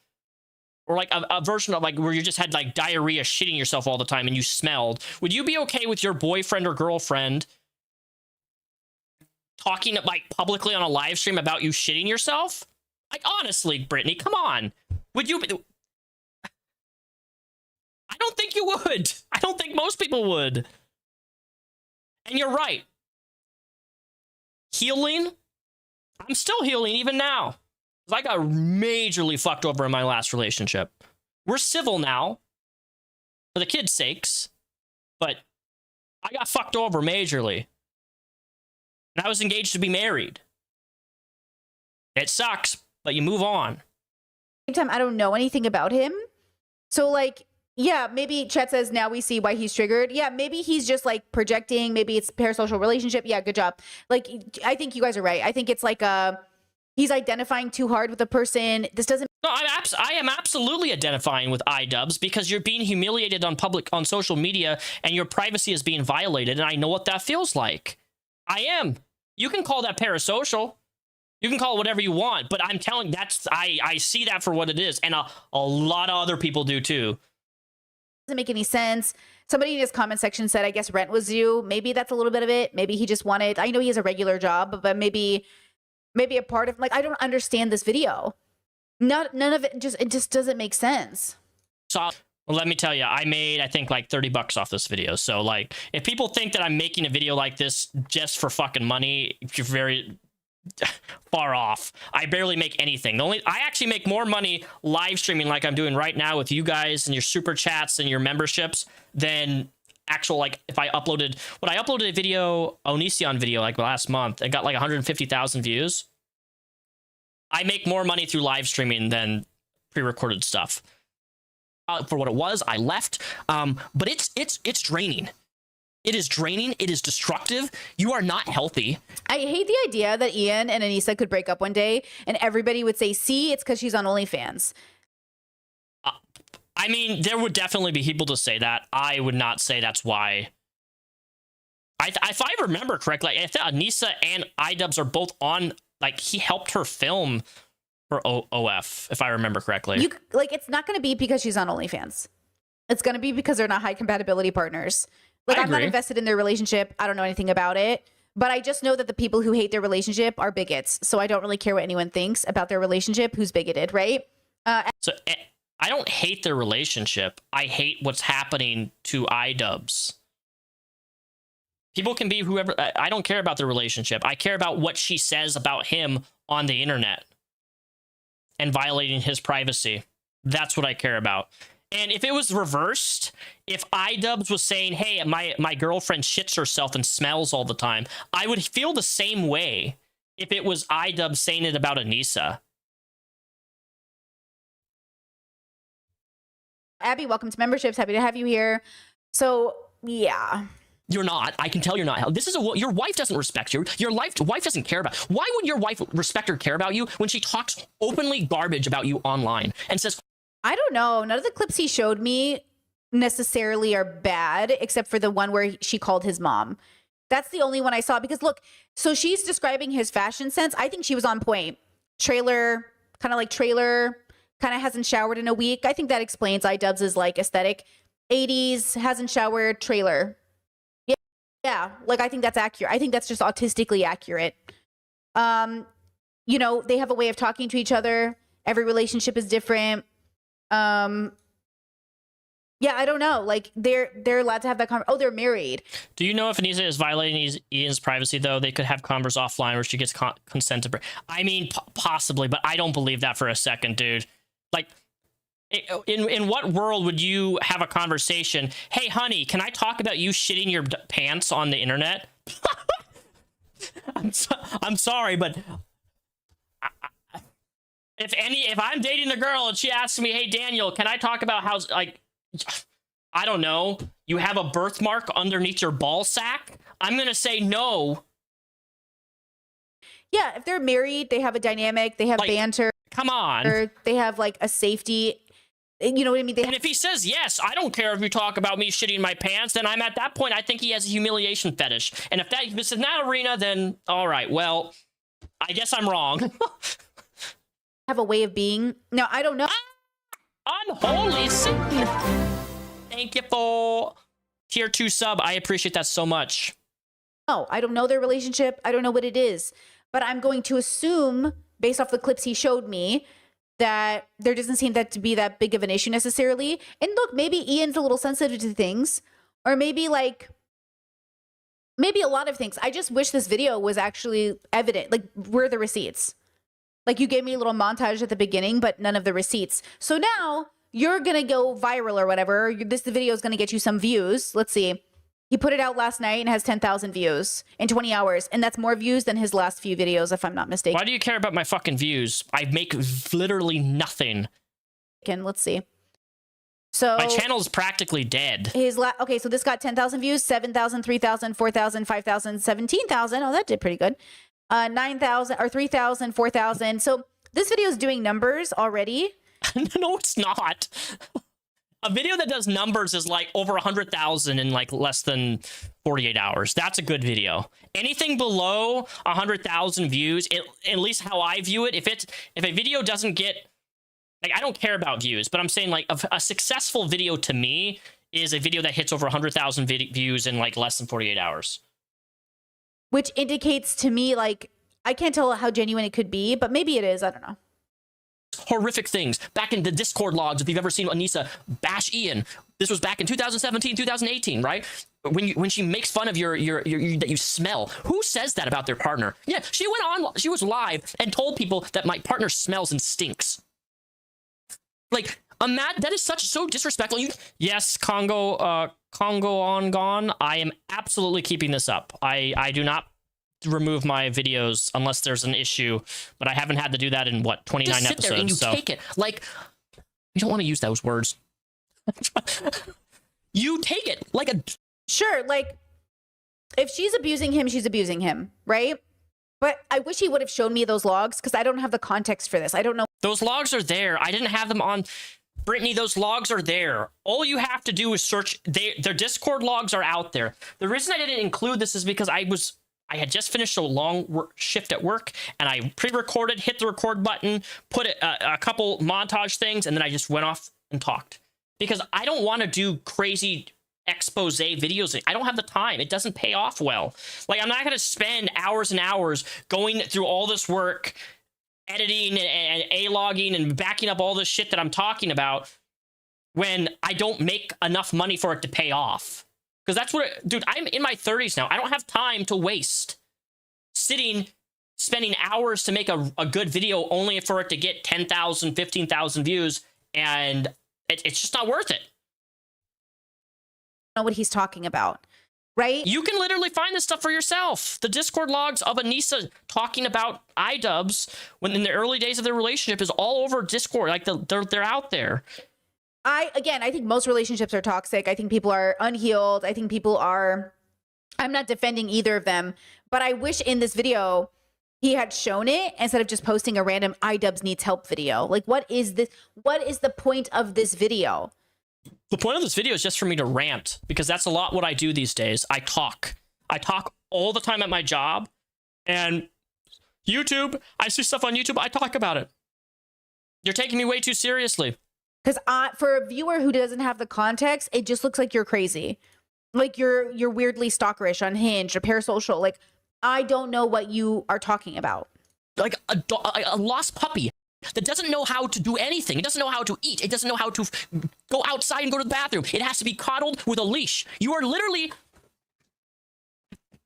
or like a version of like where you just had like diarrhea shitting yourself all the time and you smelled, would you be okay with your boyfriend or girlfriend talking like publicly on a live stream about you shitting yourself? Like, honestly, Brittany, come on. Would you? I don't think you would. I don't think most people would. And you're right. Healing? I'm still healing even now. I got majorly fucked over in my last relationship. We're civil now, for the kids' sakes, but I got fucked over majorly. And I was engaged to be married. It sucks, but you move on. Same time, I don't know anything about him. So like, yeah, maybe Chet says now we see why he's triggered. Yeah, maybe he's just like projecting. Maybe it's parasocial relationship. Yeah, good job. Like, I think you guys are right. I think it's like he's identifying too hard with a person. This doesn't. No, I am absolutely identifying with iDubbbz because you're being humiliated on social media and your privacy is being violated, and I know what that feels like. I am. You can call that parasocial. You can call it whatever you want, but I'm telling I see that for what it is, and a lot of other people do too. Doesn't make any sense. Somebody in his comment section said, I guess rent was due. Maybe that's a little bit of it. Maybe he just wanted, I know he has a regular job, but maybe a part of, like, I don't understand this video. None of it just doesn't make sense. So, well, let me tell you, I made, I think, like $30 off this video. So, like, if people think that I'm making a video like this just for fucking money, you're very far off. I barely make anything. I actually make more money live streaming like I'm doing right now with you guys and your super chats and your memberships than actual, like, if I uploaded a video, Onision video, like last month, and got like 150,000 views. I make more money through live streaming than pre-recorded stuff. For what it was, I left. But it's draining. It is draining. It is destructive. You are not healthy. I hate the idea that Ian and Anissa could break up one day and everybody would say, see, it's because she's on OnlyFans. I mean, there would definitely be people to say that. I would not say that's why. If I remember correctly, I think Anissa and iDubbbz are both on, like, he helped her film for OF, if I remember correctly. It's not going to be because she's on OnlyFans. It's going to be because they're not high compatibility partners. Like, I'm not invested in their relationship. I don't know anything about it. But I just know that the people who hate their relationship are bigots. So I don't really care what anyone thinks about their relationship who's bigoted, right? So I don't hate their relationship. I hate what's happening to iDubbbz. People can be whoever. I don't care about their relationship. I care about what she says about him on the internet and violating his privacy. That's what I care about. And if it was reversed, if iDubbbz was saying, hey, my girlfriend shits herself and smells all the time, I would feel the same way if it was iDubbbz saying it about Anissa. Abby, welcome to memberships. Happy to have you here. So, yeah. You're not. I can tell you're not. This is your wife doesn't respect you. Your wife doesn't care about. Why would your wife respect or care about you when she talks openly garbage about you online and says, I don't know. None of the clips he showed me necessarily are bad, except for the one where she called his mom. That's the only one I saw because look, so she's describing his fashion sense. I think she was on point. Trailer, kind of hasn't showered in a week. I think that explains iDubbbz's like aesthetic. 80s, hasn't showered, trailer. Yeah, like I think that's accurate. I think that's just autistically accurate. You know, they have a way of talking to each other. Every relationship is different. Yeah, I don't know. Like they're allowed to have that conversation. Oh, they're married. Do you know if Anissa is violating Ian's privacy though? They could have converse offline where she gets consent to. I mean, possibly, but I don't believe that for a second, dude. Like, in what world would you have a conversation? Hey, honey, can I talk about you shitting your pants on the internet? I'm sorry, but if I'm dating a girl and she asks me, hey, Daniel, can I talk about how, like, I don't know, you have a birthmark underneath your ball sack? I'm going to say no. Yeah, if they're married, they have a dynamic, they have like, banter. Come on. They have, like, a safety. You know what I mean? And if he says, yes, I don't care if you talk about me shitting my pants, then I'm at that point, I think he has a humiliation fetish. And if it's in that arena, then all right, well, I guess I'm wrong. Have a way of being. No, I don't know. Unholy sin. Thank you for tier 2 sub. I appreciate that so much. Oh, I don't know their relationship. I don't know what it is. But I'm going to assume, based off the clips he showed me, that there doesn't seem that to be that big of an issue necessarily. And look, maybe Ian's a little sensitive to things, or maybe like, maybe a lot of things. I just wish this video was actually evident. Like, where are the receipts? Like, you gave me a little montage at the beginning, but none of the receipts. So now you're going to go viral or whatever. This video is going to get you some views. Let's see. He put it out last night and has 10,000 views in 20 hours. And that's more views than his last few videos, if I'm not mistaken. Why do you care about my fucking views? I make literally nothing. Let's see. So my channel is practically dead. Okay, so this got 10,000 views, 7,000, 3,000, 4,000, 5,000, 17,000. Oh, that did pretty good. 9,000 or 3,000, 4,000. So this video is doing numbers already. No, it's not. A video that does numbers is like over 100,000 in like less than 48 hours. That's a good video. Anything below 100,000 views, at least how I view it, if a video doesn't get, like, I don't care about views, but I'm saying like a successful video to me is a video that hits over 100,000 views in like less than 48 hours. Which indicates to me, like, I can't tell how genuine it could be, but maybe it is. I don't know. Horrific things back in the Discord logs. If you've ever seen Anissa bash Ian, this was back in 2017, 2018, right? When she makes fun of your that you smell. Who says that about their partner? Yeah, she was live and told people that my partner smells and stinks. Like, that is so disrespectful. Yes, Congo on gone. I am absolutely keeping this up. I do not remove my videos unless there's an issue, but I haven't had to do that in what, 29 Just sit episodes. there and you so take it. Like, you don't want to use those words. You take it like a sure. Like, if she's abusing him, she's abusing him, right? But I wish he would have shown me those logs because I don't have the context for this. I don't know. Those logs are there. I didn't have them on. Brittany, those logs are there. All you have to do is search. Their Discord logs are out there. The reason I didn't include this is because I had just finished a long shift at work, and I pre-recorded, hit the record button, put a couple montage things, and then I just went off and talked. Because I don't want to do crazy expose videos. I don't have the time. It doesn't pay off well. Like, I'm not going to spend hours and hours going through all this work, editing and A-logging and backing up all this shit that I'm talking about when I don't make enough money for it to pay off. Because that's what, dude, I'm in my 30s now. I don't have time to waste spending hours to make a good video only for it to get 10,000, 15,000 views, and it's just not worth it. Know what he's talking about, right? You can literally find this stuff for yourself. The Discord logs of Anissa talking about iDubbbz when in the early days of their relationship is all over Discord. Like, they're out there. I think most relationships are toxic. I think people are unhealed. I think people are, I'm not defending either of them, but I wish in this video he had shown it instead of just posting a random iDubbbz needs help video. Like, what is this? What is the point of this video? The point of this video is just for me to rant, because that's a lot what I do these days. I talk all the time at my job, and YouTube, I see stuff on YouTube, I talk about it. You're taking me way too seriously. Because for a viewer who doesn't have the context, it just looks like you're crazy. Like you're weirdly stalkerish on Hinge or Parasocial. Like, I don't know what you are talking about. Like a lost puppy that doesn't know how to do anything. It doesn't know how to eat. It doesn't know how to go outside and go to the bathroom. It has to be coddled with a leash. You are literally...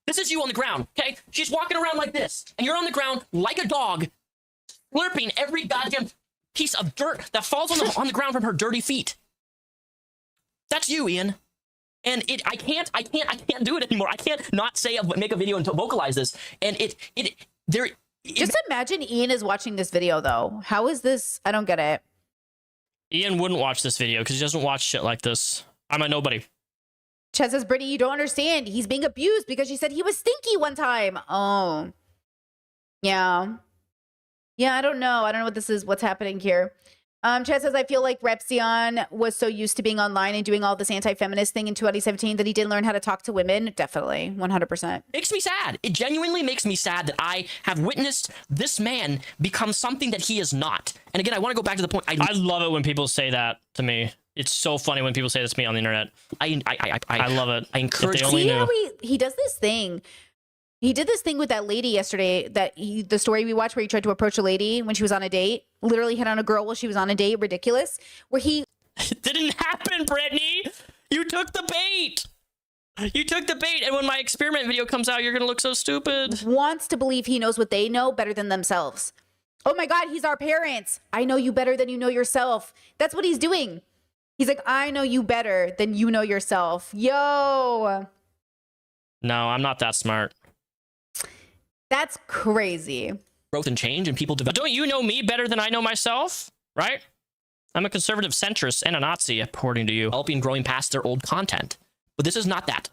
This is you on the ground, okay? She's walking around like this, and you're on the ground like a dog, slurping every goddamn piece of dirt that falls on the ground from her dirty feet. That's you, Ian. And I can't do it anymore. I can't not make a video and vocalize this. And just imagine Ian is watching this video, though. How is this? I don't get it. Ian wouldn't watch this video because he doesn't watch shit like this. I'm a nobody. Chet says, Brittany, you don't understand. He's being abused because she said he was stinky one time. Oh. Yeah. Yeah, I don't know. I don't know what this is, what's happening here. Chet says, I feel like Repzion was so used to being online and doing all this anti-feminist thing in 2017 that he didn't learn how to talk to women. Definitely, 100%. Makes me sad. It genuinely makes me sad that I have witnessed this man become something that he is not. And again, I want to go back to the point. I love it when people say that to me. It's so funny when people say this to me on the internet. I love it. I encourage. See how he does this thing. He did this thing with that lady yesterday, the story we watched where he tried to approach a lady when she was on a date, literally hit on a girl while she was on a date, ridiculous, where he... It didn't happen, Brittany! You took the bait! You took the bait, and when my experiment video comes out, you're gonna look so stupid. Wants to believe he knows what they know better than themselves. Oh my God, he's our parents. I know you better than you know yourself. That's what he's doing. He's like, I know you better than you know yourself. Yo! No, I'm not that smart. That's crazy. Growth and change and people develop. Don't you know me better than I know myself? Right? I'm a conservative centrist and a Nazi, according to you. Helping growing past their old content. But this is not that.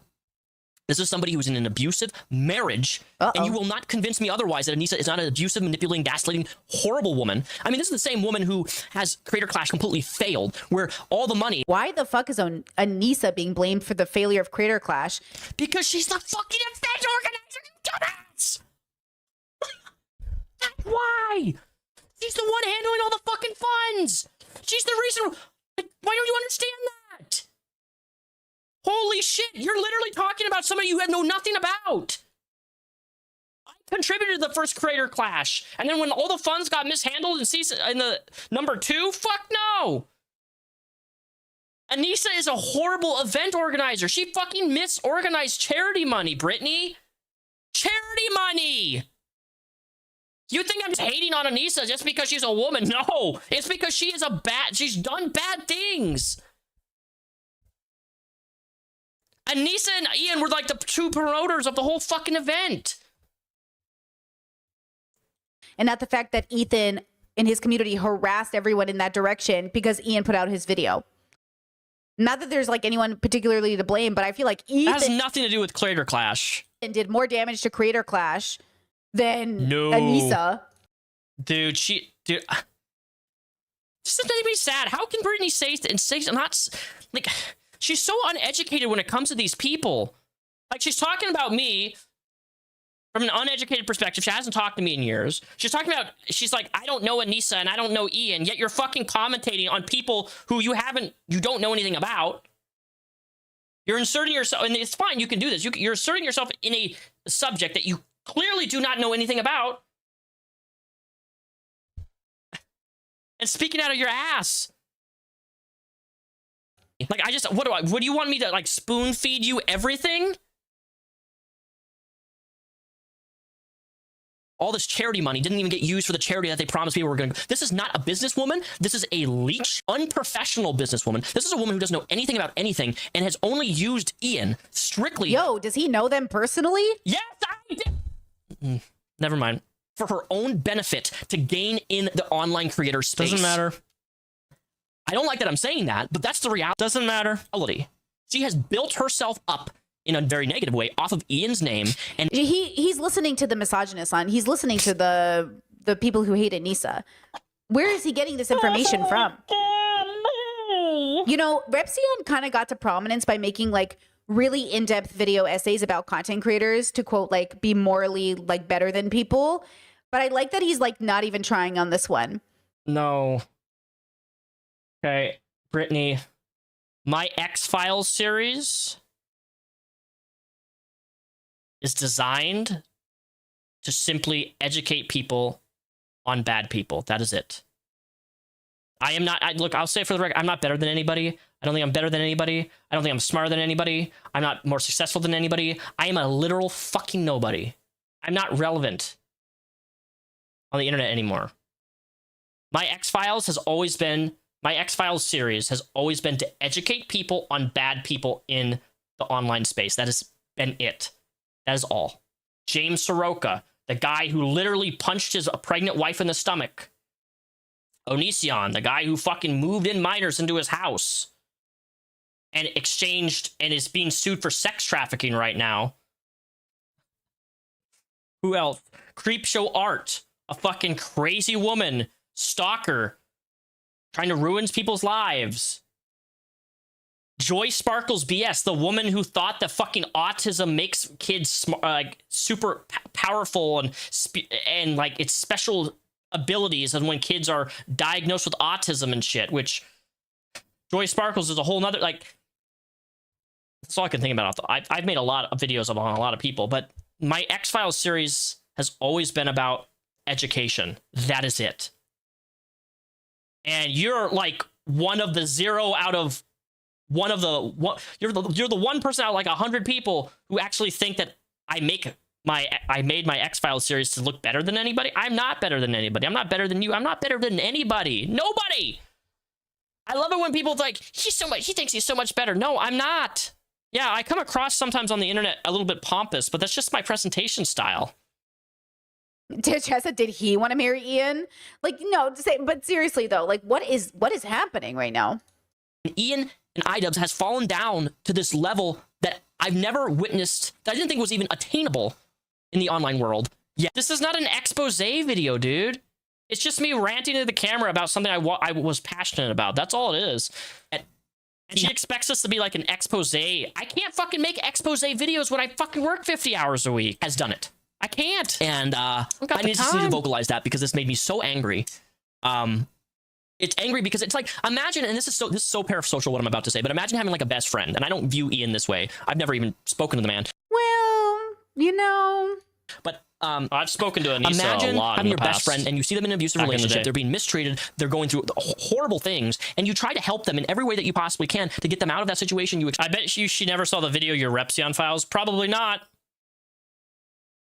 This is somebody who's in an abusive marriage, and you will not convince me otherwise that Anissa is not an abusive, manipulating, gaslighting, horrible woman. I mean, this is the same woman who has Creator Clash completely failed, where all the money... Why the fuck is Anissa being blamed for the failure of Creator Clash? Because she's the fucking event organizer, you dumbass! That's why! She's the one handling all the fucking funds! She's the reason... Why don't you understand that? Holy shit, you're literally talking about somebody you know nothing about. I contributed to the first Creator Clash, and then when all the funds got mishandled in the number 2, fuck no. Anissa is a horrible event organizer. She fucking misorganized charity money, Brittany. Charity money. You think I'm just hating on Anissa just because she's a woman? No, it's because she's done bad things. Anissa and Ian were like the 2 promoters of the whole fucking event. And not the fact that Ethan and his community harassed everyone in that direction because Ian put out his video. Not that there's like anyone particularly to blame, but I feel like Ethan... That has nothing to do with Creator Clash. ...and did more damage to Creator Clash than Anissa. Dude, this is making me sad. How can Brittany say not... Like... She's so uneducated when it comes to these people. Like, she's talking about me from an uneducated perspective. She hasn't talked to me in years. She's like, I don't know Anissa and I don't know Ian, yet you're fucking commentating on people who you don't know anything about. You're inserting yourself, and it's fine, you can do this. You're inserting yourself in a subject that you clearly do not know anything about. And speaking out of your ass. Like, what do you want me to, like, spoon feed you everything? All this charity money didn't even get used for the charity that they promised people were going to. This is not a businesswoman. This is a leech, unprofessional businesswoman. This is a woman who doesn't know anything about anything and has only used Ian strictly. Yo, does he know them personally? Yes, I did. Never mind. For her own benefit to gain in the online creator space. Doesn't matter. I don't like that I'm saying that, but that's the reality. Doesn't matter. She has built herself up in a very negative way off of Ian's name, and he's listening to the misogynists he's listening to the people who hate Anissa. Where is he getting this information from? You know, Repsion kind of got to prominence by making like really in-depth video essays about content creators to quote like be morally like better than people, but I like that he's like not even trying on this one. No. Okay, Brittany, my X-Files series is designed to simply educate people on bad people. That is it. I am not, look, I'll say it for the record, I'm not better than anybody. I don't think I'm better than anybody. I don't think I'm smarter than anybody. I'm not more successful than anybody. I am a literal fucking nobody. I'm not relevant on the internet anymore. My X-Files series has always been to educate people on bad people in the online space. That has been it. That is all. James Soroka, the guy who literally punched his pregnant wife in the stomach. Onision, the guy who fucking moved in minors into his house and exchanged and is being sued for sex trafficking right now. Who else? Creepshow Art, a fucking crazy woman, stalker, trying to ruin people's lives. Joy Sparkles BS, the woman who thought that fucking autism makes kids super powerful and like it's special abilities, and when kids are diagnosed with autism and shit, which Joy Sparkles is a whole nother, like, that's all I can think about. I've made a lot of videos on a lot of people, but my X-Files series has always been about education. That is it. And you're like one of the zero out of one of the one. You're the one person out of like 100 people who actually think that I made my X-Files series to look better than anybody. I'm not better than anybody. I'm not better than you. I'm not better than anybody. Nobody. I love it when people like he thinks he's so much better. No, I'm not. Yeah, I come across sometimes on the internet a little bit pompous, but that's just my presentation style. Chessa, did he want to marry Ian? Like, no, but seriously though, like what is happening right now? Ian and iDubbbz has fallen down to this level that I've never witnessed, that I didn't think was even attainable in the online world. Yeah, this is not an expose video, dude. It's just me ranting to the camera about something I was passionate about. That's all it is. And she expects us to be like an expose. I can't fucking make expose videos when I fucking work 50 hours a week. Has done it. I can't. And I need to vocalize that because this made me so angry. It's angry because it's like, imagine, and this is so parasocial what I'm about to say, but imagine having like a best friend, and I don't view Ian this way. I've never even spoken to the man. Well, you know. But I've spoken to Anissa imagine a lot having in your the best past. friend and you see them in an abusive relationship, they're being mistreated, they're going through horrible things, and you try to help them in every way that you possibly can to get them out of that situation. I bet she never saw the video, Your Repsion Files. Probably not.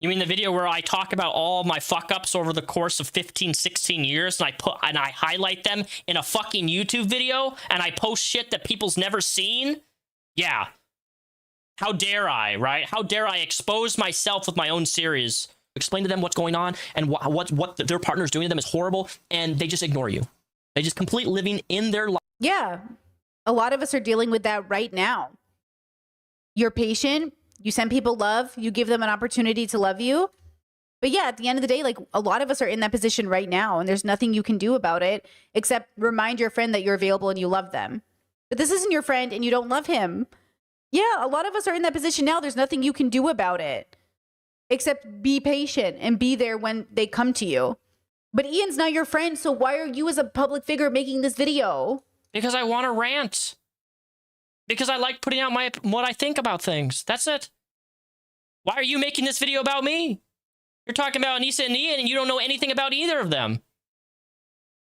You mean the video where I talk about all my fuck-ups over the course of 15, 16 years, and I highlight them in a fucking YouTube video, and I post shit that people's never seen? Yeah. How dare I, right? How dare I expose myself with my own series? Explain to them what's going on, and what their partner's doing to them is horrible, and they just ignore you. They just complete living in their life. Yeah. A lot of us are dealing with that right now. You're patient. You send people love, you give them an opportunity to love you. But yeah, at the end of the day, like a lot of us are in that position right now, and there's nothing you can do about it except remind your friend that you're available and you love them. But this isn't your friend and you don't love him. Yeah, a lot of us are in that position now. There's nothing you can do about it except be patient and be there when they come to you. But Ian's not your friend, so why are you as a public figure making this video? Because I want to rant. Because I like putting out what I think about things. That's it. Why are you making this video about me? You're talking about Anissa and Ian, and you don't know anything about either of them.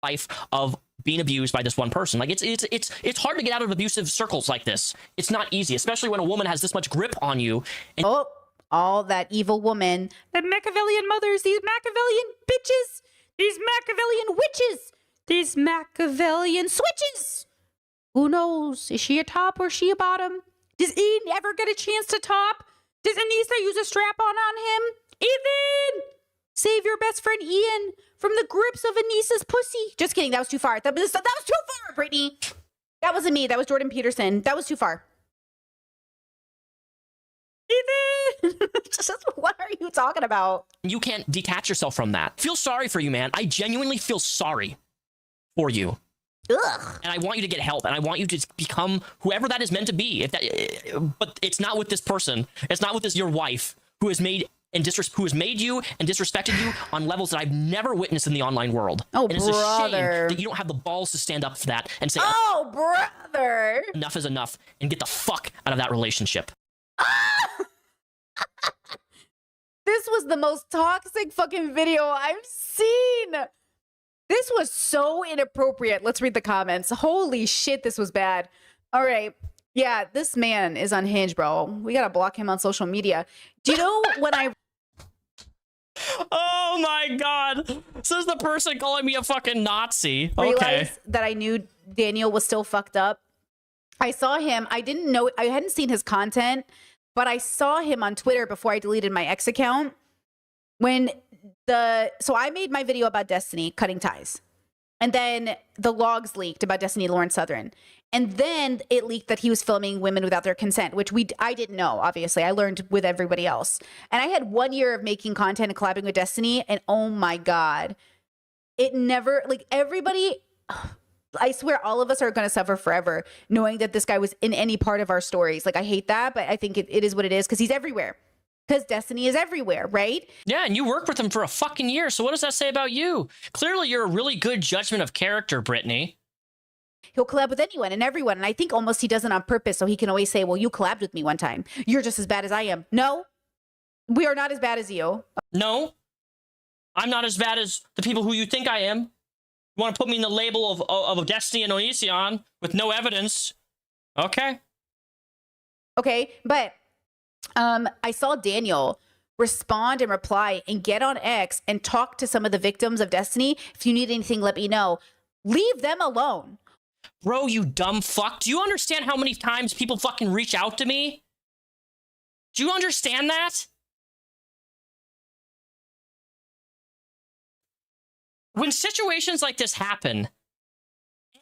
Life of being abused by this one person. Like it's hard to get out of abusive circles like this. It's not easy, especially when a woman has this much grip on you. And all that evil woman, the Machiavellian mothers, these Machiavellian bitches, these Machiavellian witches, these Machiavellian switches. Who knows? Is she a top or is she a bottom? Does Ian ever get a chance to top? Does Anissa use a strap-on him? Ethan! Save your best friend Ian from the grips of Anissa's pussy. Just kidding. That was too far. That was too far, Brittany. That wasn't me. That was Jordan Peterson. That was too far. Ethan! What are you talking about? You can't detach yourself from that. Feel sorry for you, man. I genuinely feel sorry for you. Ugh. And I want you to get help, and I want you to become whoever that is meant to be. But it's not with this person. It's not with your wife who has made you and disrespected you on levels that I've never witnessed in the online world. Oh, and it's brother. a shame that you don't have the balls to stand up for that and say, "Oh, brother, enough is enough," and get the fuck out of that relationship. This was the most toxic fucking video I've seen. This was so inappropriate. Let's read the comments. Holy shit, this was bad. All right. Yeah, this man is unhinged, bro. We gotta block him on social media. Do you know when I... Oh my god. This is the person calling me a fucking Nazi. realized Okay. that I knew Daniel was still fucked up. I saw him. I didn't know... I hadn't seen his content, but I saw him on Twitter before I deleted my ex account. So I made my video about Destiny cutting ties, and then the logs leaked about Destiny Lauren Southern, and then it leaked that he was filming women without their consent, which I didn't know. Obviously, I learned with everybody else, and I had 1 year of making content and collabing with Destiny, and oh my god, it never, like, everybody, I swear all of us are going to suffer forever knowing that this guy was in any part of our stories. Like, I hate that, but I think it is what it is because he's everywhere. Because Destiny is everywhere, right? Yeah, and you worked with him for a fucking year, so what does that say about you? Clearly, you're a really good judgment of character, Brittany. He'll collab with anyone and everyone, and I think almost he does it on purpose, so he can always say, well, you collabed with me one time. You're just as bad as I am. No, we are not as bad as you. No, I'm not as bad as the people who you think I am. You want to put me in the label of Destiny and Onision with no evidence. Okay. Okay, but... I saw Daniel respond and reply and get on X and talk to some of the victims of Destiny. If you need anything, let me know. Leave them alone. Bro, you dumb fuck. Do you understand how many times people fucking reach out to me? Do you understand that? when situations like this happen,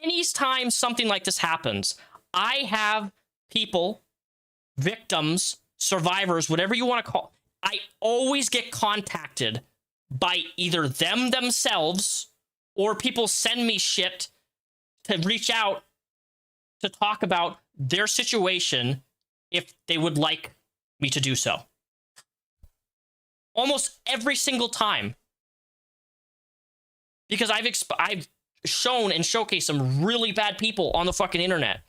anytime something like this happens, I have people, victims, survivors, whatever you want to call, I always get contacted by either them themselves or people send me shit to reach out to talk about their situation if they would like me to do so. Almost every single time. Because I've shown and showcased some really bad people on the fucking internet.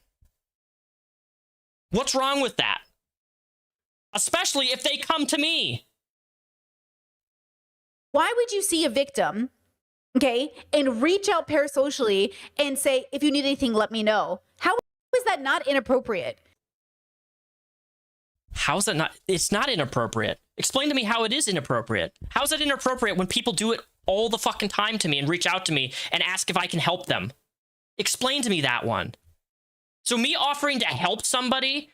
What's wrong with that? Especially if they come to me. Why would you see a victim, okay, and reach out parasocially and say, if you need anything, let me know? How is that not inappropriate? How's that not? It's not inappropriate. Explain to me how it is inappropriate. How's it inappropriate when people do it all the fucking time to me and reach out to me and ask if I can help them? Explain to me that one. So me offering to help somebody,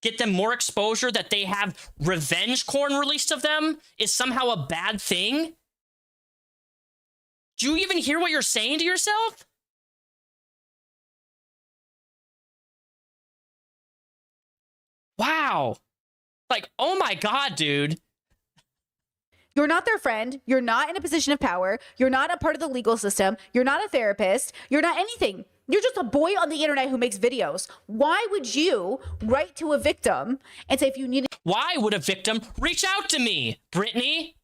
get them more exposure, that they have revenge porn released of them, is somehow a bad thing? Do you even hear what you're saying to yourself? Wow. Like, oh my God, dude. You're not their friend. You're not in a position of power. You're not a part of the legal system. You're not a therapist. You're not anything. You're just a boy on the internet who makes videos. Why would you write to a victim and say, if you need... Why would a victim reach out to me, Brittany?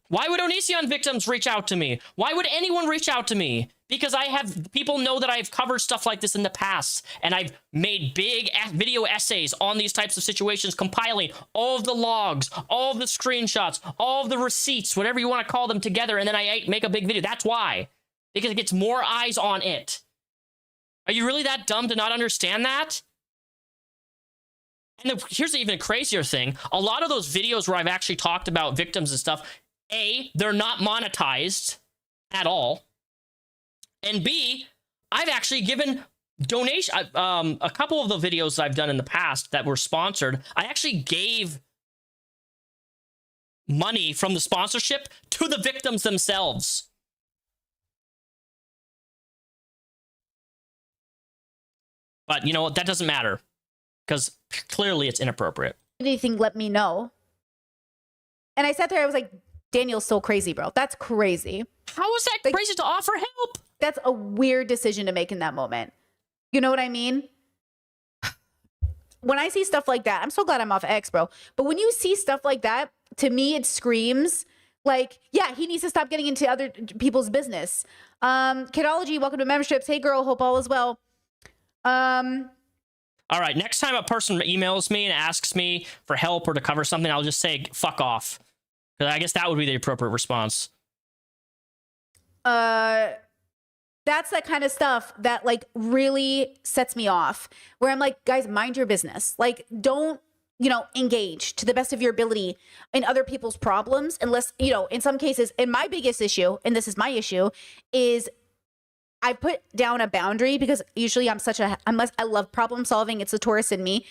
Why would Onision victims reach out to me? Why would anyone reach out to me? Because I have people know that I've covered stuff like this in the past, and I've made big video essays on these types of situations, compiling all of the logs, all of the screenshots, all of the receipts, whatever you want to call them together, and then I make a big video. That's why. Because it gets more eyes on it. Are you really that dumb to not understand that? And here's even a crazier thing. A lot of those videos where I've actually talked about victims and stuff, A, they're not monetized at all. And B, I've actually given donation. A couple of the videos I've done in the past that were sponsored, I actually gave money from the sponsorship to the victims themselves. But you know what? That doesn't matter because clearly it's inappropriate. Anything, let me know. And I sat there, I was like, Daniel's so crazy, bro. That's crazy. How is that like, crazy to offer help? That's a weird decision to make in that moment. You know what I mean? When I see stuff like that, I'm so glad I'm off X, bro. But when you see stuff like that, to me, it screams like, yeah, he needs to stop getting into other people's business. Kidology, welcome to memberships. Hey, girl, hope all is well. All right, next time a person emails me and asks me for help or to cover something, I'll just say, fuck off. Because I guess that would be the appropriate response. That's that kind of stuff that like really sets me off, where I'm like, guys, mind your business. Like, don't, you know, engage to the best of your ability in other people's problems unless, you know, in some cases, and my biggest issue, and this is my issue, is I put down a boundary because usually unless I love problem solving, it's the Taurus in me,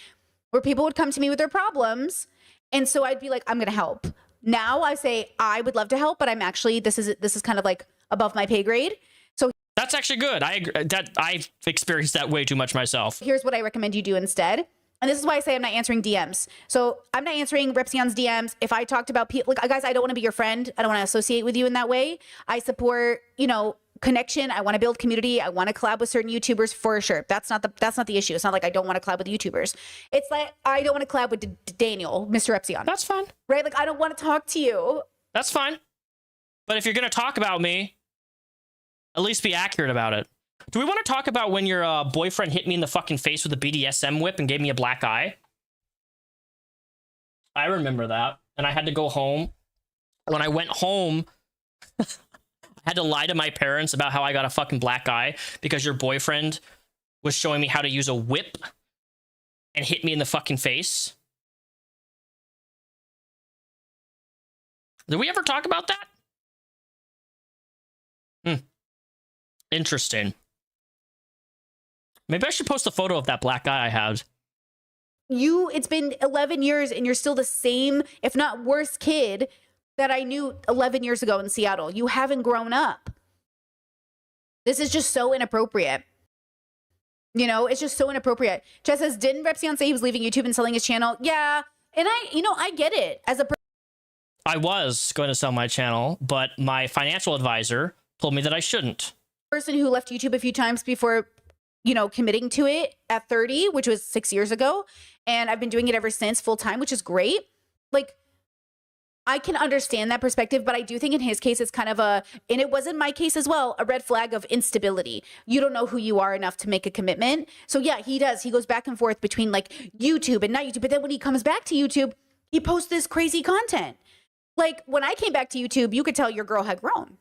where people would come to me with their problems. And so I'd be like, I'm going to help. Now I say, I would love to help, but I'm actually, this is kind of like above my pay grade. So that's actually good. I agree that I've experienced that way too much myself. Here's what I recommend you do instead. And this is why I say I'm not answering DMs. So I'm not answering Repsion's DMs. If I talked about people, like, guys, I don't want to be your friend. I don't want to associate with you in that way. I support, you know, connection. I want to build community. I want to collab with certain YouTubers for sure. That's not the issue. It's not like I don't want to collab with YouTubers. It's like I don't want to collab with Daniel, Mr. Repsion. That's fine. Right? Like, I don't want to talk to you. That's fine. But if you're going to talk about me, at least be accurate about it. Do we want to talk about when your boyfriend hit me in the fucking face with a BDSM whip and gave me a black eye? I remember that. And I had to go home. When I went home, I had to lie to my parents about how I got a fucking black eye because your boyfriend was showing me how to use a whip and hit me in the fucking face. Did we ever talk about that? Interesting. Maybe I should post a photo of that black eye I had. It's been 11 years and you're still the same, if not worse, kid that I knew 11 years ago in Seattle. You haven't grown up. This is just so inappropriate. You know, it's just so inappropriate. Jess says, didn't Repsion say he was leaving YouTube and selling his channel? Yeah. And I get it. As a I was going to sell my channel, but my financial advisor told me that I shouldn't. Person who left YouTube a few times before, committing to it at 30, which was 6 years ago. And I've been doing it ever since full time, which is great. Like, I can understand that perspective, but I do think in his case, it's kind of and it wasn't my case as well, a red flag of instability. You don't know who you are enough to make a commitment. So yeah, he does. He goes back and forth between like YouTube and not YouTube. But then when he comes back to YouTube, he posts this crazy content. Like when I came back to YouTube, you could tell your girl had grown.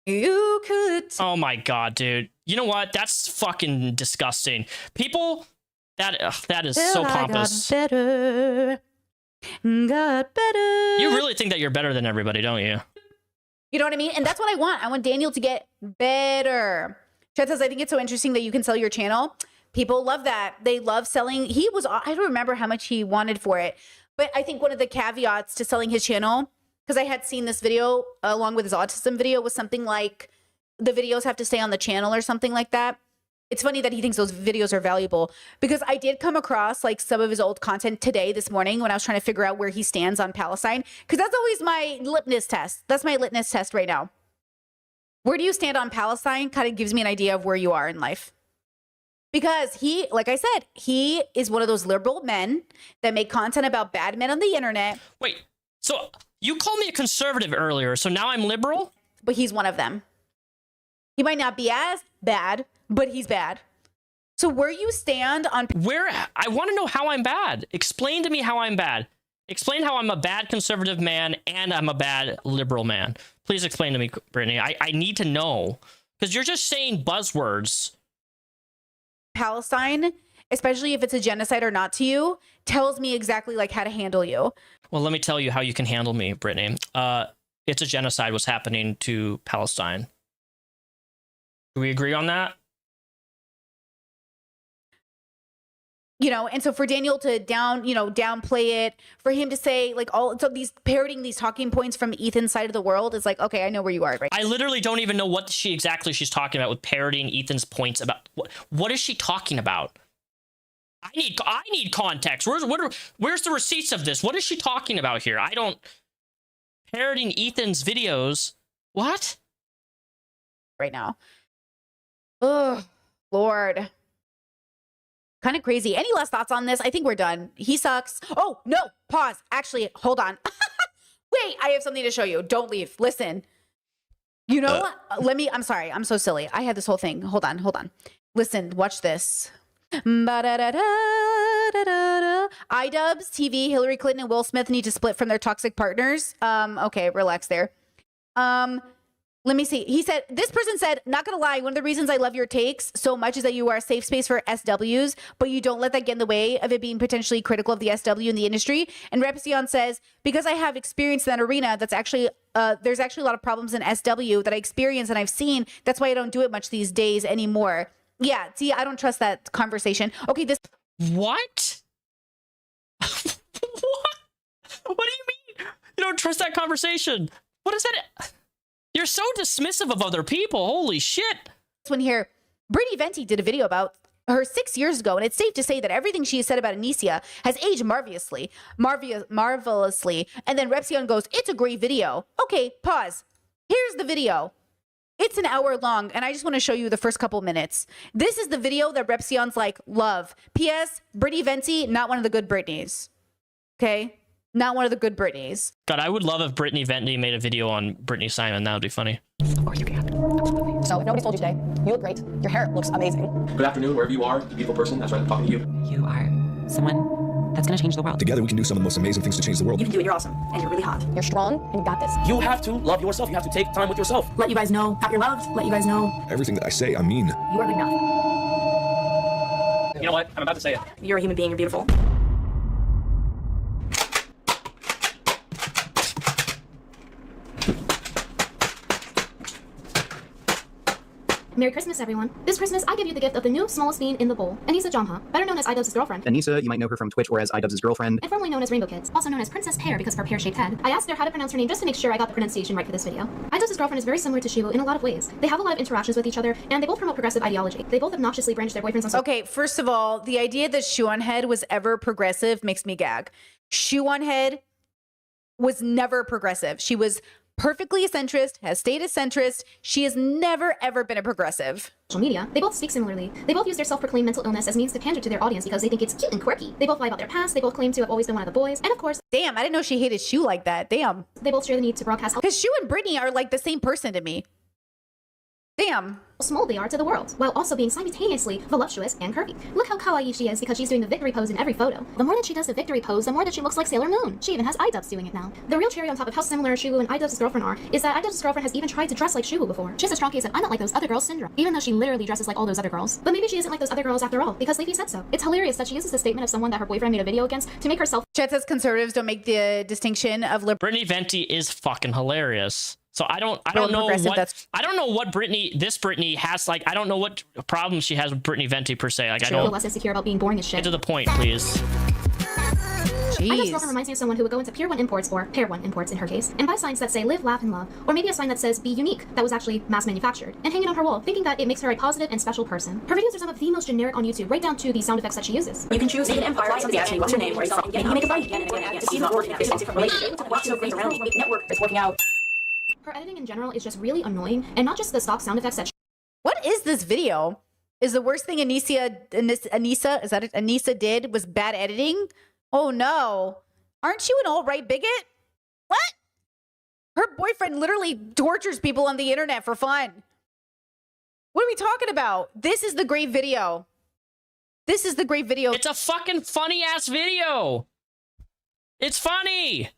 You could. Oh my God, dude. You know what? That's fucking disgusting. People, that is so pompous. Got better. You really think that you're better than everybody, don't you? You know what I mean? And that's what I want. I want Daniel to get better. Chet says, I think it's so interesting that you can sell your channel. People love that. They love selling. I don't remember how much he wanted for it. But I think one of the caveats to selling his channel, because I had seen this video along with his autism video, was something like the videos have to stay on the channel or something like that. It's funny that he thinks those videos are valuable because I did come across like some of his old content this morning when I was trying to figure out where he stands on Palestine, because that's always my litmus test. That's my litmus test right now. Where do you stand on Palestine? Kind of gives me an idea of where you are in life. Because he, like I said, he is one of those liberal men that make content about bad men on the internet. Wait, so you called me a conservative earlier, so now I'm liberal? But he's one of them. He might not be as bad, but he's bad. So where you stand on... I want to know how I'm bad. Explain to me how I'm bad. Explain how I'm a bad conservative man and I'm a bad liberal man. Please explain to me, Brittany. I need to know. Because you're just saying buzzwords. Palestine, especially if it's a genocide or not to you, tells me exactly like how to handle you. Well, let me tell you how you can handle me, Brittany. It's a genocide was happening to Palestine. Do we agree on that? And so for Daniel to downplay it, for him to say like parroting these talking points from Ethan's side of the world is like, okay, I know where you are, right? I literally don't even know what she's talking about with parroting Ethan's points about. What is she talking about? I need context. Where's the receipts of this? What is she talking about here? Parroting Ethan's videos. What? Right now. Oh, Lord. Kind of crazy. Any last thoughts on this? I think we're done. He sucks. Oh, no. Pause. Actually, hold on. Wait, I have something to show you. Don't leave. Listen. I'm sorry. I'm so silly. I had this whole thing. Hold on. Listen, watch this. iDubbbz TV, Hillary Clinton and Will Smith need to split from their toxic partners. Okay, relax there. Let me see. He said, this person said, not going to lie, one of the reasons I love your takes so much is that you are a safe space for SWs, but you don't let that get in the way of it being potentially critical of the SW in the industry. And Repsion says, because I have experience in that arena, there's actually a lot of problems in SW that I experience and I've seen. That's why I don't do it much these days anymore. Yeah, see, I don't trust that conversation. Okay, this... What? What? What do you mean? You don't trust that conversation? What is that? You're so dismissive of other people. Holy shit. This one here, Brittany Venti did a video about her 6 years ago, and it's safe to say that everything she has said about Anicia has aged marvelously. And then Repsion goes, it's a great video. Okay, pause. Here's the video. It's an hour long, and I just want to show you the first couple minutes. This is the video that Repsion's like, love. P.S. Brittany Venti, not one of the good Britneys. Okay? Not one of the good Britneys. God, I would love if Brittany Venti made a video on Brittany Simon. That would be funny. Of course you can. Absolutely. So if nobody told you today, you look great. Your hair looks amazing. Good afternoon, wherever you are, you beautiful person. That's right, I'm talking to you. You are someone that's going to change the world. Together we can do some of the most amazing things to change the world. You can do it. You're awesome. And you're really hot. You're strong and you got this. You have to love yourself. You have to take time with yourself. Let you guys know that you're loved. Let you guys know. Everything that I say, I mean. You are good enough. You know what? I'm about to say it. You're a human being. You're beautiful. Merry Christmas, everyone. This Christmas, I give you the gift of the new smallest bean in the bowl, Anissa Jomha, better known as iDubbbz' girlfriend. Anissa, you might know her from Twitch or as iDubbbz' girlfriend. And formerly known as Rainbow Kids, also known as Princess Pear because of her pear-shaped head. I asked her how to pronounce her name just to make sure I got the pronunciation right for this video. iDubbbz' girlfriend is very similar to Shibu in a lot of ways. They have a lot of interactions with each other, and they both promote progressive ideology. They both obnoxiously branch their boyfriends on Okay, first of all, the idea that Shoe on Head was ever progressive makes me gag. Shoe on Head was never progressive. She was perfectly a centrist, has stayed a centrist. She has never, ever been a progressive. Social media. They both speak similarly. They both use their self-proclaimed mental illness as means to pander to their audience because they think it's cute and quirky. They both lie about their past. They both claim to have always been one of the boys. And of course, damn, I didn't know she hated Shoe like that. Damn. They both share the need to broadcast because Shoe and Brittany are like the same person to me. Damn. Small they are to the world, while also being simultaneously voluptuous and curvy. Look how kawaii she is because she's doing the victory pose in every photo. The more that she does the victory pose, the more that she looks like Sailor Moon. She even has iDubbbz doing it now. The real cherry on top of how similar Shubu and iDubbbz' girlfriend are is that iDubbbz' girlfriend has even tried to dress like Shubu before. She has a strong case of I'm not like those other girls syndrome, even though she literally dresses like all those other girls. But maybe she isn't like those other girls after all, because Leafy said so. It's hilarious that she uses the statement of someone that her boyfriend made a video against to make herself. Chet says conservatives don't make the distinction of Brittany Venti is fucking hilarious. So I don't know what this Brittany has, like, I don't know what problem she has with Brittany Venti per se. Like, I don't. Less insecure about being boring as shit. Get to the point, please. iDubbbz' girlfriend reminds me of someone who would go into Pier 1 Imports, or Pair 1 Imports in her case, and buy signs that say live, laugh, and love, or maybe a sign that says be unique, that was actually mass manufactured, and hang it on her wall, thinking that it makes her a positive and special person. Her videos are some of the most generic on YouTube, right down to the sound effects that she uses. You can choose an empire, somebody asks me what's your name, where you stop, and you make a fight again and again and again. It's not working out, it's a different relationship. Watch the things around me, network that's working out. Her editing in general is just really annoying, and not just the stock sound effects that What is this video? Is the worst thing Anissa, is that it? Anissa did was bad editing? Oh no. Aren't you an alt-right bigot? What? Her boyfriend literally tortures people on the internet for fun. What are we talking about? This is the great video. This is the great video. It's a fucking funny ass video. It's funny.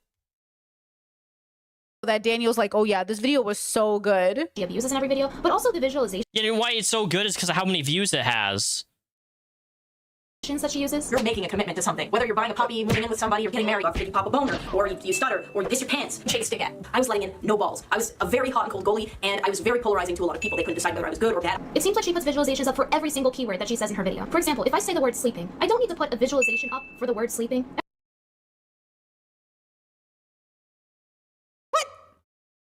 That Daniel's like, oh yeah, this video was so good. She abuses in every video, but also the visualization. You know why it's so good is because of how many views it has. That she uses. You're making a commitment to something. Whether you're buying a puppy, moving in with somebody, or getting married, or you pop a boner, or you stutter, or you piss your pants, you shake a stick at. I was letting in no balls. I was a very hot and cold goalie, and I was very polarizing to a lot of people. They couldn't decide whether I was good or bad. It seems like she puts visualizations up for every single keyword that she says in her video. For example, if I say the word sleeping, I don't need to put a visualization up for the word sleeping.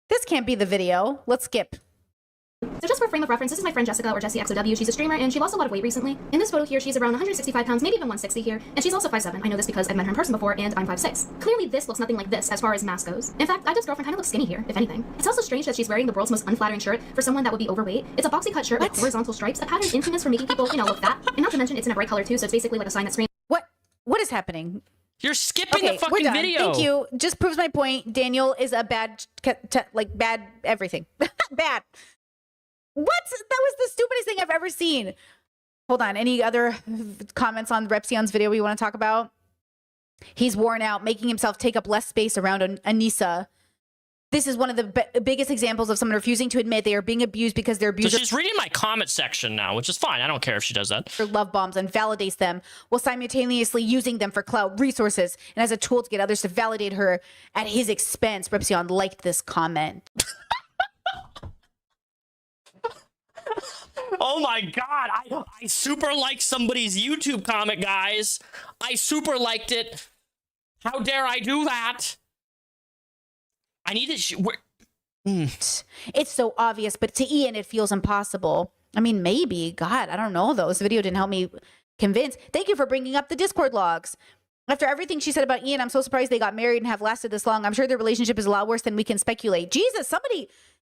This can't be the video. Let's skip. So just for frame of reference, this is my friend Jessica, or Jessie XOW. She's a streamer, and she lost a lot of weight recently. In this photo here, she's around 165 pounds, maybe even 160 here, and she's also 5'7". I know this because I've met her in person before, and I'm 5'6". Clearly, this looks nothing like this as far as mass goes. In fact, iDubbbz' girlfriend kind of looks skinny here, if anything. It's also strange that she's wearing the world's most unflattering shirt for someone that would be overweight. It's a boxy cut shirt with horizontal stripes, a pattern infamous for making people, look fat. And not to mention, it's in a bright color too, so it's basically like a sign that screams. What is happening? You're skipping okay, the fucking we're done. video. Thank you. Just proves my point. Daniel is a bad everything. Bad. What? That was the stupidest thing I've ever seen. Hold on. Any other comments on Repsion's video we want to talk about? He's worn out, making himself take up less space around Anissa. This is one of the biggest examples of someone refusing to admit they are being abused because their abuser. So she's reading my comment section now, which is fine. I don't care if she does that. Love bombs and validates them while simultaneously using them for clout, resources, and as a tool to get others to validate her at his expense. Repsion liked this comment. Oh my god, I super liked somebody's YouTube comment, guys. I super liked it. How dare I do that? I need it. It's so obvious, but to Ian, it feels impossible. I mean, maybe. God, I don't know, though. This video didn't help me convince. Thank you for bringing up the Discord logs. After everything she said about Ian, I'm so surprised they got married and have lasted this long. I'm sure their relationship is a lot worse than we can speculate. Jesus,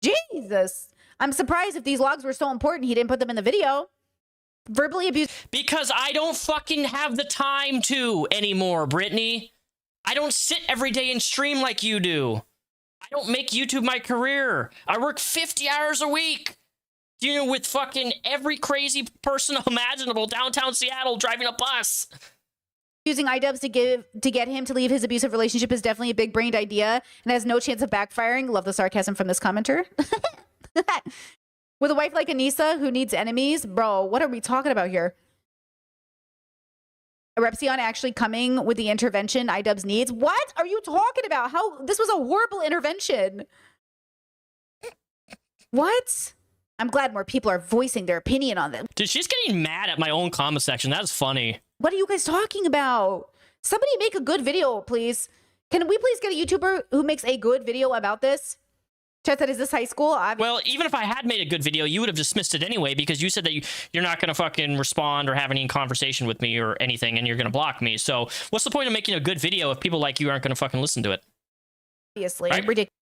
Jesus. I'm surprised if these logs were so important, he didn't put them in the video. Verbally abused. Because I don't fucking have the time to anymore, Brittany. I don't sit every day and stream like you do. I don't make YouTube my career. I work 50 hours a week. Dealing with fucking every crazy person imaginable downtown Seattle driving a bus. Using iDubbbz to get him to leave his abusive relationship is definitely a big-brained idea and has no chance of backfiring. Love the sarcasm from this commenter. With a wife like Anissa who needs enemies, bro, what are we talking about here? Repsion actually coming with the intervention iDubbbz needs. What are you talking about? How this was a horrible intervention. What? I'm glad more people are voicing their opinion on them. Dude, she's getting mad at my own comment section. That's funny. What are you guys talking about? Somebody make a good video, please. Can we please get a YouTuber who makes a good video about this? Chat said, is this high school? Well, even if I had made a good video, you would have dismissed it anyway because you said that you're not going to fucking respond or have any conversation with me or anything, and you're going to block me. So what's the point of making a good video if people like you aren't going to fucking listen to it? Obviously, right? ridiculous.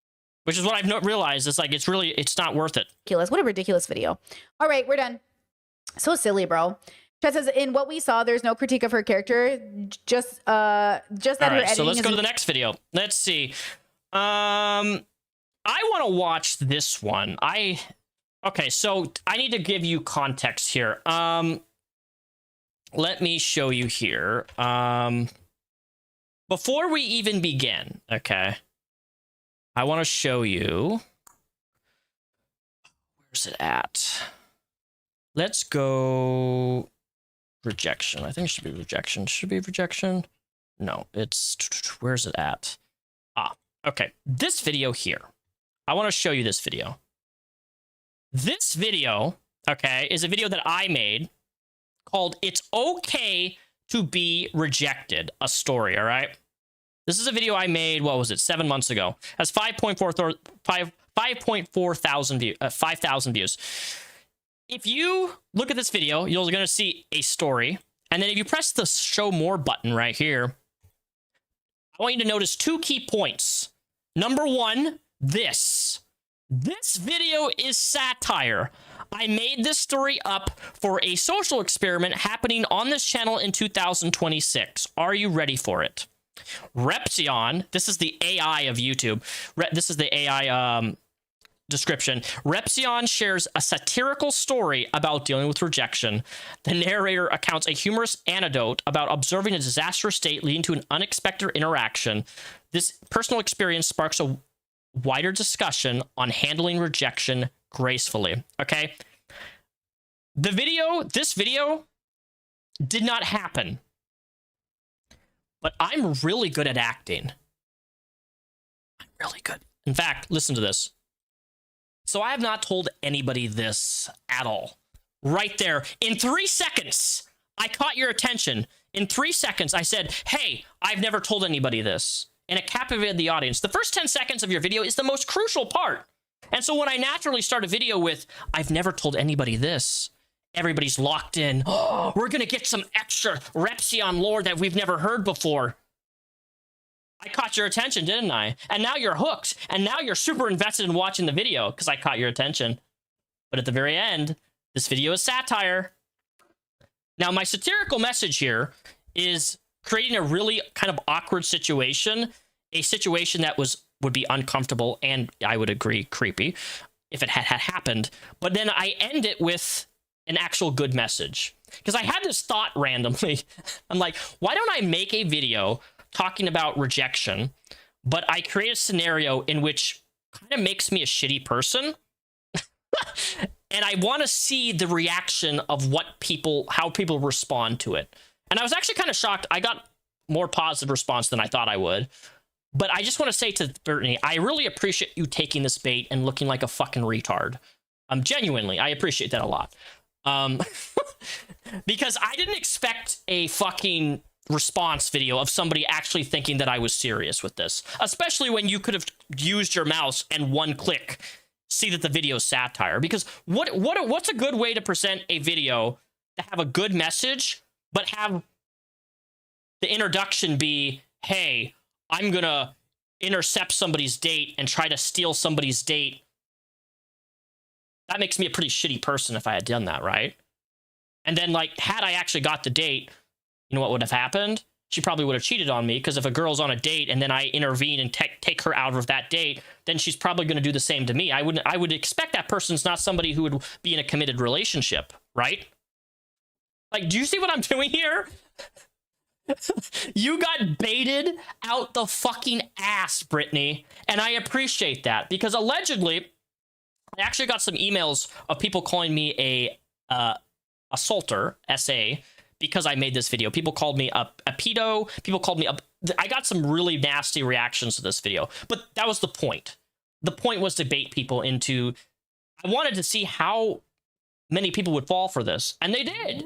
Which is what I've realized. It's like, it's not worth it. What a ridiculous video. All right, we're done. So silly, bro. Chat says, in what we saw, there's no critique of her character. Just that her editing. So let's go to the next video. Let's see. I want to watch this one. Okay, so I need to give you context here. Let me show you here. Before we even begin, okay, I want to show you. Where's it at? Let's go rejection. I think it should be rejection. Should be rejection. No, it's, where's it at? Okay, this video here. I want to show you this video. This video, okay, is a video that I made called It's Okay to Be Rejected, a story, all right? This is a video I made, what was it, 7 months ago. It has 5.4 thousand views, 5,000 views. If you look at this video, you're going to see a story. And then if you press the show more button right here, I want you to notice 2 key points. Number 1, this video is satire. I made this story up for a social experiment happening on this channel in 2026. Are you ready for it? Repsion, this is the AI of YouTube. This is the AI description. Repsion shares a satirical story about dealing with rejection. The narrator accounts a humorous anecdote about observing a disastrous state leading to an unexpected interaction. This personal experience sparks a wider discussion on handling rejection gracefully. Okay. This video did not happen, but I'm really good at acting. I'm really good. In fact, listen to this. So I have not told anybody this at all. Right there, in 3 seconds, I caught your attention. In 3 seconds, I said, hey, I've never told anybody this. And it captivated the audience. The first 10 seconds of your video is the most crucial part. And so when I naturally start a video with, I've never told anybody this, everybody's locked in. Oh, we're going to get some extra Repsion lore that we've never heard before. I caught your attention, didn't I? And now you're hooked. And now you're super invested in watching the video because I caught your attention. But at the very end, this video is satire. Now, my satirical message here is creating a really kind of awkward situation, a situation that would be uncomfortable and, I would agree, creepy if it had happened. But then I end it with an actual good message. Because I had this thought randomly. I'm like, why don't I make a video talking about rejection, but I create a scenario in which kind of makes me a shitty person. And I want to see the reaction of how people respond to it. And I was actually kind of shocked. I got more positive response than I thought I would. But I just want to say to Brittany, I really appreciate you taking this bait and looking like a fucking retard. Genuinely, I appreciate that a lot. Because I didn't expect a fucking response video of somebody actually thinking that I was serious with this. Especially when you could have used your mouse and 1 click see that the video is satire. Because what's a good way to present a video to have a good message, but have the introduction be, hey, I'm gonna intercept somebody's date and try to steal somebody's date. That makes me a pretty shitty person if I had done that, right? And then, like, had I actually got the date, you know what would have happened? She probably would have cheated on me, because if a girl's on a date and then I intervene and take her out of that date, then she's probably going to do the same to me. I would expect that person's not somebody who would be in a committed relationship, right? Like, do you see what I'm doing here? You got baited out the fucking ass, Brittany, and I appreciate that, because allegedly, I actually got some emails of people calling me a assaulter, SA, because I made this video. People called me a pedo. People called me I got some really nasty reactions to this video, but that was the point. The point was to bait people into I wanted to see how many people would fall for this, and they did.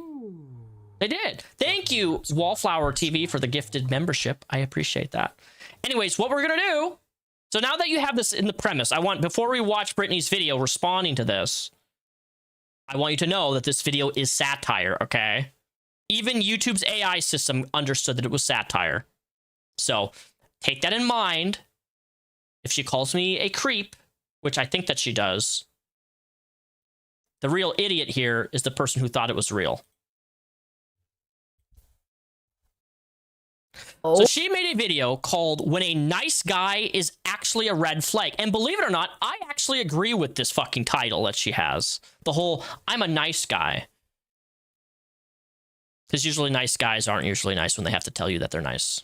They did. Thank you, Wallflower TV, for the gifted membership. I appreciate that. Anyways, what we're gonna do, so now that you have this in the premise, I want, before we watch Brittany's video responding to this, I want you to know that this video is satire, okay? Even YouTube's AI system understood that it was satire. So take that in mind. If she calls me a creep, which I think that she does, the real idiot here is the person who thought it was real. So she made a video called "When a Nice Guy is Actually a Red Flag." And believe it or not, I actually agree with this fucking title that she has. The whole, I'm a nice guy. Because usually nice guys aren't usually nice when they have to tell you that they're nice.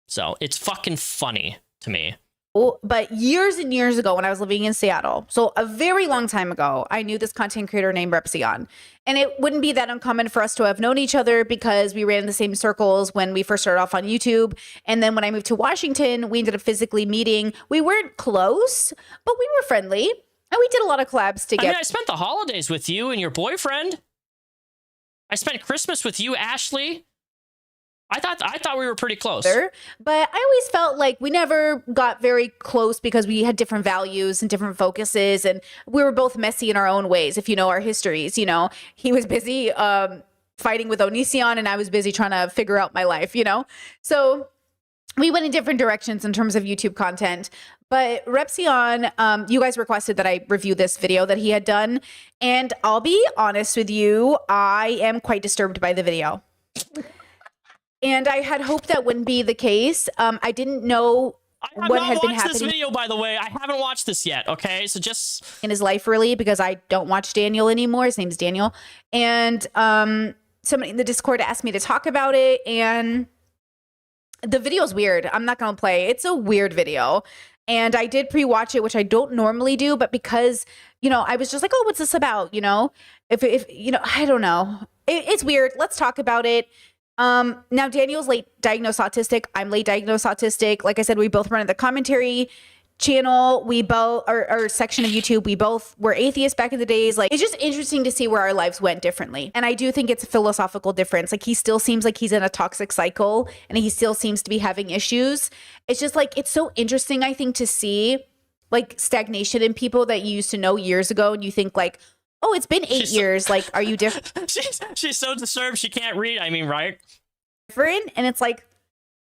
So it's fucking funny to me. But years and years ago when I was living in Seattle, so a very long time ago, I knew this content creator named Repsion. And it wouldn't be that uncommon for us to have known each other because we ran in the same circles when we first started off on YouTube. And then when I moved to Washington, we ended up physically meeting. We weren't close, but we were friendly. And we did a lot of collabs together. I mean, I spent the holidays with you and your boyfriend. I spent Christmas with you, Ashley. I thought we were pretty close. But I always felt like we never got very close because we had different values and different focuses, and we were both messy in our own ways. If you know our histories, you know, he was busy fighting with Onision and I was busy trying to figure out my life, you know? So we went in different directions in terms of YouTube content. But Repsion, you guys requested that I review this video that he had done. And I'll be honest with you, I am quite disturbed by the video. And I had hoped that wouldn't be the case. I didn't know what had been happening. This video, by the way, I haven't watched this yet. Okay, so just in his life, really, because I don't watch Daniel anymore. His name's Daniel, and somebody in the Discord asked me to talk about it, and the video's weird. I'm not gonna play. It's a weird video, and I did pre-watch it, which I don't normally do, but because I was just like, oh, what's this about? If I don't know. It's weird. Let's talk about it. Now Daniel's late diagnosed autistic. I'm late diagnosed autistic. Like I said, we both run the commentary channel. We both, our section of YouTube, we both were atheists back in the days. Like, it's just interesting to see where our lives went differently. And I do think it's a philosophical difference. Like, he still seems like he's in a toxic cycle and he still seems to be having issues. It's just like, it's so interesting, I think, to see like stagnation in people that you used to know years ago. And you think like, oh, it's been 8 years. Like, are you different? she's so disturbed she can't read. I mean, right? Different, and it's like,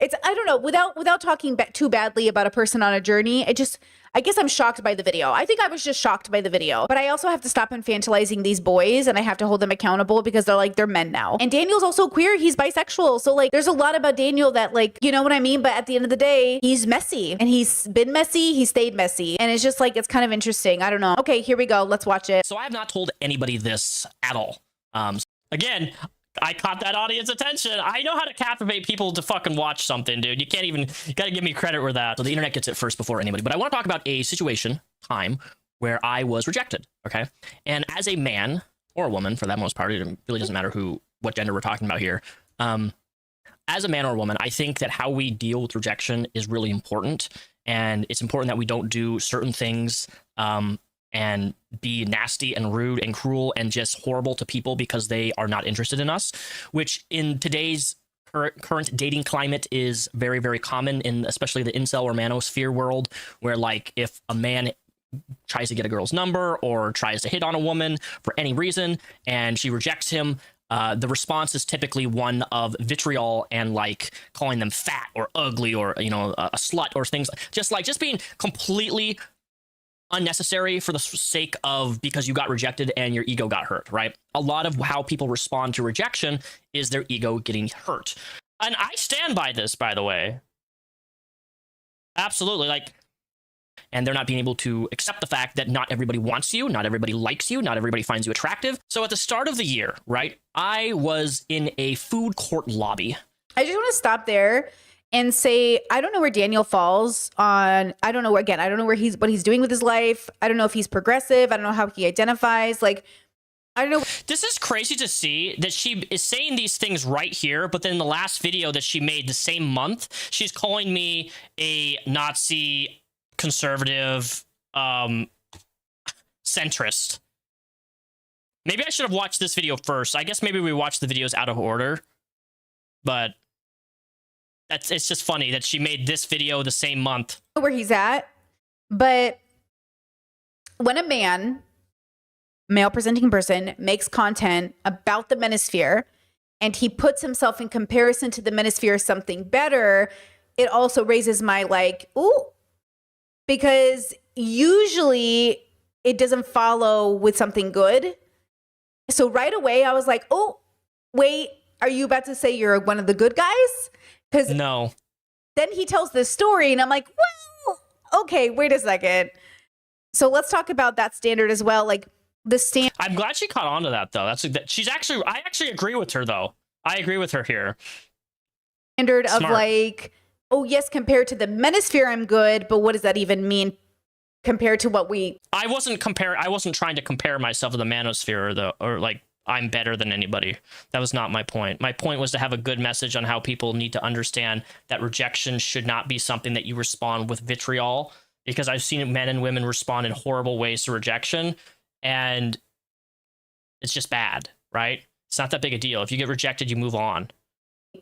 I don't know. Without talking too badly about a person on a journey, I guess I'm shocked by the video. I think I was just shocked by the video. But I also have to stop infantilizing these boys, and I have to hold them accountable because they're men now. And Daniel's also queer. He's bisexual. So like, there's a lot about Daniel that like, you know what I mean? But at the end of the day, he's messy, and he's been messy. He stayed messy, and it's just like, it's kind of interesting. I don't know. Okay, here we go. Let's watch it. So I have not told anybody this at all. Again, I caught that audience attention. I know how to captivate people to fucking watch something, dude. You gotta give me credit with that. So the internet gets it first before anybody. But I want to talk about a time where I was rejected, okay? And as a man, or a woman for that most part, it really doesn't matter what gender we're talking about here. As a man or a woman, I think that how we deal with rejection is really important. And it's important that we don't do certain things and be nasty and rude and cruel and just horrible to people because they are not interested in us, which in today's current dating climate is very, very common in especially the incel or manosphere world, where like if a man tries to get a girl's number or tries to hit on a woman for any reason and she rejects him, the response is typically one of vitriol and like calling them fat or ugly or a slut or things just being completely unnecessary for the sake of because you got rejected and your ego got hurt, right? A lot of how people respond to rejection is their ego getting hurt. And I stand by this, by the way. Absolutely. Like, and they're not being able to accept the fact that not everybody wants you, not everybody likes you, not everybody finds you attractive. So at the start of the year, right, I was in a food court lobby. I just want to stop there and say, I don't know where Daniel falls on, I don't know what he's doing with his life. I don't know if he's progressive. I don't know how he identifies. Like, I don't know. This is crazy to see that she is saying these things right here, but then in the last video that she made the same month, she's calling me a Nazi conservative. centrist. Maybe I should have watched this video first. I guess maybe we watched the videos out of order. But it's just funny that she made this video the same month. Where he's at. But when a male presenting person, makes content about the manosphere and he puts himself in comparison to the manosphere as something better, it also raises my like, ooh, because usually it doesn't follow with something good. So right away I was like, oh, wait, are you about to say you're one of the good guys? Because no. Then he tells this story and I'm like, well, okay, wait a second. So let's talk about that standard as well. Like the standard. I'm glad she caught on to that though. I actually agree with her though. I agree with her here. Standard of like, oh yes, compared to the manosphere, I'm good, but what does that even mean compared to what we? I wasn't trying to compare myself to the manosphere or like I'm better than anybody. That was not my point. My point was to have a good message on how people need to understand that rejection should not be something that you respond with vitriol, because I've seen men and women respond in horrible ways to rejection, and it's just bad, right? It's not that big a deal. If you get rejected, you move on.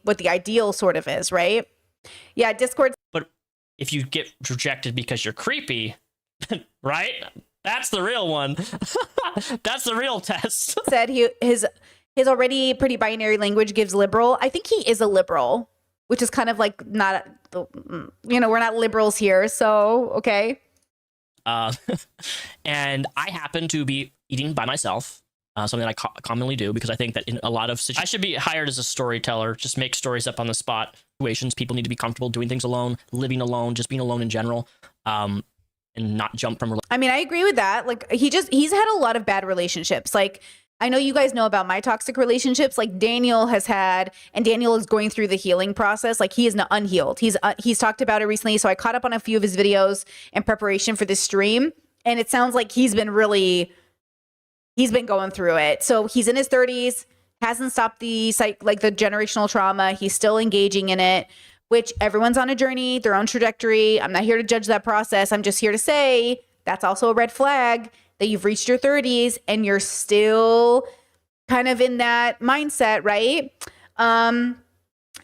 What the ideal sort of is, right? Yeah, Discord. But if you get rejected because you're creepy, right? That's the real one. That's the real test. Said his already pretty binary language gives liberal. I think he is a liberal, which is kind of like not, we're not liberals here. So, okay. And I happen to be eating by myself, something that I commonly do because I think that in a lot of situations, I should be hired as a storyteller, just make stories up on the spot. Situations, people need to be comfortable doing things alone, living alone, just being alone in general. And not jump from. I mean, I agree with that. Like he's had a lot of bad relationships. Like I know you guys know about my toxic relationships. Like Daniel has had, and Daniel is going through the healing process. Like he is not unhealed. He's talked about it recently. So I caught up on a few of his videos in preparation for this stream, and it sounds like he's been going through it. So he's in his 30s, hasn't stopped the generational trauma. He's still engaging in it. Which everyone's on a journey, their own trajectory. I'm not here to judge that process. I'm just here to say that's also a red flag that you've reached your 30s and you're still kind of in that mindset, right?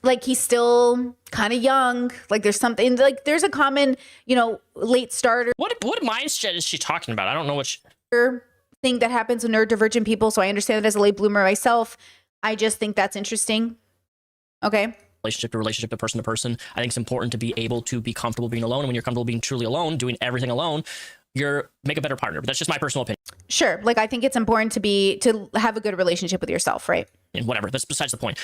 Like he's still kind of young. Like there's something, like there's a common, late starter. What mindset is she talking about? I don't know what thing that happens with neurodivergent people. So I understand that as a late bloomer myself. I just think that's interesting. Okay. Relationship to person. I think it's important to be able to be comfortable being alone. And when you're comfortable being truly alone, doing everything alone, you're make a better partner. But that's just my personal opinion. Sure. Like I think it's important to have a good relationship with yourself, right? And whatever. That's besides the point.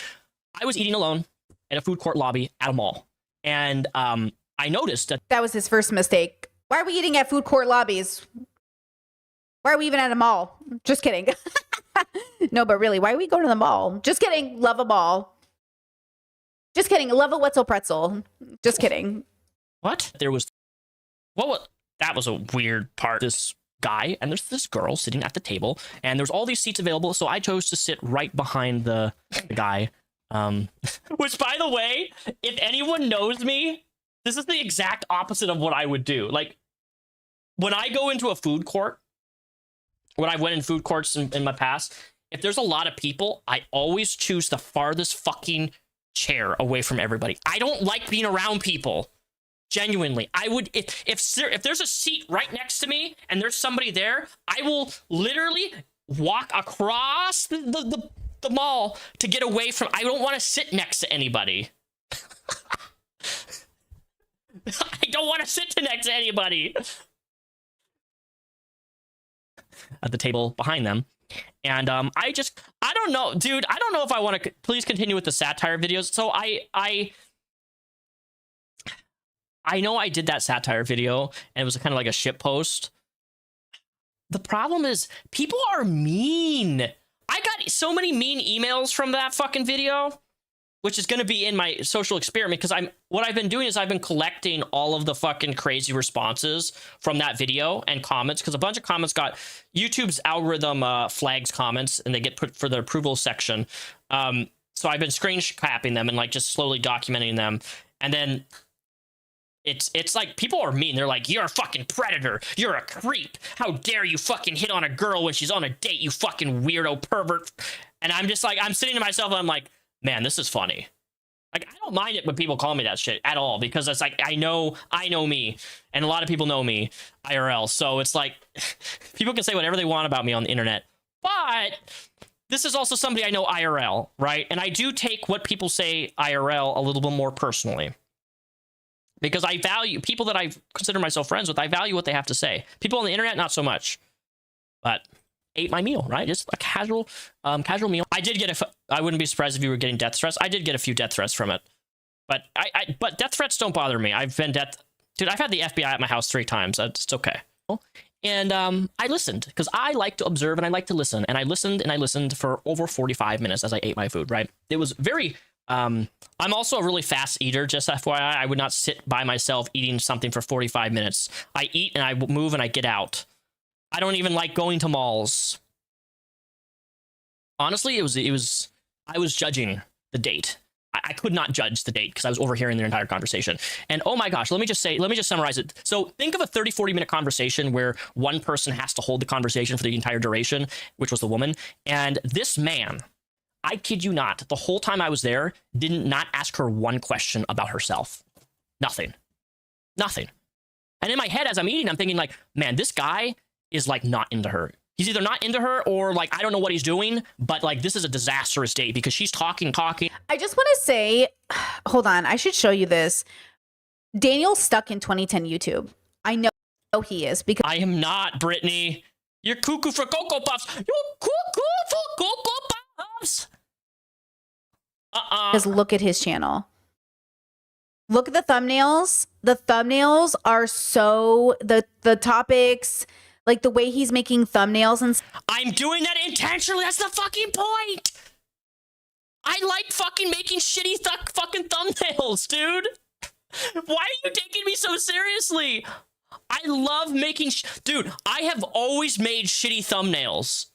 I was eating alone in a food court lobby at a mall. And I noticed that was his first mistake. Why are we eating at food court lobbies? Why are we even at a mall? Just kidding. No, but really, why are we going to the mall? Just kidding. Love a mall. Just kidding. Love a Wetzel pretzel. Just kidding. What? That was a weird part. This guy and there's this girl sitting at the table and there's all these seats available. So I chose to sit right behind the guy. Which, by the way, if anyone knows me, this is the exact opposite of what I would do. Like when I go into a food court, when I went in food courts in my past, if there's a lot of people, I always choose the farthest fucking chair away from everybody. I don't like being around people. Genuinely. I would, if there's a seat right next to me and there's somebody there, I will literally walk across the mall to get away from, I don't want to sit next to anybody. I don't want to sit next to anybody. At the table behind them. And I don't know, dude. I don't know if I want to please continue with the satire videos. So I know I did that satire video and it was kind of like a shit post. The problem is people are mean. I got so many mean emails from that fucking video, which is going to be in my social experiment because what I've been doing is I've been collecting all of the fucking crazy responses from that video and comments, because a bunch of comments got YouTube's algorithm flags comments and they get put for the approval section. So I've been screen capping them and like just slowly documenting them. And then It's like people are mean. They're like, you're a fucking predator. You're a creep. How dare you fucking hit on a girl when she's on a date, you fucking weirdo pervert. And I'm just like, I'm sitting to myself and I'm like, man, this is funny. Like, I don't mind it when people call me that shit at all, because it's like, I know me, and a lot of people know me IRL. So it's like, people can say whatever they want about me on the internet, but this is also somebody I know IRL, right? And I do take what people say IRL a little bit more personally, because I value people that I consider myself friends with. I value what they have to say. People on the internet, not so much. But ate my meal, right? Just a casual meal. I did get I wouldn't be surprised if you were getting death threats. I did get a few death threats from it, but but death threats don't bother me. I've had the FBI at my house 3 times. It's okay. And I listened, because I like to observe and I like to listen. And I listened for over 45 minutes as I ate my food, right? It was very, I'm also a really fast eater, just FYI. I would not sit by myself eating something for 45 minutes. I eat and I move and I get out. I don't even like going to malls. Honestly, I was judging the date. I could not judge the date because I was overhearing their entire conversation. And oh my gosh, let me just summarize it. So think of a 30-40 minute conversation where one person has to hold the conversation for the entire duration, which was the woman. And this man, I kid you not, the whole time I was there, did not ask her one question about herself. Nothing. And in my head, as I'm eating, I'm thinking like, man, this guy is like not into her. He's either not into her or like, I don't know what he's doing, but like, this is a disastrous date because she's talking. I just want to say, hold on, I should show you this. Daniel's stuck in 2010 YouTube. I know he is, because I am not, Brittany. You're cuckoo for Cocoa Puffs. You're cuckoo for Cocoa Puffs. Just look at his channel. Look at the thumbnails. The thumbnails are so, the topics, like the way he's making thumbnails and I'm doing that intentionally. That's the fucking point. I like fucking making shitty fucking thumbnails, dude. Why are you taking me so seriously? I love making dude, I have always made shitty thumbnails.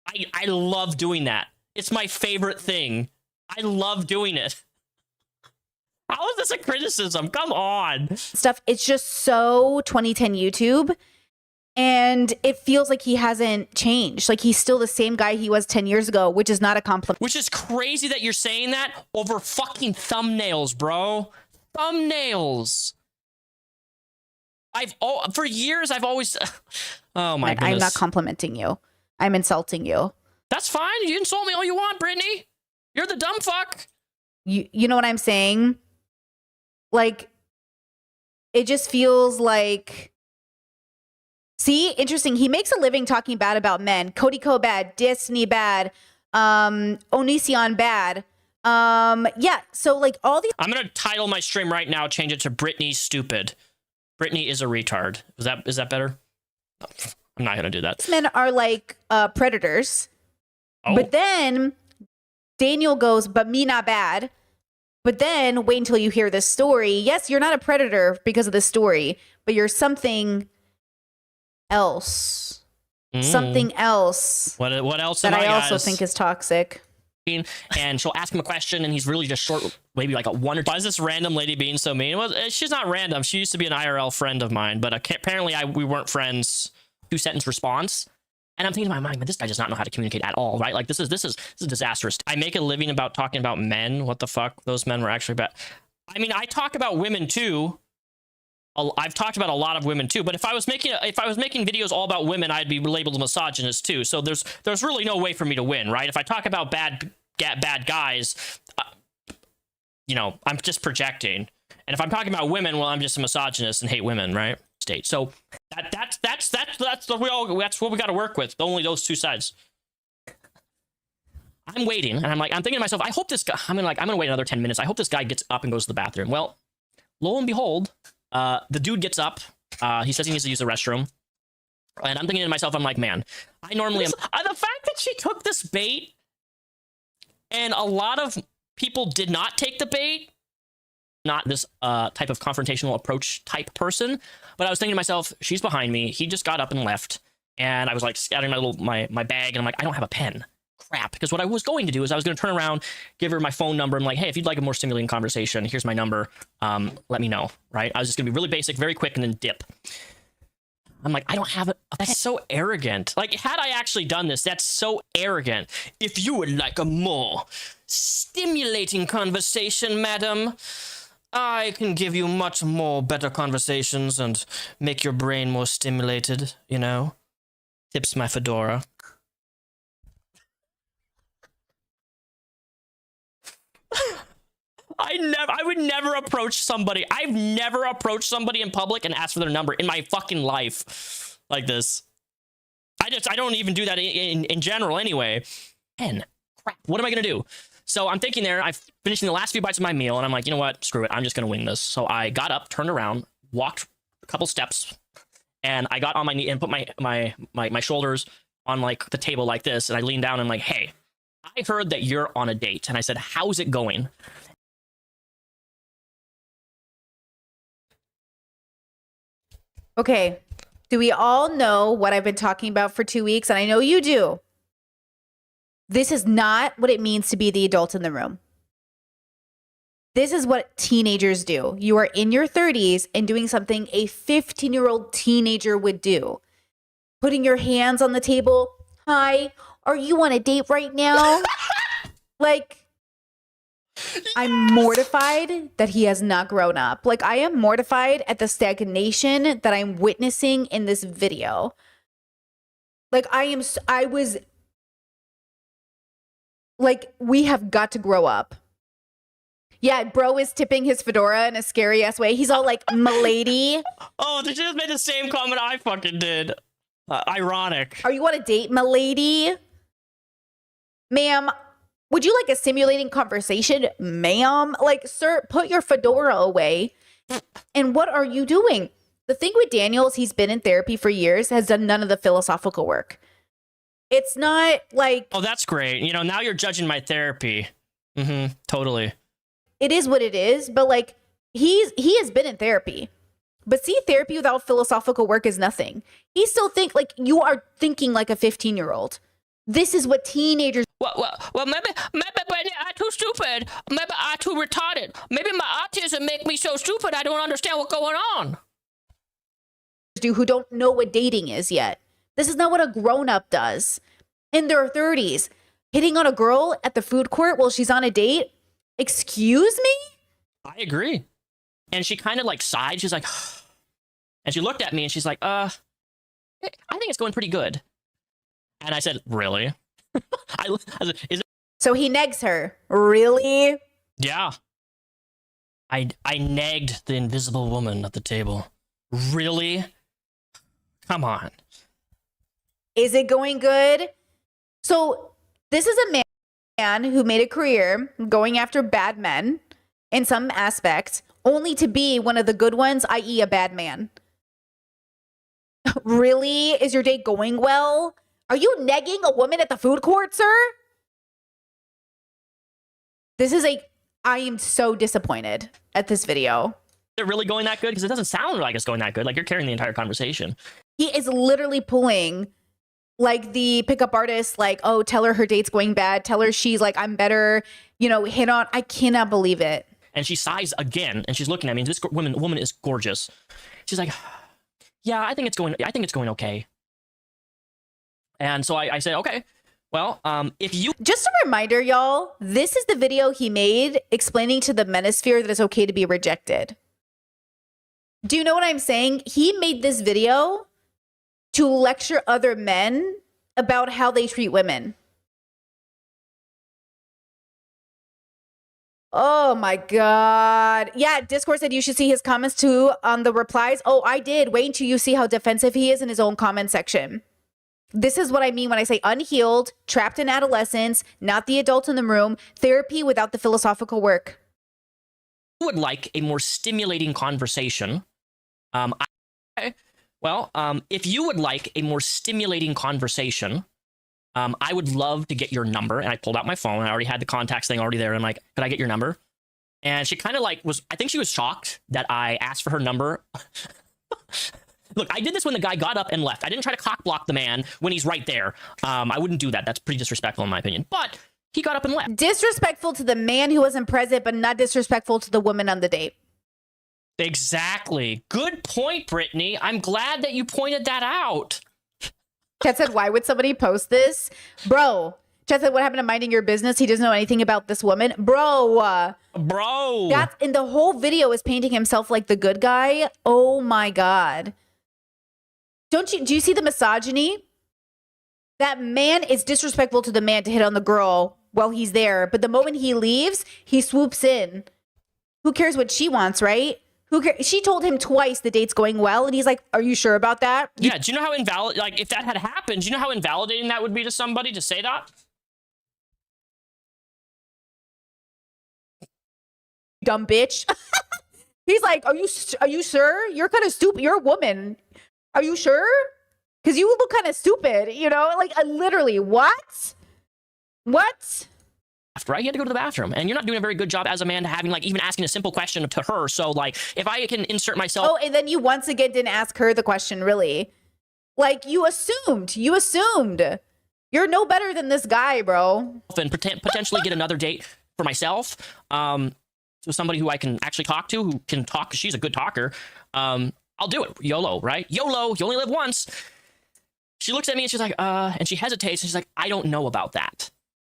I love doing that. It's my favorite thing. I love doing it. How is this a criticism? Come on. Stuff. It's just so 2010 YouTube. And it feels like he hasn't changed. Like he's still the same guy he was 10 years ago, which is not a compliment. Which is crazy that you're saying that over fucking thumbnails, bro. Thumbnails. For years, I've always... Oh my goodness. I'm not complimenting you. I'm insulting you. That's fine. You insult me all you want, Brittany. You're the dumb fuck. You know what I'm saying? Like, it just feels like... See, interesting. He makes a living talking bad about men. Cody Co bad, Disney bad, Onision bad. Yeah, so like all these... I'm gonna title my stream right now, change it to Brittany Stupid. Brittany is a retard. Is that better? I'm not gonna do that. Men are like predators. Oh. But then Daniel goes, but me not bad. But then wait until you hear this story. Yes, you're not a predator because of this story, but you're something else. Something else. What else that am I also guys? think is toxic. And she'll ask him a question and he's really just short, maybe like a one or two. Why is this random lady being so mean? Well, she's not random. She used to be an IRL friend of mine, but apparently we weren't friends. 2-sentence response. And I'm thinking in my mind, man, this guy does not know how to communicate at all, right? Like this is disastrous. I make a living about talking about men. What the fuck? Those men were actually bad. I mean, I talk about women too. I've talked about a lot of women too, but if I was making videos all about women, I'd be labeled a misogynist too. So there's really no way for me to win, right? If I talk about bad guys, you know, I'm just projecting. And if I'm talking about women, well, I'm just a misogynist and hate women, right? State. So that's what we got to work with. Only those two sides. I'm waiting, and I'm thinking to myself, I hope this guy. I'm gonna wait another 10 minutes. I hope this guy gets up and goes to the bathroom. Well, lo and behold. The dude gets up. He says he needs to use the restroom. And I'm thinking to myself, I'm like, man, I normally am. The fact that she took this bait and a lot of people did not take the bait, not this type of confrontational approach type person, but I was thinking to myself, she's behind me. He just got up and left. And I was like scattering my bag and I'm like, I don't have a pen. crap. Because what I was going to do is I was going to turn around, give her my phone number. I'm like, hey, if you'd like a more stimulating conversation, here's my number. Let me know, right? I was just going to be really basic, very quick, and then dip. I'm like, I don't have it. That's so arrogant. Like, had I actually done this, that's so arrogant. If you would like a more stimulating conversation, madam, I can give you much more better conversations and make your brain more stimulated, you know? Tips my fedora. I would never approach somebody. I've never approached somebody in public and asked for their number in my fucking life like this. I don't even do that in general anyway. And crap, what am I gonna do? So I'm thinking there, I'm finishing the last few bites of my meal, and I'm like, you know what? Screw it. I'm just gonna wing this. So I got up, turned around, walked a couple steps, and I got on my knee and put my shoulders on like the table like this, and I leaned down and I'm like, hey, I heard that you're on a date. And I said, how's it going? Okay. Do we all know what I've been talking about for 2 weeks? And I know you do. This is not what it means to be the adult in the room. This is what teenagers do. You are in your 30s and doing something a 15-year-old teenager would do. Putting your hands on the table. Hi, are you on a date right now? Like, I'm mortified that he has not grown up. Like, I am mortified at the stagnation that I'm witnessing in this video. Like, I was like, we have got to grow up. Yeah, bro is tipping his fedora in a scary ass way. He's all like, "Milady." Oh, they just made the same comment I fucking did. Ironic. Are you on a date, milady? Ma'am, would you like a simulating conversation, ma'am? Like, sir, put your fedora away. And what are you doing? The thing with Daniel is he's been in therapy for years, has done none of the philosophical work. It's not like... Oh, that's great. You know, now you're judging my therapy. Mm-hmm, totally. It is what it is, but like, he has been in therapy. But see, therapy without philosophical work is nothing. He still think like you are thinking like a 15-year-old. This is what teenagers... Well, maybe I'm too stupid. Maybe I'm too retarded. Maybe my autism make me so stupid I don't understand what's going on. ...do who don't know what dating is yet. This is not what a grown-up does. In their 30s, hitting on a girl at the food court while she's on a date? Excuse me? I agree. And she kind of like sighed. She's like, and she looked at me and she's like, I think it's going pretty good. And I said, really? I said, is it? So he negs her. Really? Yeah. I nagged the invisible woman at the table. Really? Come on. Is it going good? So this is a man who made a career going after bad men in some aspect, only to be one of the good ones, i.e. a bad man. Really? Is your date going well? Are you negging a woman at the food court, sir? I am so disappointed at this video. Is it really going that good? Because it doesn't sound like it's going that good. Like you're carrying the entire conversation. He is literally pulling like the pickup artist, like, oh, tell her date's going bad. Tell her she's like, I'm better, you know, hit on. I cannot believe it. And she sighs again and she's looking at me. And this woman is gorgeous. She's like, yeah, I think it's going okay. And so I said, okay, well, if you... Just a reminder, y'all, this is the video he made explaining to the manosphere that it's okay to be rejected. Do you know what I'm saying? He made this video to lecture other men about how they treat women. Oh my God. Yeah, Discord said you should see his comments too on the replies. Oh, I did. Wait until you see how defensive he is in his own comment section. This is what I mean when I say unhealed, trapped in adolescence, not the adult in the room, therapy without the philosophical work. I would like a more stimulating conversation. If you would like a more stimulating conversation, I would love to get your number. And I pulled out my phone. I already had the contacts thing already there. I'm like, could I get your number? And she kind of like I think she was shocked that I asked for her number. Look, I did this when the guy got up and left. I didn't try to cock block the man when he's right there. I wouldn't do that. That's pretty disrespectful in my opinion. But he got up and left. Disrespectful to the man who wasn't present, but not disrespectful to the woman on the date. Exactly. Good point, Brittany. I'm glad that you pointed that out. Chet said, why would somebody post this? Bro. Chet said, what happened to minding your business? He doesn't know anything about this woman. Bro. That's, and the whole video is painting himself like the good guy. Oh my God. Do you see the misogyny? That man is disrespectful to the man to hit on the girl while he's there. But the moment he leaves, he swoops in. Who cares what she wants, right? Who cares? She told him twice the date's going well, and he's like, are you sure about that? Yeah, do you know how invalid, like, if that had happened, do you know how invalidating that would be to somebody to say that? Dumb bitch. He's like, are you sure? You're kind of stupid. You're a woman. Are you sure? Because you look kind of stupid, you know? Like, literally, what? What? Right? You had to go to the bathroom, and you're not doing a very good job as a man to having, like, even asking a simple question to her. So, like, if I can insert myself. Oh, and then you once again didn't ask her the question, really. Like, you assumed. You're no better than this guy, bro. And potentially get another date for myself. So somebody who I can actually talk to, who can talk, because she's a good talker. I'll do it. YOLO, right? YOLO, you only live once. She looks at me and she's like, and she hesitates and she's like, I don't know about that.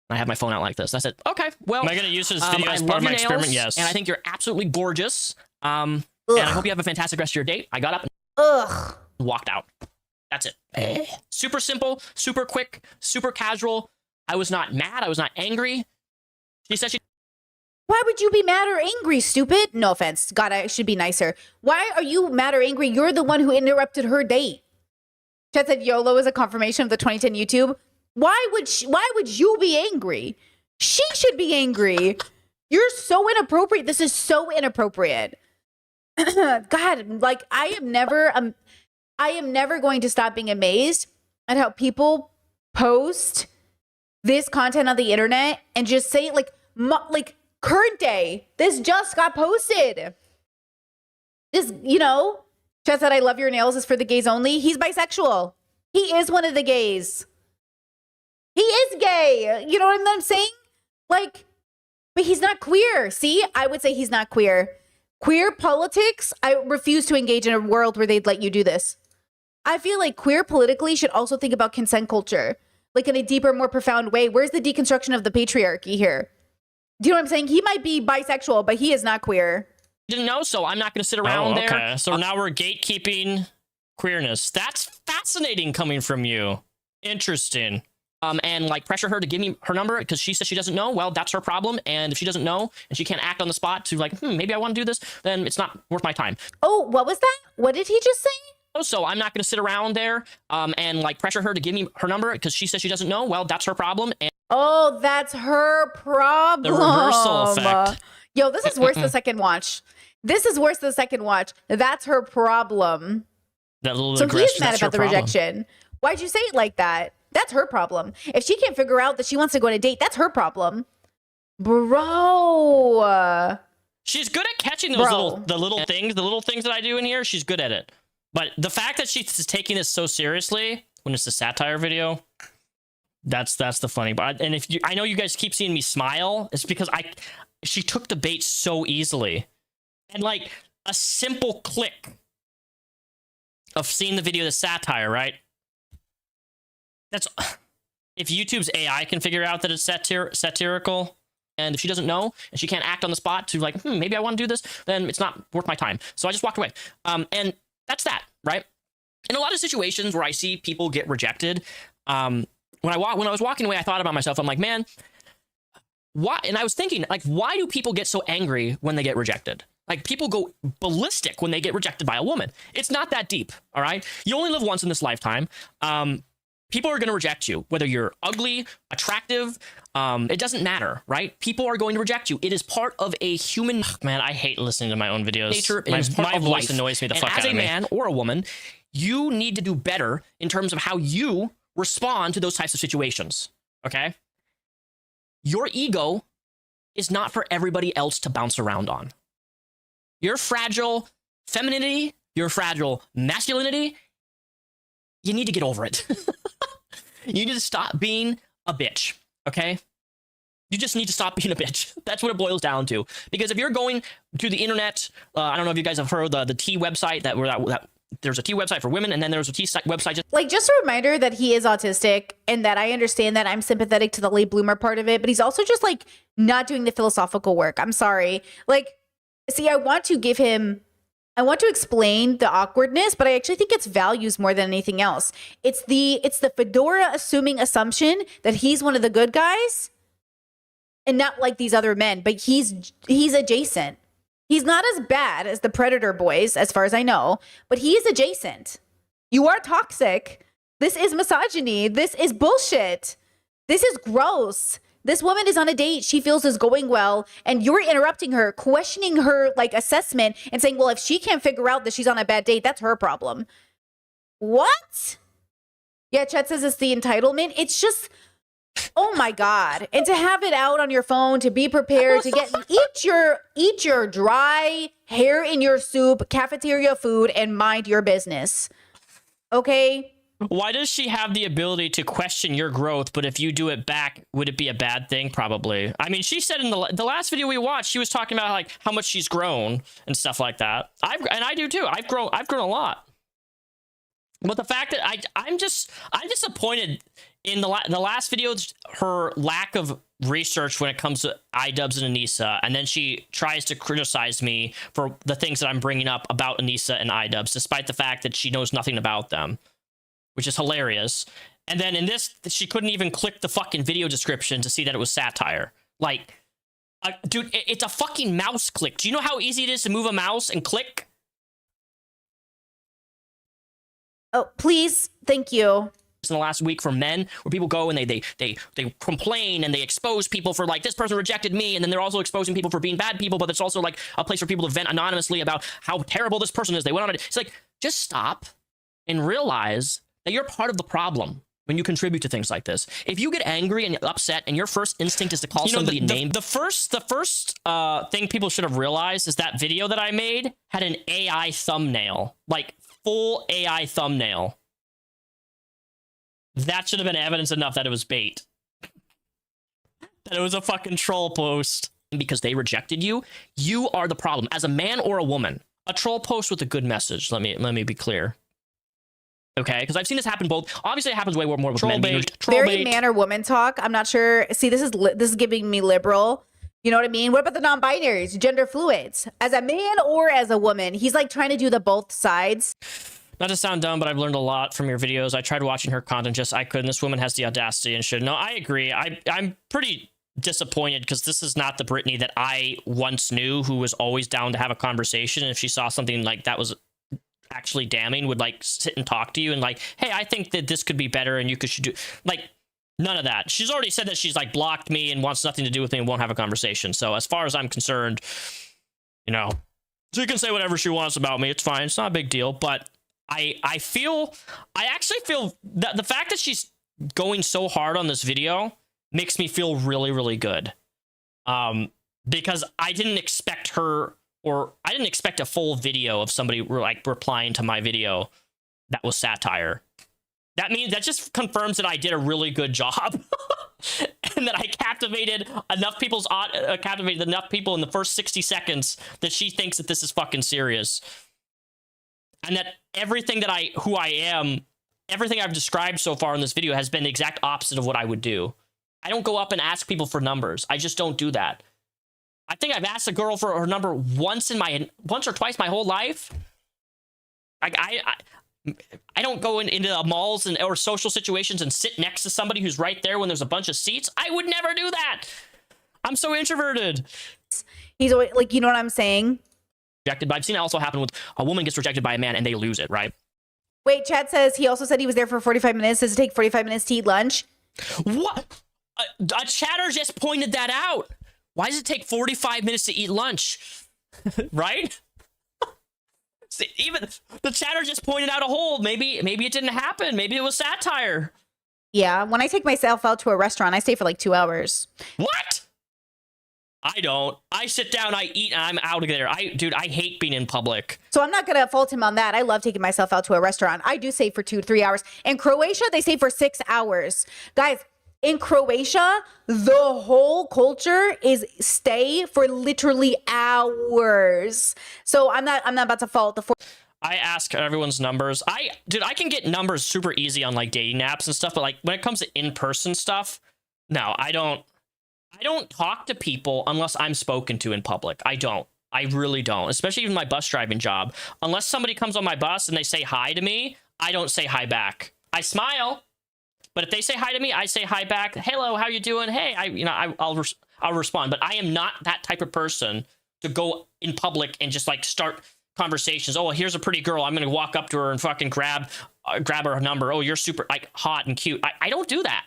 I have my phone out like this. I said, okay, well. Am I going to use this video as part of my experiment? Yes. And I think you're absolutely gorgeous. And I hope you have a fantastic rest of your date. I got up and walked out. That's it. Super simple, super quick, super casual. I was not mad. I was not angry. She said she. Why would you be mad or angry, stupid? No offense. God, I should be nicer. Why are you mad or angry? You're the one who interrupted her date. Chet said YOLO is a confirmation of the 2010 YouTube. Why would you be angry? She should be angry. You're so inappropriate. This is so inappropriate. God, like I am never going to stop being amazed at how people post this content on the internet and just say like current day, this just got posted. This, you know, Chet said I love your nails is for the gays only. He's bisexual. He is one of the gays. He is gay. You know what I'm saying? Like, but he's not queer. See, I would say he's not queer. Queer politics, I refuse to engage in a world where they'd let you do this. I feel like queer politically should also think about consent culture, like in a deeper, more profound way. Where's the deconstruction of the patriarchy here? Do you know what I'm saying? He might be bisexual, but he is not queer. Didn't know, so I'm not going to sit around there. Okay, so now we're gatekeeping queerness. That's fascinating coming from you. Interesting. And like pressure her to give me her number because she says she doesn't know. Well, that's her problem. And if she doesn't know and she can't act on the spot to like, maybe I want to do this, then it's not worth my time. Oh, what was that? What did he just say? So I'm not going to sit around there and like pressure her to give me her number because she says she doesn't know. Well, that's her problem. And oh, that's her problem. The reversal effect. Yo, this is worse the second watch. This is worse the second watch. That's her problem. That little so he's mad about the rejection. Why'd you say it like that? That's her problem. If she can't figure out that she wants to go on a date, that's her problem. Bro. She's good at catching those little things that I do in here. She's good at it. But the fact that she's taking this so seriously when it's a satire video, that's the funny part. And if you, I know you guys keep seeing me smile, it's because she took the bait so easily. And like a simple click of seeing the video, the satire, right? That's if YouTube's AI can figure out that it's satirical, and if she doesn't know and she can't act on the spot to like, maybe I want to do this, then it's not worth my time. So I just walked away. And that's that, right? In a lot of situations where I see people get rejected, when I was walking away, I thought about myself. I'm like, man, why? And I was thinking, like, why do people get so angry when they get rejected? Like, people go ballistic when they get rejected by a woman. It's not that deep, all right? You only live once in this lifetime. People are going to reject you, whether you're ugly, attractive, it doesn't matter, right? People are going to reject you. It is part of a human... Man, I hate listening to my own videos. Nature. My voice annoys me the fuck out of me. As a man or a woman, you need to do better in terms of how you respond to those types of situations, okay? Your ego is not for everybody else to bounce around on. Your fragile femininity, your fragile masculinity, you need to get over it. You need to stop being a bitch, okay? You just need to stop being a bitch. That's what it boils down to. Because if you're going to the internet, I don't know if you guys have heard the T website, that there's a T website for women, and then there's a T website. Just a reminder that he is autistic and that I understand that. I'm sympathetic to the late bloomer part of it, but he's also just like not doing the philosophical work. I'm sorry. Like, see, I want to explain the awkwardness, but I actually think it's values more than anything else. It's the fedora assuming assumption that he's one of the good guys and not like these other men, but he's adjacent. He's not as bad as the Predator boys, as far as I know, but he is adjacent. You are toxic. This is misogyny. This is bullshit. This is gross. This woman is on a date she feels is going well, and you're interrupting her, questioning her like assessment and saying, well, if she can't figure out that she's on a bad date, that's her problem. What? Yeah, Chet says it's the entitlement. It's just, oh my God. And to have it out on your phone, to be prepared to eat your dry hair in your soup, cafeteria food, and mind your business. Okay? Why does she have the ability to question your growth, but if you do it back, would it be a bad thing? Probably. I mean, she said in the last video we watched, she was talking about like how much she's grown and stuff like that. And I do too. I've grown a lot. But the fact that I'm disappointed in the last video, her lack of research when it comes to iDubbbz and Anissa, and then she tries to criticize me for the things that I'm bringing up about Anissa and iDubbbz, despite the fact that she knows nothing about them, which is hilarious. And then in this, she couldn't even click the fucking video description to see that it was satire. Like, dude, it's a fucking mouse click. Do you know how easy it is to move a mouse and click? Oh, please. Thank you. In the last week for men, where people go and they complain and they expose people for like, this person rejected me, and then they're also exposing people for being bad people, but it's also like a place for people to vent anonymously about how terrible this person is. They went on it. It's like, just stop and realize that you're part of the problem when you contribute to things like this. If you get angry and upset and your first instinct is to call somebody a name, the first thing people should have realized is that video that I made had an AI thumbnail, like full AI thumbnail. That should have been evidence enough that it was bait. That it was a fucking troll post. Because they rejected you, you are the problem. As a man or a woman, a troll post with a good message. Let me be clear. Okay, because I've seen this happen both. Obviously, it happens way more with men. Very man or woman talk. I'm not sure. See, this is giving me liberal. You know what I mean? What about the non-binaries, gender fluids? As a man or as a woman? He's like trying to do the both sides. Not to sound dumb, but I've learned a lot from your videos. I tried watching her content, I couldn't. This woman has the audacity and should. No, I agree. I'm pretty disappointed because this is not the Brittany that I once knew, who was always down to have a conversation. And if she saw something like that was actually damning, would like sit and talk to you and like, hey, I think that this could be better and you should do, like, none of that. She's already said that she's like blocked me and wants nothing to do with me and won't have a conversation. So as far as I'm concerned, you know, she can say whatever she wants about me. It's fine. It's not a big deal. But I actually feel that the fact that she's going so hard on this video makes me feel really, really good. Because I didn't expect her, or I didn't expect a full video of somebody like replying to my video that was satire. That means that just confirms that I did a really good job and that I captivated enough people in the first 60 seconds that she thinks that this is fucking serious. And that everything that everything I've described so far in this video has been the exact opposite of what I would do. I don't go up and ask people for numbers. I just don't do that. I think I've asked a girl for her number once or twice my whole life. I don't go into malls or social situations and sit next to somebody who's right there when there's a bunch of seats. I would never do that. I'm so introverted. He's always like, you know what I'm saying? Rejected, but I've seen it also happen with a woman gets rejected by a man and they lose it, right? Wait, Chad says he also said he was there for 45 minutes. Does it take 45 minutes to eat lunch? What? A chatter just pointed that out. Why does it take 45 minutes to eat lunch? Right? See, even the chatter just pointed out a hole. Maybe it didn't happen. Maybe it was satire. Yeah, when I take myself out to a restaurant, I stay for like 2 hours. What? I don't. I sit down, I eat, and I'm out of there. Dude, I hate being in public. So I'm not going to fault him on that. I love taking myself out to a restaurant. I do save for 2 to 3 hours. In Croatia, they save for 6 hours. Guys, in Croatia, the whole culture is stay for literally hours. So I'm not about to fault the I ask everyone's numbers. Dude, I can get numbers super easy on like dating apps and stuff, but like when it comes to in-person stuff, no, I don't talk to people unless I'm spoken to in public. I don't. I really don't. Especially even my bus driving job. Unless somebody comes on my bus and they say hi to me, I don't say hi back. I smile, but if they say hi to me, I say hi back. Hello, how you doing? Hey, I'll respond. But I am not that type of person to go in public and just like start conversations. Oh, well, here's a pretty girl. I'm gonna walk up to her and fucking grab her number. Oh, you're super like hot and cute. I don't do that.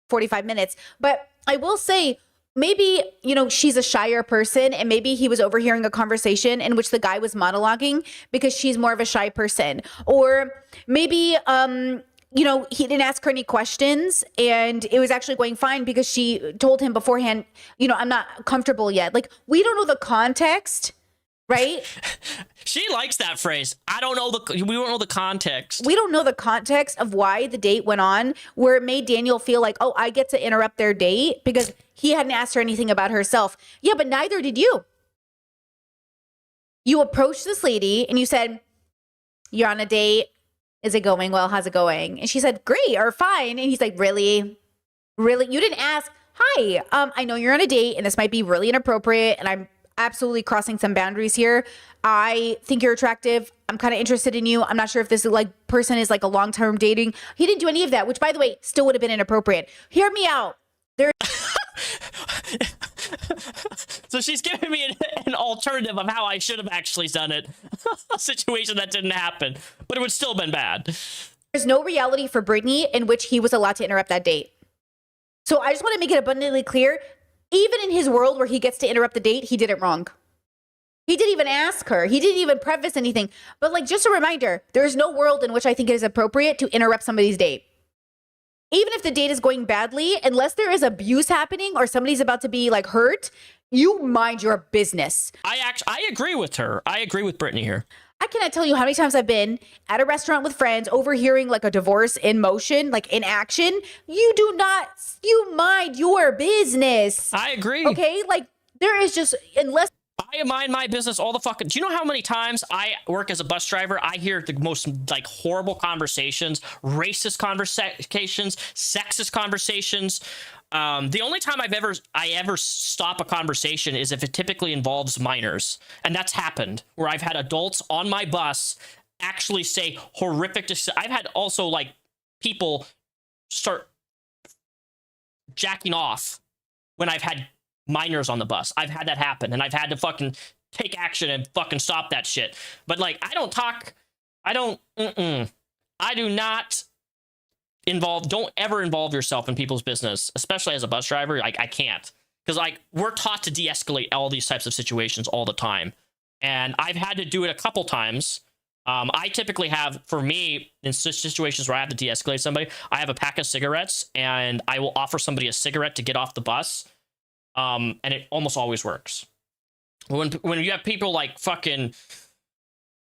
45 minutes. But I will say, maybe, you know, she's a shyer person and maybe he was overhearing a conversation in which the guy was monologuing because she's more of a shy person. Or maybe, you know, he didn't ask her any questions and it was actually going fine because she told him beforehand, you know, I'm not comfortable yet. Like, we don't know the context, right? She likes that phrase. We don't know the context. We don't know the context of why the date went on, where it made Daniel feel like, oh, I get to interrupt their date because he hadn't asked her anything about herself. Yeah, but neither did you. You approached this lady and you said, you're on a date. Is it going well? How's it going? And she said, great or fine. And he's like, really? Really? You didn't ask, hi, I know you're on a date and this might be really inappropriate and I'm absolutely crossing some boundaries here. I think you're attractive. I'm kind of interested in you. I'm not sure if this person is like a long-term dating. He didn't do any of that, which by the way, still would have been inappropriate. Hear me out. So she's giving me an alternative of how I should have actually done it. A situation that didn't happen, but it would still have been bad. There's no reality for Brittany in which he was allowed to interrupt that date. So I just want to make it abundantly clear, even in his world where he gets to interrupt the date, he did it wrong. He didn't even ask her. He didn't even preface anything. But like, just a reminder, there is no world in which I think it is appropriate to interrupt somebody's date. Even if the date is going badly, unless there is abuse happening or somebody's about to be like hurt, you mind your business. I agree with her. I agree with Brittany here. I cannot tell you how many times I've been at a restaurant with friends overhearing like a divorce in motion, like in action. You mind your business. I agree. Okay? Like there is just, unless I mind my business all the fucking... Do you know how many times I work as a bus driver? I hear the most like horrible conversations, racist conversations, sexist conversations. The only time I ever stop a conversation is if it typically involves minors. And that's happened where I've had adults on my bus actually say horrific... I've had also like people start jacking off when I've had minors on the bus. I've had that happen and I've had to fucking take action and fucking stop that shit. But like, don't ever involve yourself in people's business, especially as a bus driver. Like, I can't, because like we're taught to de-escalate all these types of situations all the time. And I've had to do it a couple times. I typically have, for me, in situations where I have to de-escalate somebody, I have a pack of cigarettes and I will offer somebody a cigarette to get off the bus. And it almost always works. When you have people like fucking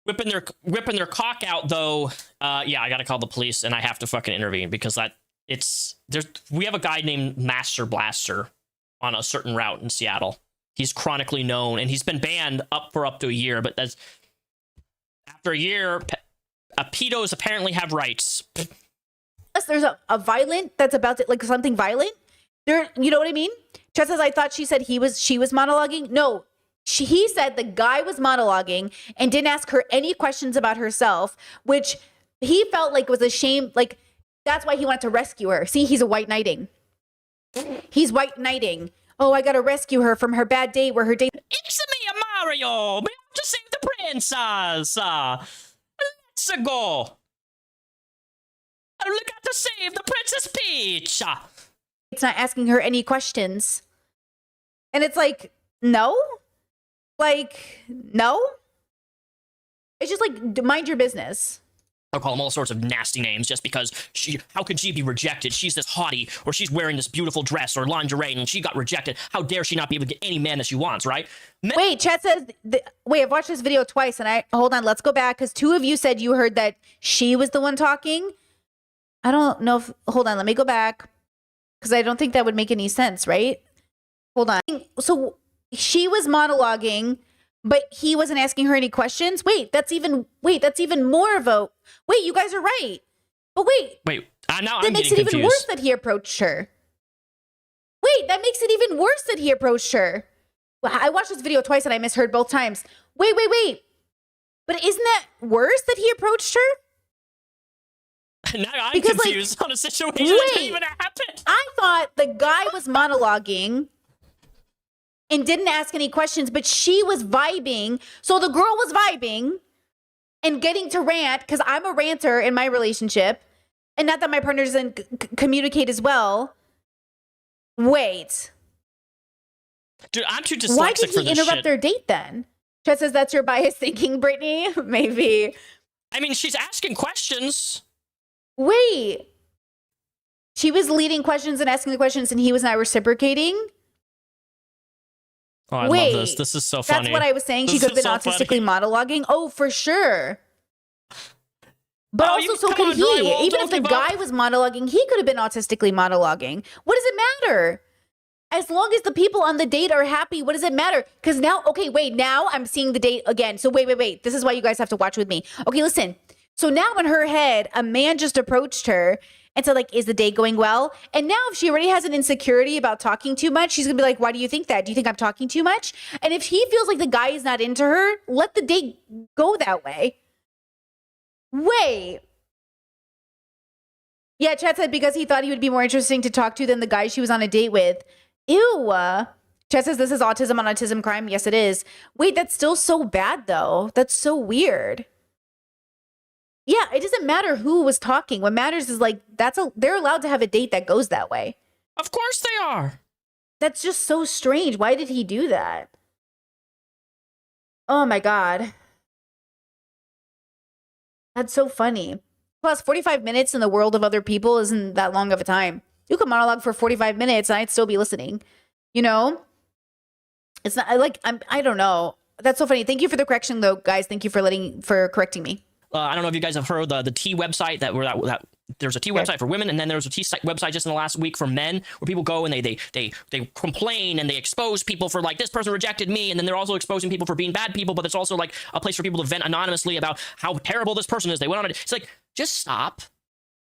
whipping their cock out, though, yeah, I gotta call the police and I have to fucking intervene because we have a guy named Master Blaster on a certain route in Seattle. He's chronically known and he's been banned for up to a year, but that's after a year. Pedos apparently have rights. Unless there's a violent that's about to, like something violent. There, you know what I mean? Chet says, I thought she said she was monologuing. No, he said the guy was monologuing and didn't ask her any questions about herself, which he felt like was a shame. Like, that's why he wanted to rescue her. See, he's a white knighting. He's white knighting. Oh, I got to rescue her from her bad date where her date. It's me, Mario. We have to save the princess. Let's go. Look at to save the Princess Peach. It's not asking her any questions. And it's like, no? Like, no? It's just like, mind your business. I'll call them all sorts of nasty names just because how could she be rejected? She's this hottie, or she's wearing this beautiful dress or lingerie and she got rejected. How dare she not be able to get any man that she wants, right? Wait, chat says, wait, I've watched this video twice and hold on, let's go back because 2 of you said you heard that she was the one talking. I don't know if, hold on, let me go back because I don't think that would make any sense, right? Hold on. So she was monologuing, but he wasn't asking her any questions. Wait, that's even more of a, wait, you guys are right. But wait, now that I'm makes getting it even confused. worse that he approached her. Wait, that makes it even worse that he approached her. Well, I watched this video twice and I misheard both times. Wait. But isn't that worse that he approached her? Now I'm Because, confused on a situation that didn't even happen. I thought the guy was monologuing and didn't ask any questions, but she was vibing. So the girl was vibing and getting to rant because I'm a ranter in my relationship. And not that my partner doesn't communicate as well. Wait. Dude, I'm too dyslexic Why did for he this interrupt shit. their date then? Chet says that's your biased thinking, Brittany. Maybe. I mean, she's asking questions. Wait. She was leading questions and asking the questions and he was not reciprocating? Oh, I Wait, love this. This is so funny. That's what I was saying. She could have been autistically monologuing. Oh, for sure. But also, so could he. Even if the guy was monologuing, he could have been autistically monologuing. What does it matter? As long as the people on the date are happy, what does it matter? Because now, okay, wait, now I'm seeing the date again. So wait. This is why you guys have to watch with me. Okay, listen. So now in her head, a man just approached her and said, like, is the date going well? And now if she already has an insecurity about talking too much, she's gonna be like, why do you think that? Do you think I'm talking too much? And if he feels like the guy is not into her, let the date go that way. Wait. Yeah, Chad said because he thought he would be more interesting to talk to than the guy she was on a date with. Ew. Chad says this is autism on autism crime. Yes, it is. Wait, that's still so bad though. That's so weird. Yeah, it doesn't matter who was talking. What matters is like they're allowed to have a date that goes that way. Of course they are. That's just so strange. Why did he do that? Oh my God. That's so funny. Plus, 45 minutes in the world of other people isn't that long of a time. You could monologue for 45 minutes and I'd still be listening. You know? It's not like I don't know. That's so funny. Thank you for the correction though, guys. Thank you for correcting me. I don't know if you guys have heard the T website that there's a T website for women, and then there's a T website just in the last week for men, where people go and they complain and they expose people for like, this person rejected me, and then they're also exposing people for being bad people, but it's also like a place for people to vent anonymously about how terrible this person is. They went on it. It's like, just stop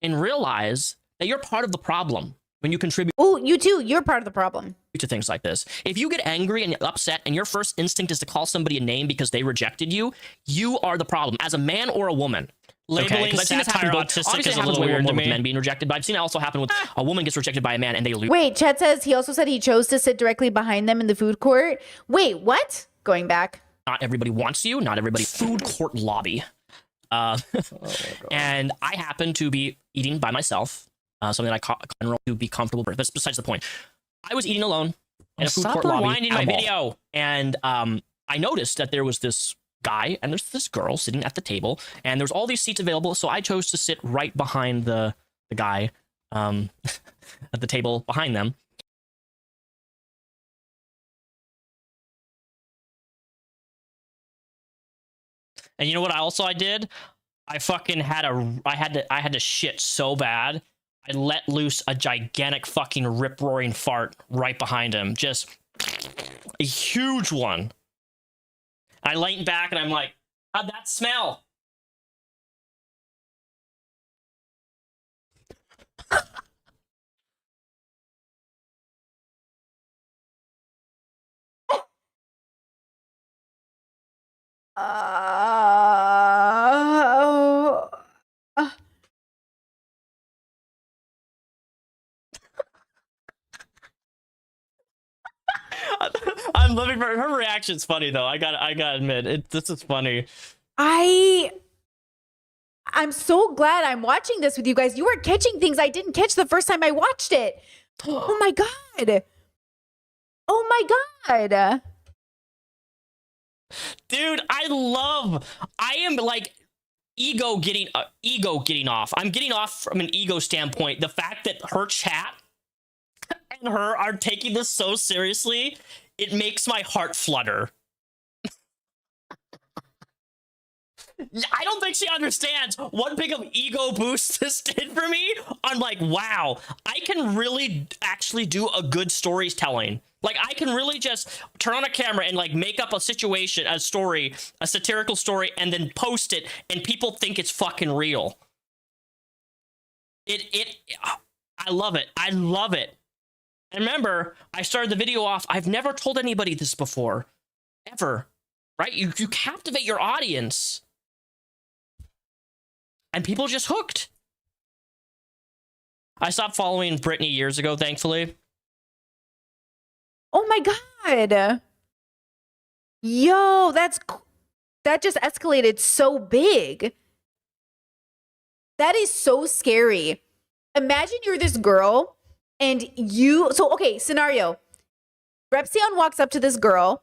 and realize that you're part of the problem when you contribute. Oh, you too. You're part of the problem. To things like this. If you get angry and upset and your first instinct is to call somebody a name because they rejected you, you are the problem as a man or a woman. Labeling Satire autistic is a little weird to me. With men being rejected, but I've seen it also happen with a woman gets rejected by a man and they lose. Wait, Chet says he also said he chose to sit directly behind them in the food court. Wait, what? Going back. Not everybody wants you. Not everybody. Food court lobby. And I happen to be eating by myself. Something that I can to be comfortable with. But besides the point. I was eating alone in a food court lobby. Stop rewinding my video. And I noticed that there was this guy and there's this girl sitting at the table, and there's all these seats available. So I chose to sit right behind the guy at the table behind them. And you know what I did? I fucking had to shit so bad. I let loose a gigantic fucking rip-roaring fart right behind him. Just a huge one. I leaned back and I'm like, how'd that smell? I'm loving her reaction's funny though. I gotta admit, this is funny. I'm so glad I'm watching this with you guys. You are catching things I didn't catch the first time I watched it. Oh my God. Oh my God. Dude, I am like, ego getting off. I'm getting off from an ego standpoint. The fact that her chat and her are taking this so seriously, it makes my heart flutter. I don't think she understands what big of ego boost this did for me. I'm like, wow, I can really actually do a good storytelling. Like, I can really just turn on a camera and like make up a situation, a story, a satirical story, and then post it, and people think it's fucking real. I love it. I love it. And remember, I started the video off, I've never told anybody this before, ever, right? You captivate your audience. And people just hooked. I stopped following Brittany years ago, thankfully. Oh my God. Yo, that just escalated so big. That is so scary. Imagine you're this girl and okay, scenario. Repsion walks up to this girl.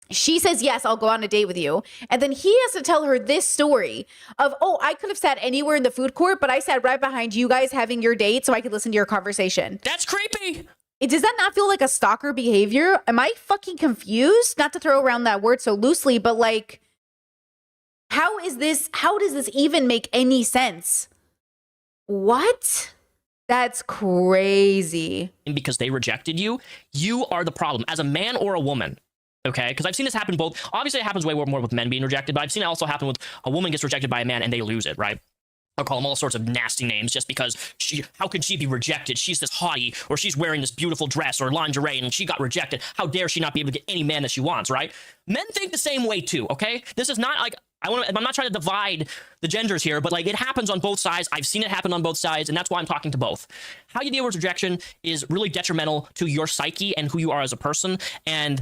She says, yes, I'll go on a date with you. And then he has to tell her this story of, oh, I could have sat anywhere in the food court, but I sat right behind you guys having your date so I could listen to your conversation. That's creepy. Does that not feel like a stalker behavior? Am I fucking confused? Not to throw around that word so loosely, but like, how does this even make any sense? What? That's crazy. And because they rejected you, you are the problem as a man or a woman. Okay, because I've seen this happen both. Obviously, it happens way more with men being rejected, but I've seen it also happen with a woman gets rejected by a man and they lose it, right? I'll call them all sorts of nasty names just because how could she be rejected? She's this hottie, or she's wearing this beautiful dress or lingerie and she got rejected. How dare she not be able to get any man that she wants, right? Men think the same way too, okay? This is not like, I'm not trying to divide the genders here, but like it happens on both sides. I've seen it happen on both sides, and that's why I'm talking to both. How you deal with rejection is really detrimental to your psyche and who you are as a person, and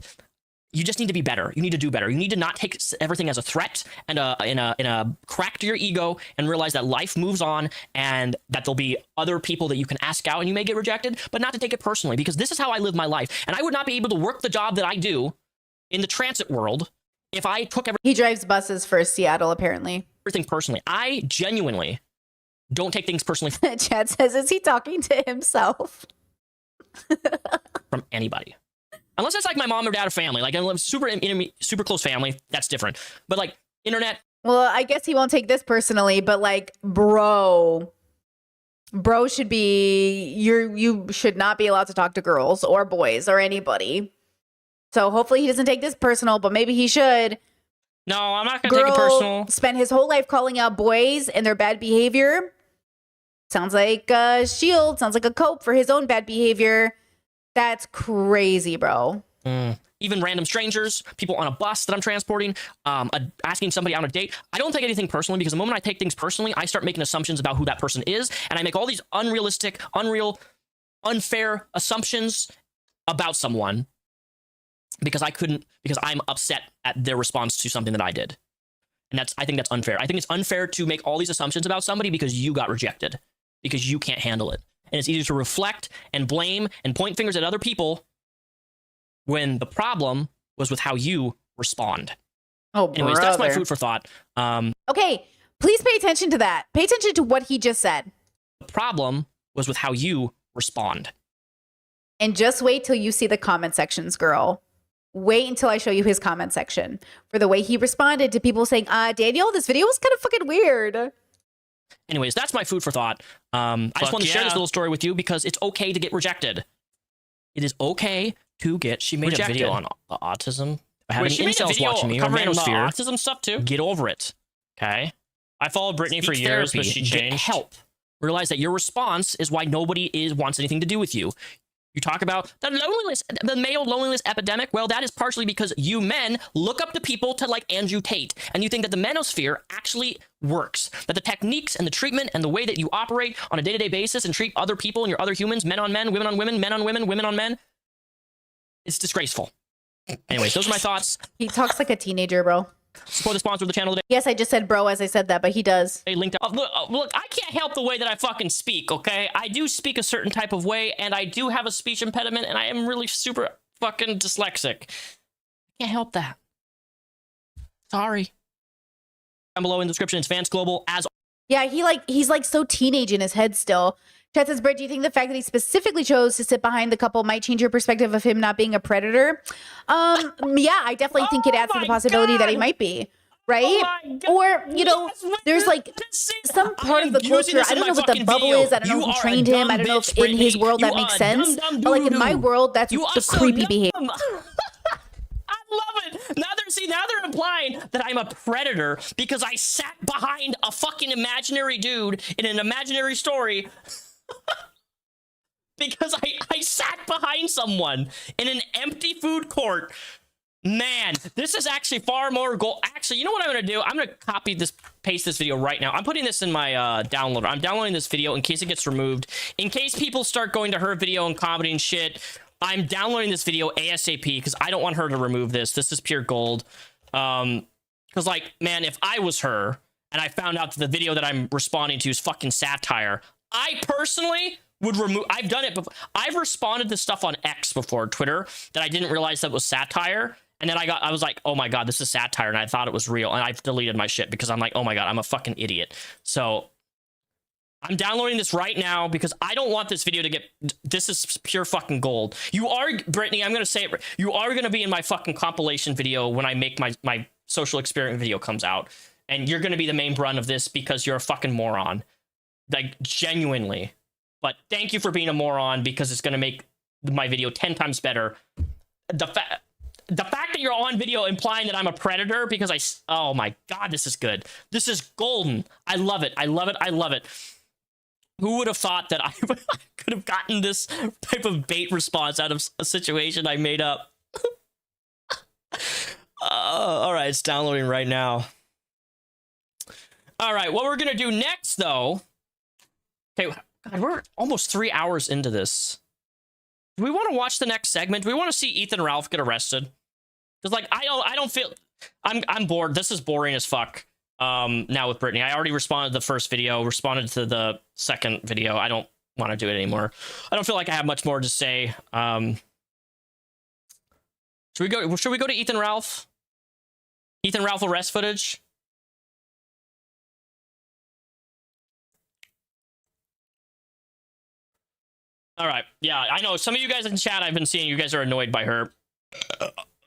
you just need to be better. You need to do better. You need to not take everything as a threat and in a crack to your ego, and realize that life moves on and that there'll be other people that you can ask out and you may get rejected, but not to take it personally, because this is how I live my life. And I would not be able to work the job that I do in the transit world if I took He drives buses for Seattle, apparently. everything personally. I genuinely don't take things personally Chad says, is he talking to himself? from anybody. Unless it's like my mom or dad or family, like I'm super close family, that's different. But like internet. Well, I guess he won't take this personally, but like, bro should be, you should not be allowed to talk to girls or boys or anybody. So hopefully he doesn't take this personal, but maybe he should. No, I'm not gonna take it personal. Spent his whole life calling out boys and their bad behavior. Sounds like a shield, sounds like a cope for his own bad behavior. That's crazy, bro. Even random strangers, people on a bus that I'm transporting, asking somebody on a date. I don't take anything personally, because the moment I take things personally, I start making assumptions about who that person is, and I make all these unrealistic, unfair assumptions about someone because I'm upset at their response to something that I did. And I think that's unfair. I think it's unfair to make all these assumptions about somebody because you got rejected, because you can't handle it. And it's easy to reflect and blame and point fingers at other people when the problem was with how you respond. Oh, anyways, brother. that's my food for thought. Okay, please pay attention to that. Pay attention to what he just said. The problem was with how you respond. And just wait till you see the comment sections, girl. Wait until I show you his comment section for the way he responded to people saying, Daniel, this video was kind of fucking weird. Anyways, that's my food for thought. I just wanted to share this little story with you because it's okay to get rejected. It is okay to get She made rejected. a video on autism. I have any incels watching me or covering manosphere. autism stuff too. Get over it. Okay. I followed Brittany for Speech years, therapy. but she Get changed. help. Realize that your response is why nobody wants anything to do with you. You talk about the male loneliness epidemic. Well, that is partially because you men look up to people to like Andrew Tate, and you think that the manosphere actually works. That the techniques and the treatment and the way that you operate on a day-to-day basis and treat other people and your other humans, men on men, women on women, men on women, women on men, it's disgraceful. Anyways, those are my thoughts. He talks like a teenager, bro. Support the sponsor of the channel today. Yes, I just said bro as I said that, but he does. Hey, linked up. Look, I can't help the way that I fucking speak, okay? I do speak a certain type of way, and I do have a speech impediment, and I am really super fucking dyslexic. I can't help that. Sorry. down below in the description. It's Vance Global as. Yeah, he's like so teenage in his head still. Chat says, Britt, do you think the fact that he specifically chose to sit behind the couple might change your perspective of him not being a predator? Yeah, I definitely think it adds to the possibility that he might be. Right? Or, you know, there's like some part of the culture. I don't know what the bubble is. I don't know who trained him. I don't know if in his world that makes sense. But like in my world, that's the creepy behavior. I love it. Now they're implying that I'm a predator because I sat behind a fucking imaginary dude in an imaginary story. Because I sat behind someone in an empty food court. Man, this is actually far more goal. Actually, you know what I'm going to do? I'm going to paste this video right now. I'm putting this in my downloader. I'm downloading this video in case it gets removed. In case people start going to her video and commenting shit, I'm downloading this video ASAP because I don't want her to remove this. This is pure gold. Because, like, man, if I was her and I found out that the video that I'm responding to is fucking satire, I personally would remove. I've done it before. I've responded to stuff on X before, Twitter, that I didn't realize that was satire. And then I was like, oh my God, this is satire. And I thought it was real. And I've deleted my shit because I'm like, oh my God, I'm a fucking idiot. So I'm downloading this right now because I don't want this video to get, this is pure fucking gold. You are, Brittany, I'm going to say it. You are going to be in my fucking compilation video when I make my social experiment video comes out. And you're going to be the main brunt of this because you're a fucking moron. Like, genuinely. But thank you for being a moron because it's going to make my video 10 times better. The fact that you're on video implying that I'm a predator because oh my God, this is good. This is golden. I love it. I love it. I love it. Who would have thought that I could have gotten this type of bait response out of a situation I made up? All right, it's downloading right now. All right, what we're going to do next, though. Okay, God, we're almost 3 hours into this. Do we want to watch the next segment? Do we want to see Ethan Ralph get arrested? Because, like, I don't feel... I'm bored. This is boring as fuck. Now with Brittany. I already responded to the first video, responded to the second video. I don't want to do it anymore. I don't feel like I have much more to say. Should we go to Ethan Ralph? Ethan Ralph arrest footage? All right. Yeah, I know some of you guys in chat I've been seeing, you guys are annoyed by her.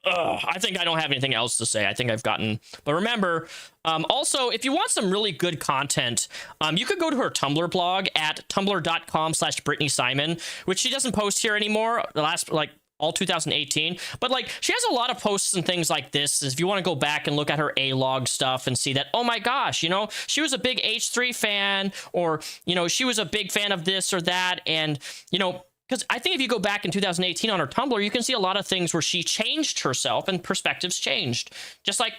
I think I don't have anything else to say. I think I've gotten... But remember, also, if you want some really good content, you could go to her Tumblr blog at tumblr.com/Brittany Simon, which she doesn't post here anymore, the last, like, all 2018. But, like, she has a lot of posts and things like this. If you want to go back and look at her A-log stuff and see that, oh my gosh, you know, she was a big H3 fan, or, you know, she was a big fan of this or that, and, you know... Because I think if you go back in 2018 on her Tumblr, you can see a lot of things where she changed herself and perspectives changed. Just like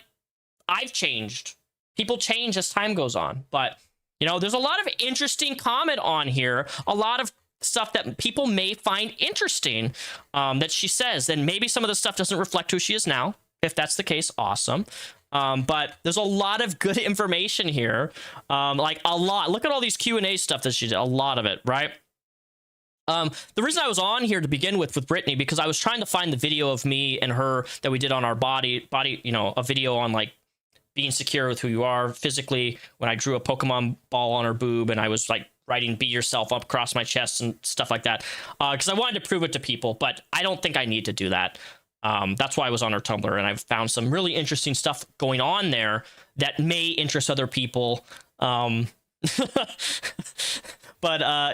I've changed. People change as time goes on. But, you know, there's a lot of interesting comment on here. A lot of stuff that people may find interesting that she says. And maybe some of the stuff doesn't reflect who she is now. If that's the case, awesome. But there's a lot of good information here. Like a lot. Look at all these Q&A stuff that she did. A lot of it, right? The reason I was on here to begin with Brittany, because I was trying to find the video of me and her that we did on our body, you know, a video on like being secure with who you are physically, when I drew a Pokemon ball on her boob and I was like writing "be yourself" up across my chest and stuff like that. Because I wanted to prove it to people, but I don't think I need to do that. That's why I was on her Tumblr, and I've found some really interesting stuff going on there that may interest other people. But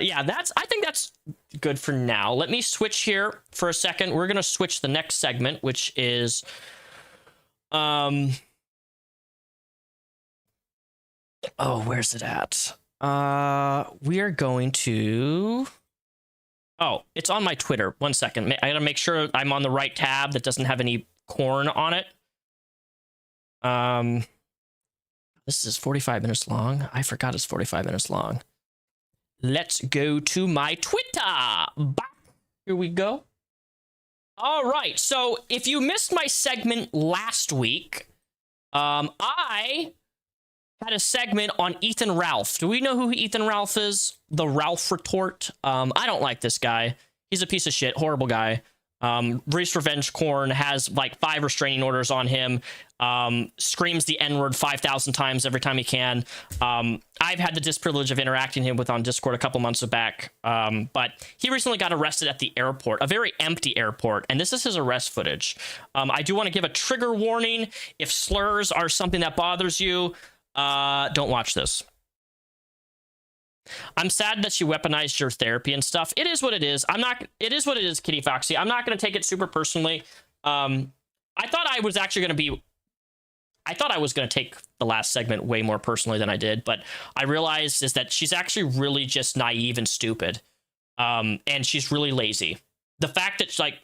yeah, I think that's good for now. Let me switch here for a second. We're gonna switch the next segment, which is oh, where's it at? We are going to... Oh, it's on my Twitter. 1 second. I gotta make sure I'm on the right tab that doesn't have any corn on it. This is 45 minutes long. I forgot it's 45 minutes long. Let's go to my Twitter. Here we go. All right. So if you missed my segment last week, I had a segment on Ethan Ralph. Do we know who Ethan Ralph is? The Ralph retort. I don't like this guy. He's a piece of shit. Horrible guy. Reese Revenge Corn has like 5 restraining orders on him, screams the N-word 5,000 times every time he can. I've had the disprivilege of interacting him with on Discord a couple months back, but he recently got arrested at the airport, a very empty airport, and this is his arrest footage. I do want to give a trigger warning. If slurs are something that bothers you, don't watch this. I'm sad that you weaponized your therapy and stuff. It is what it is. It is what it is, Kitty Foxy. I'm not going to take it super personally. I thought I was going to take the last segment way more personally than I did, but I realized is that she's actually really just naive and stupid. And she's really lazy. The fact that like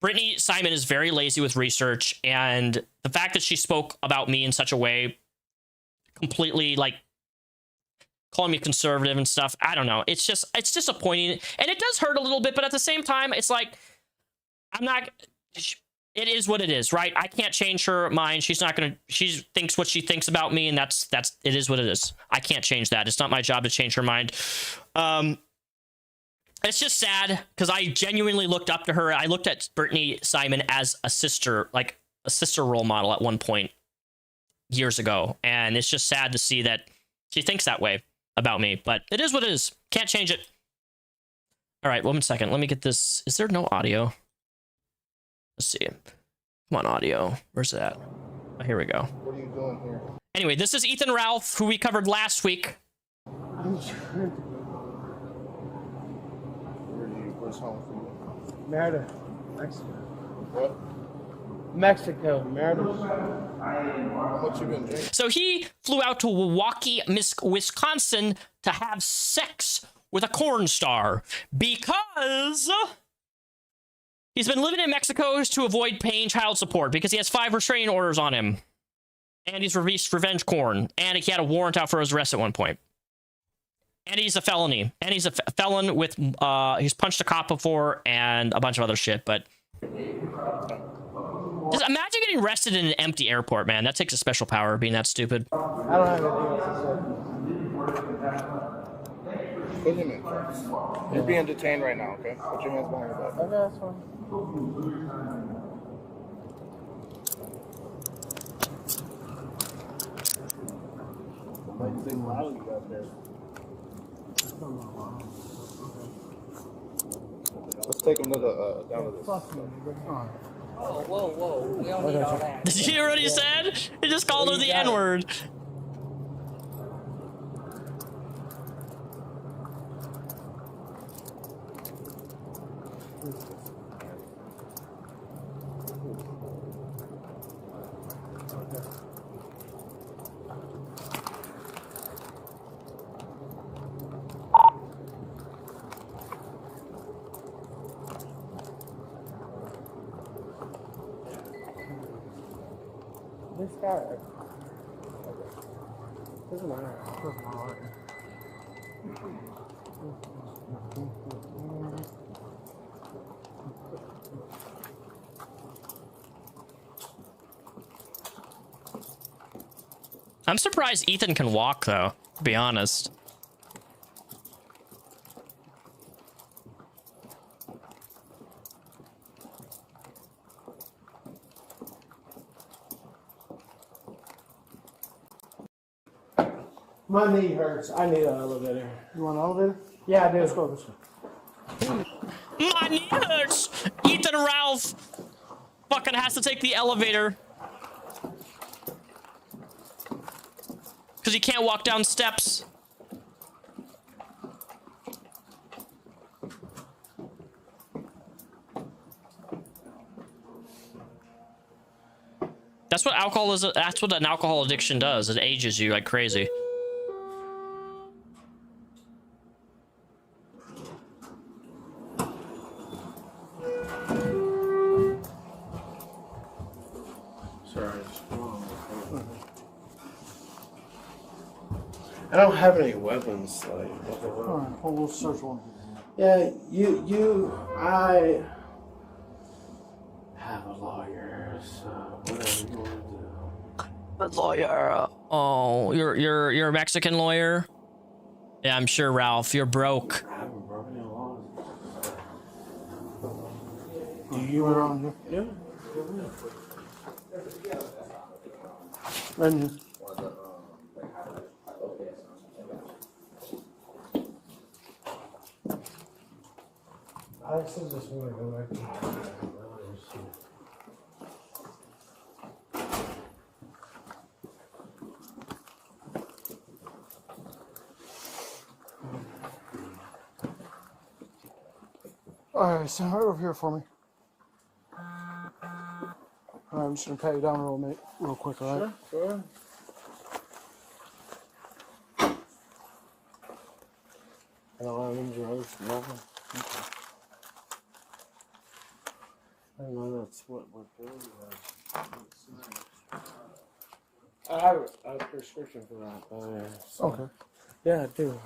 Brittany Simon is very lazy with research, and the fact that she spoke about me in such a way, completely like calling me conservative and stuff. I don't know. It's disappointing, and it does hurt a little bit, but at the same time, it's like, it is what it is, right? I can't change her mind. She thinks what she thinks about me, and it is what it is. I can't change that. It's not my job to change her mind. It's just sad because I genuinely looked up to her. I looked at Brittany Simon as a sister, like a sister role model at one point years ago. And it's just sad to see that she thinks that way about me, but it is what it is. Can't change it. All right, 1 second. Let me get this. Is there no audio? Let's see. Come on, audio. Where's that? Oh, here we go. What are you doing here? Anyway, this is Ethan Ralph, who we covered last week. Where's home for you? Merida, Mexico. What? Mexico, Merida. How much you been drinking? So he flew out to Milwaukee, Wisconsin to have sex with a porn star because he's been living in Mexico to avoid paying child support because he has 5 restraining orders on him. And he's released revenge corn. And he had a warrant out for his arrest at one point. And he's a felony. And he's a felon with, he's punched a cop before and a bunch of other shit. But just imagine getting arrested in an empty airport, man. That takes a special power, being that stupid. I don't have anything else to say. Put him in. You're being detained right now, okay? Put your hands behind your back. Okay, that's fine. Like, loud you got there. Let's take him to the down to this. Oh, whoa. We don't need all that. Did you hear what he said? He just called her the N-word. This guy. Doesn't matter. I'm surprised Ethan can walk, though, to be honest. My knee hurts. I need an elevator. You want an elevator? Yeah, I do. Let's go this way. My knee hurts! Ethan Ralph fucking has to take the elevator. Because he can't walk down steps. That's what alcohol is. That's what an alcohol addiction does. It ages you like crazy. Sorry. I don't have any weapons. Like, Alright, well, we'll search one. yeah, I have a lawyer, so whatever you want to do. A lawyer. Oh, you're a Mexican lawyer? Yeah, I'm sure, Ralph. You're broke. I haven't broken any laws. You were on here. Yeah. And you. I actually just want to go back to Alright, stand right over here for me. Alright, I'm just gonna pat you down real quick, alright? Sure, go ahead. I don't have any drugs, nothing. Okay. I know that's what Billy has. I have a prescription for that, by the way. So. Okay. Yeah, I do.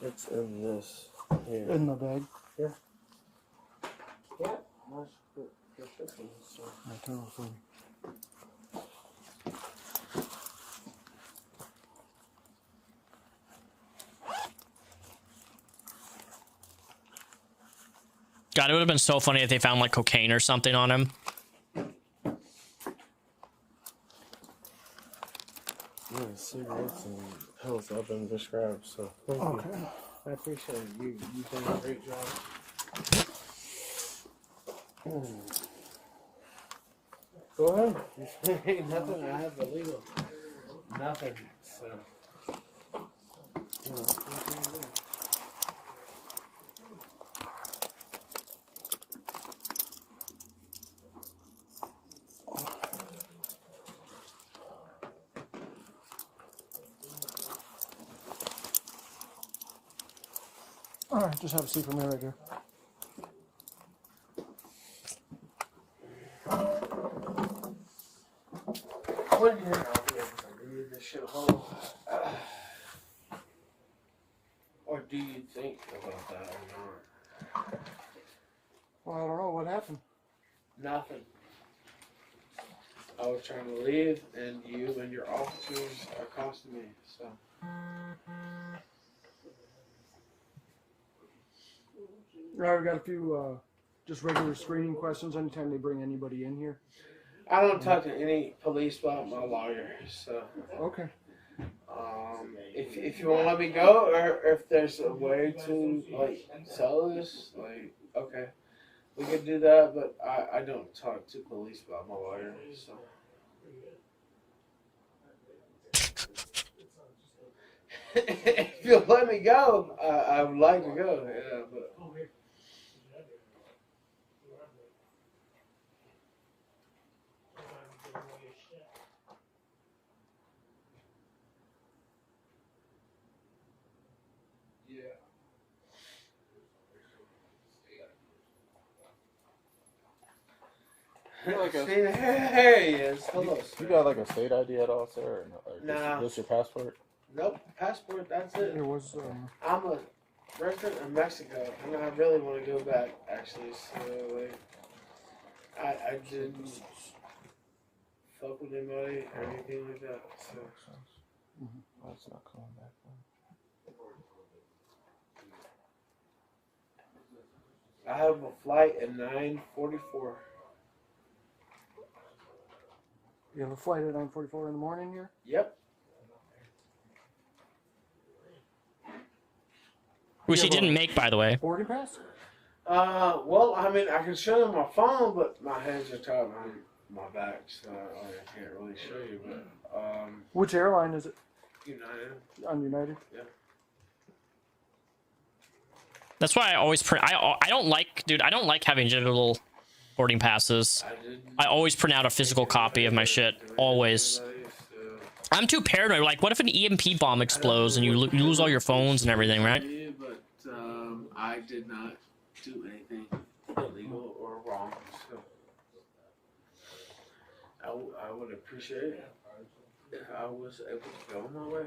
It's in this here. In the bag. Yeah. Yeah. Nice prescription. So. I turn off for me. God, it would have been so funny if they found like cocaine or something on him. Yeah, cigarettes and pills have been prescribed, so thank you. I appreciate it. You've done a great job. Go ahead. Ain't nothing I have illegal. Nothing. So. Alright, just have a seat for me right here. When you're out here, do you this shit whole? Or do you think about that or not? Well, I don't know what happened. Nothing. I was trying to leave, and you and your officers accosted me, so. Alright, we got a few just regular screening questions anytime they bring anybody in here. I don't talk to any police about my lawyer, so. Okay. If you want to let me go, or if there's a way to like sell this, like okay, we could do that. But I don't talk to police about my lawyer, so. If you'll let me go, I would like to go. Yeah, but. Like a, There he is. Hello, you got like a state ID at all, sir? Or no? Or Nah. Just your passport? Nope, passport, that's it. It was, I'm a resident of Mexico, and I really want to go back, actually, so, like, I didn't fuck with anybody or anything like that, so. That's not coming back. I have a flight at 9:44. You have a flight at 9:44 in the morning here? Yep. Which he didn't make, by the way. Boarding pass? Well, I mean, I can show you my phone, but my hands are tied behind my back, so I can't really show you, but, Which airline is it? United. On United? Yeah. That's why I always I don't like, dude, I don't like having digital boarding passes. I always print out a physical copy of my shit. Always. I'm too paranoid. Like, what if an EMP bomb explodes and you lose all your phones and everything, right? But I did not do anything illegal or wrong, so I would appreciate it if I was able to go my way.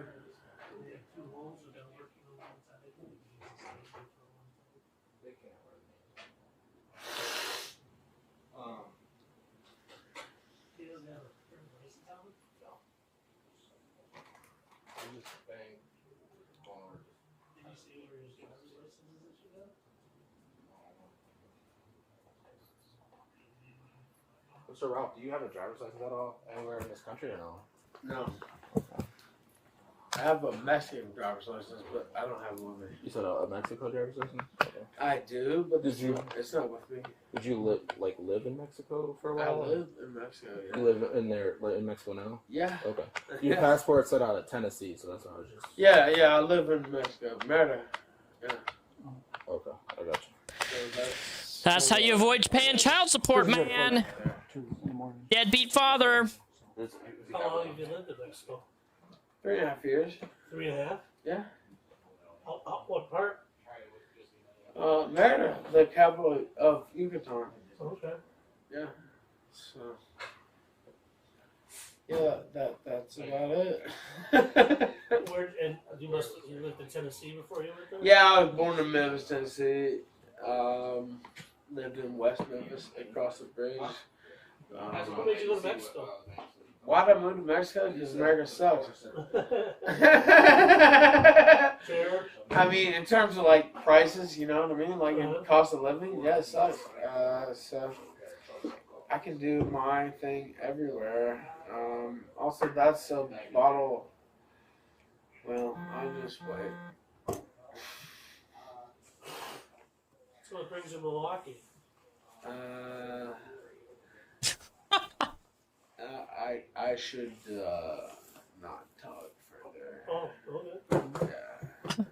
So Ralph, do you have a driver's license at all anywhere in this country or no? No. I have a Mexican driver's license, but I don't have one. You said a Mexico driver's license? Okay. I do, but Did you? It's not with me. Did you live in Mexico for a while? I live in Mexico. Yeah. You live in there, in Mexico now? Yeah. Okay. Your passport said out of Tennessee, so that's what I was just. Yeah, I live in Mexico, Merida. Yeah. Okay, I got you. So That's how you avoid paying child support, man. Deadbeat father. How long have you lived in Mexico? 3.5 years. 3.5? Yeah. What part? Merida, the capital of Yucatan. Okay. Yeah. So. Yeah, that's about it. And you lived in Tennessee before you lived there? Yeah, I was born in Memphis, Tennessee. Lived in West Memphis, across the bridge. What made you go to Mexico? Why did I move to Mexico? Because America sucks. I mean, in terms of like prices, you know what I mean? Like in cost of living, yeah, it sucks. So I can do my thing everywhere. Also, that's a bottle. Well, I'll just wait. So what brings you to Milwaukee? I should not talk further. Oh, okay. Yeah.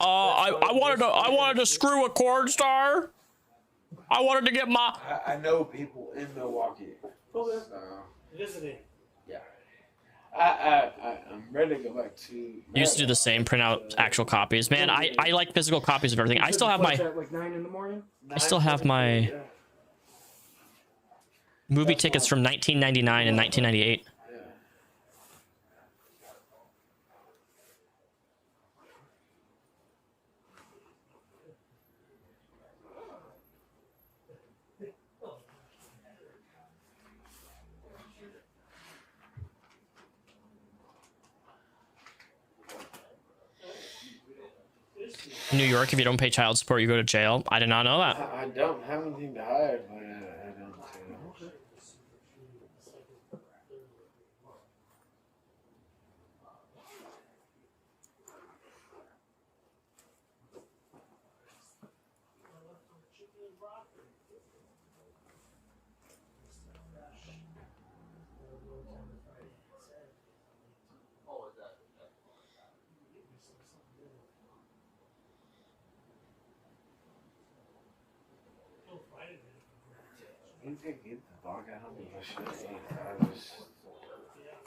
I wanted to screw a corn star. I wanted to get my. I know people in Milwaukee. Okay. So, Visiting. yeah. I'm ready to go back to. I used to do the same, print out actual copies. Man, I like physical copies of everything. I still have my. At like 9 in the morning? I still have my movie tickets from 1999 and 1998. In New York, if you don't pay child support, you go to jail. I did not know that. I don't have anything to hide, but I don't. You can get the dog out of me. I just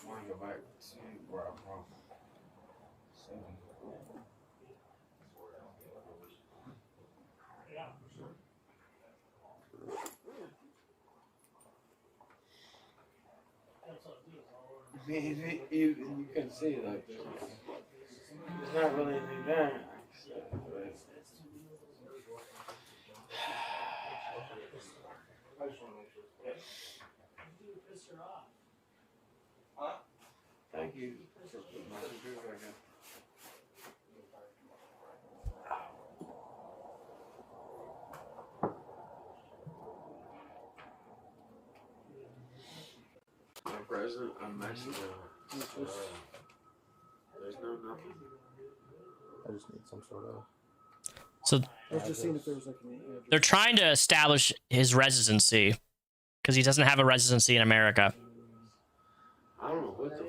want to go back to where I'm from. So. I mean, you can see like there's not really anything there. Thank you for putting my computer back in. My president of Mexico. There's no nothing. I just need some sort of. So I was just seeing if there was like an address. they're trying to establish his residency because he doesn't have a residency in America. I don't know what the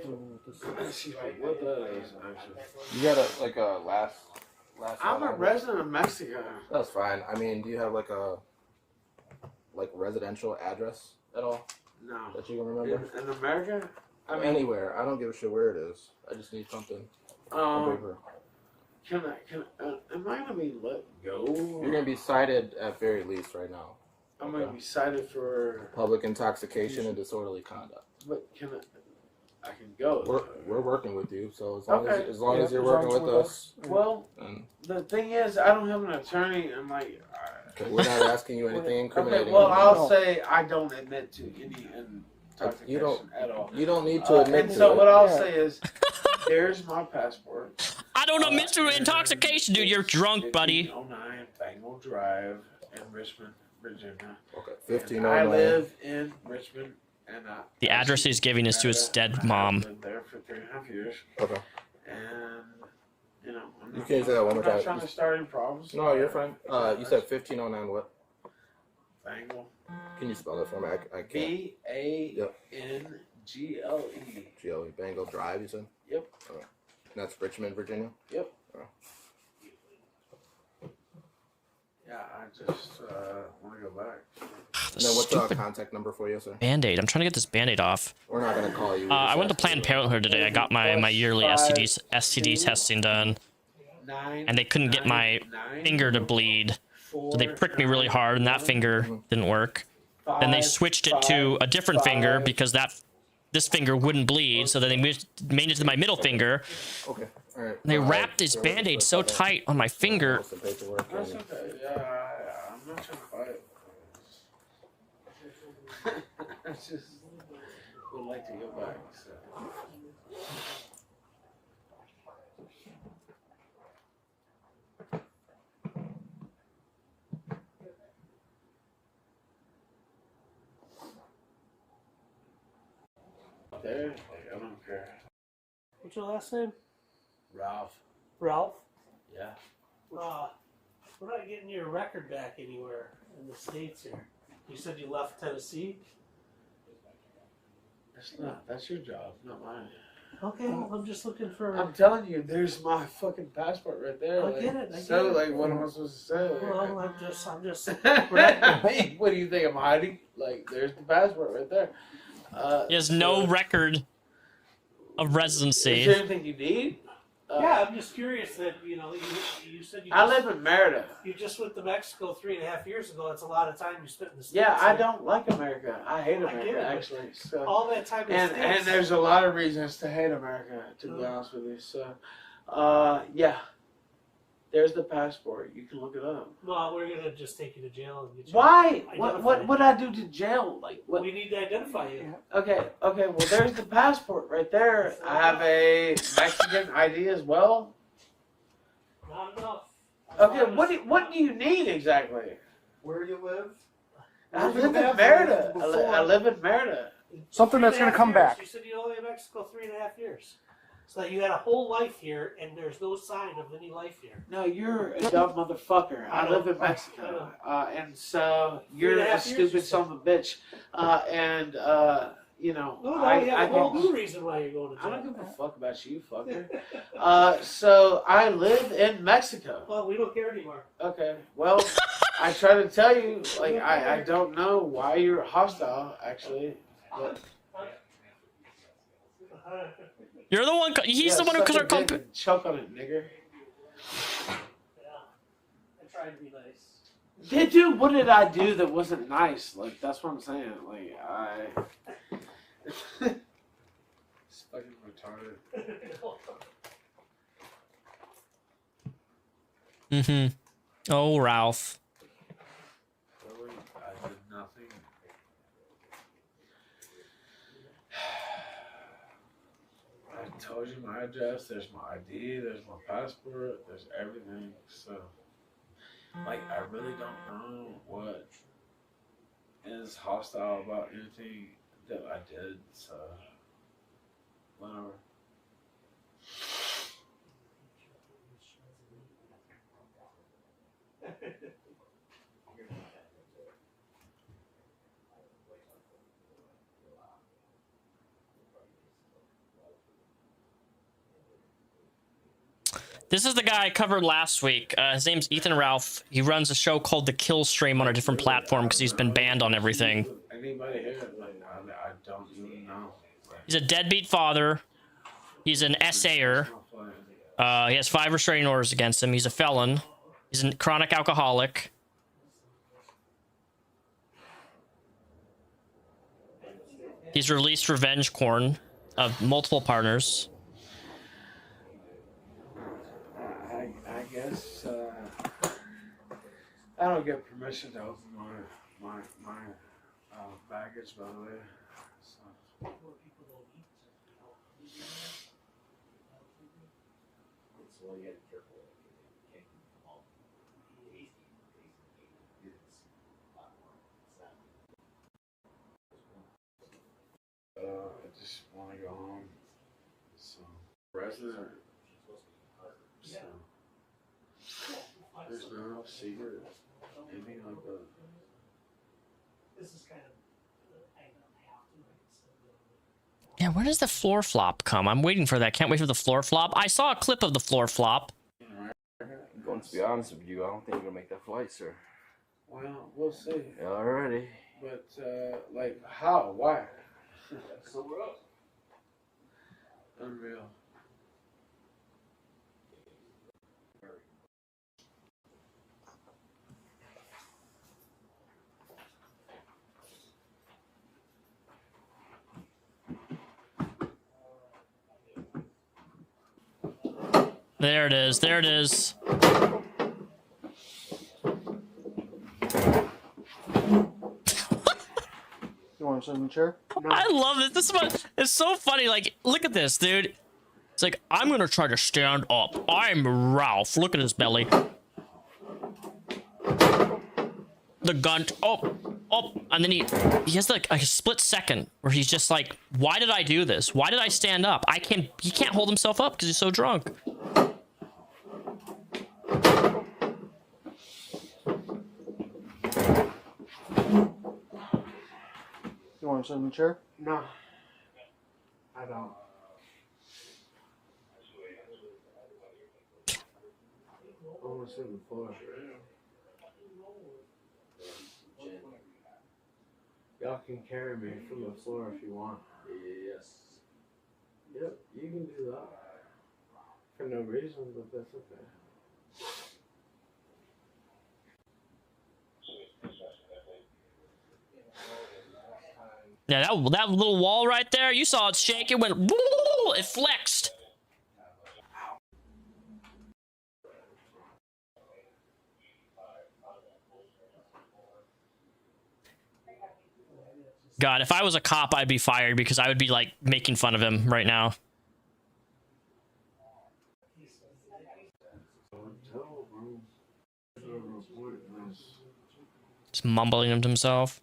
what that is actually. You got a last. I'm a resident of Mexico. That's fine. I mean, do you have like a residential address at all? No. That you can remember? In America? I mean, anywhere. I don't give a shit where it is. I just need something. On paper. Am I gonna be let go? You're gonna be cited at very least right now. I'm gonna be cited for public intoxication and disorderly conduct. But I can go. We're working with you, so as long as you're working with us. Well, the thing is, I don't have an attorney, and like. Okay, we're not asking you anything incriminating. Okay, well, I'll say I don't admit to any intoxication at all. You don't need to admit to it. And so what I'll say is, there's my passport. I don't admit to intoxication, dude. You're drunk, buddy. 1509 Bangle Drive in Richmond, Virginia. Okay, 1509. I live in Richmond, And The address he's giving is to his dead mom. lived there for 3.5 years. Okay. And, you know, You can't say that one more I'm not time. trying to start any problems. No, you're fine. You said 1509 what? Bangle. Can you spell that for me? I can't. B-A-N-G-L-E. G-L-E. Bangle Drive, you said? Yep. Okay. And that's Richmond, Virginia? Yep. Oh. Yeah, I just want to go back. And then what's the contact number for you, sir? Band-Aid. I'm trying to get this Band-Aid off. We're not going to call you. I went to Planned Parenthood today. I got my yearly STD testing done. And they couldn't get my finger to bleed. So they pricked me really hard, and that finger didn't work. Then they switched it to a different finger because this finger wouldn't bleed. So then they made it to my middle finger. Okay. All right. They wrapped this Band-Aid so tight on my finger. That's okay. Yeah, I'm not trying to fight. I just would like to go back. So. There, like, I don't care. What's your last name? Ralph. Ralph? Yeah. We're not getting your record back anywhere in the States here. You said you left Tennessee? That's your job, not mine. Okay, well, I'm just looking for... I'm telling you, there's my fucking passport right there. I get it, I So, get it. like, what am I supposed to say? Like, Well, I'm just... what do you think I'm hiding? Like, there's the passport right there. He has no record of residency. Is there anything you need? Yeah, I'm just curious that, you said you I live in Merida. You just went to Mexico 3.5 years ago. That's a lot of time you spent in the States. Yeah, I don't like America. I hate America, get it, but actually. So. all that time in the and States. there's a lot of reasons to hate America, to be honest with you. So, yeah. There's the passport. You can look it up. Well, we're going to just take you to jail and get you... Why? What would I do to jail? Like, what? We need to identify you. Okay, well, there's the passport right there. I have a Mexican ID as well. Not enough. Okay, what do you need exactly? Where do you live? I live in Merida. I live in Merida. Something that's going to come back. You said you only in Mexico 3.5 years. So that you had a whole life here, and there's no sign of any life here. No, you're a dumb motherfucker. I live in Mexico, and so you're a stupid son of a bitch. You know, you have a whole new reason why you're going to jail. I don't give a fuck about you, fucker. So I live in Mexico. Well, we don't care anymore. Okay, well, I try to tell you, like, I don't know why you're hostile, actually. But... You're the one. He's the one who suck a dick and choke on it, nigger. Yeah, I tried to be nice. Yeah, dude, what did I do that wasn't nice? Like, that's what I'm saying. Like, it's fucking retarded. Mm-hmm. Oh, Ralph. Really? I did nothing. I told you my address, there's my ID, there's my passport, there's everything. So, like, I really don't know what is hostile about anything that I did, so, whatever. This is the guy I covered last week. His name's Ethan Ralph. He runs a show called The Kill Stream on a different platform because he's been banned on everything. Anybody here? Like, I don't even know. He's a deadbeat father. He's an essayer. He has 5 restraining orders against him. He's a felon. He's a chronic alcoholic. He's released revenge porn of multiple partners. I guess I don't get permission to open my baggage, by the way. So. Wrestler. So, there's no secret. Anything like that. This is kind of. Yeah, where does the floor flop come? I'm waiting for that. Can't wait for the floor flop. I saw a clip of the floor flop. Going to be honest with you, I don't think you're gonna make that flight, sir. Well, we'll see. Alrighty. But, like, how? Why? Somewhere else. Unreal. There it is. There it is. You want to sit in the chair? I love this. This is it's so funny. Like, look at this, dude. It's like, I'm gonna try to stand up. I'm Ralph. Look at his belly. The gun. Oh, and then he has like a split second where he's just like, why did I do this? Why did I stand up? He can't hold himself up because he's so drunk. You want to sit in the chair? No. I don't. I want to sit on the floor. Y'all can carry me from the floor if you want. Yes. Yep, you can do that. For no reason, but that's okay. Yeah, that little wall right there, you saw it shake. It went, woo, it flexed. God, if I was a cop, I'd be fired because I would be like making fun of him right now. Just mumbling to himself.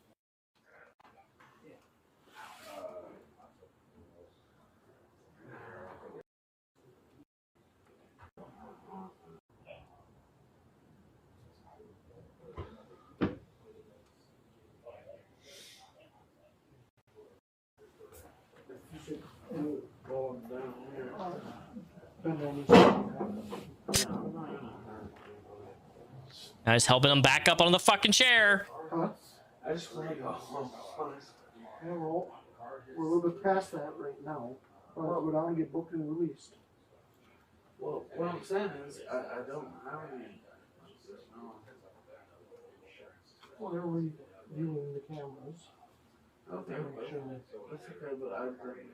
Now he's helping him back up on the fucking chair. Huh? I just want to go home. Yeah, well, we're a little bit past that right now. But go down and get booked and released. Well, what I'm saying is, I don't have any. Well, they're reviewing the cameras. Okay, that's okay, but I agree.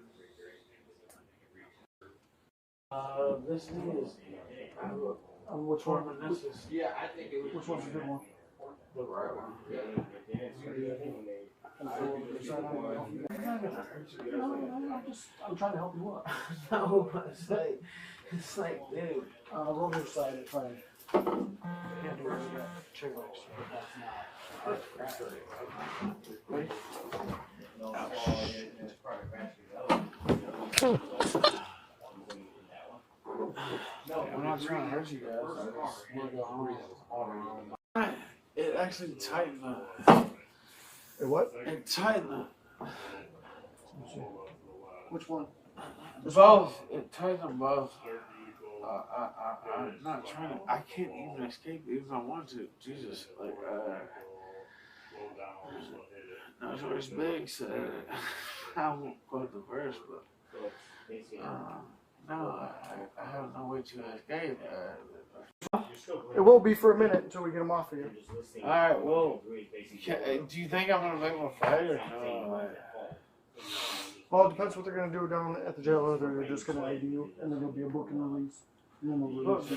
This is. Which one? This is. Yeah, I think it was. Which one's the good one? The right one. I'm trying to help you up. No, it's like, dude. Roll your side and try. Can't do it. Chair legs. Wait. No, I'm not trying to hurt you guys. I just want to go home. It actually tightened up. It what? It tightened up. Which one? Both. It tightened them both. I'm not trying to. I can't even escape even if I want to. Jesus. Like, Notorious Big said, I won't quote the verse, but, no, I have no way to escape. It will be for a minute until we get them off of you. Alright, well, do you think I'm going to make my fight or no? Well, it depends what they're going to do down at the jail. Whether they're just going to ID you, and then there'll be a book and release. And then we'll But release you.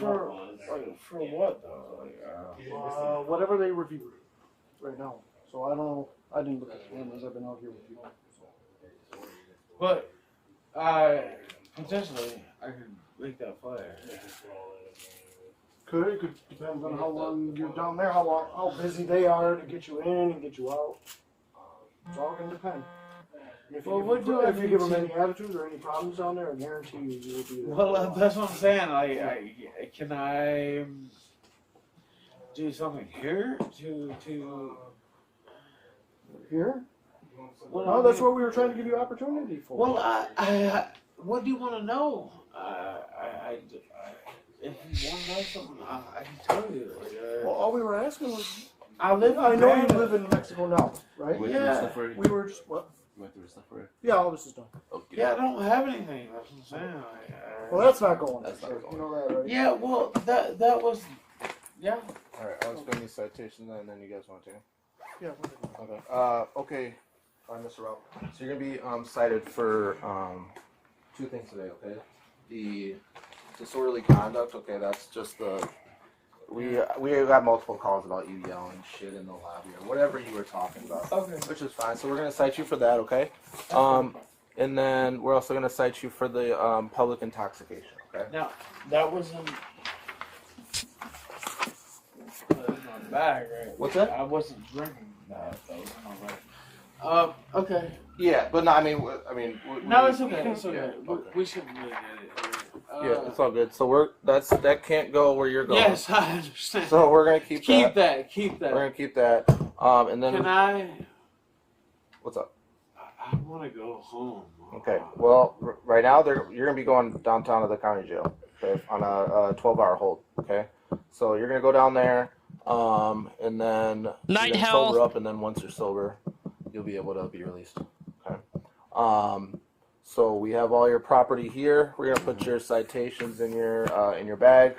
for what, though? Like, whatever they review right now. So I don't know. I didn't look at the cameras. I've been out here with you. But, potentially, I could make that fire. It could depend on how long you're down there, how busy they are to get you in and get you out. It's all gonna depend. Well, what do I if you need give them to- any attitude or any problems down there, I guarantee you will be there. Well, that's what I'm saying. Can I do something here to Here? Well, No, that's what we were trying to give you opportunity for. Well, I what do you want to know? If you want to know something, I can tell you. Well, all we were asking was. I live. I know you Canada. live in Mexico now, right? Yeah. We were just what? Went through the stuff already. Yeah, all this is done. Okay. Yeah, I don't have anything. That's what I'm saying. Well, that's not going. That's not going. You know that, right? Yeah. Well, that was. Yeah. All right, I'll explain these citations and then you guys want to take them. Yeah. Okay. Okay. Mr. Ralph. So you're gonna be cited for two things today. Okay. The disorderly conduct. Okay, that's just the. We got multiple calls about you yelling shit in the lobby or whatever you were talking about. Okay. Which is fine. So we're gonna cite you for that. Okay. And then we're also gonna cite you for the public intoxication. Okay. Now that was in my bag, right? What's that? I wasn't drinking that. That was in my bag. Okay. Yeah, but no, I mean, No, it's okay. It's okay. Yeah, okay. We shouldn't really get it. Yeah, it's all good. So that can't go where you're going. Yes, I understand. So we're gonna keep that. Keep that. We're gonna keep that. And then. Can I? What's up? I want to go home. Okay. Well, right now you're gonna be going downtown to the county jail. Okay, on a 12-hour hold. Okay. So you're gonna go down there, and then Night you're gonna hell. sober up, and then once you're sober, you'll be able to be released. Okay. So we have all your property here. We're gonna put your citations in your bag.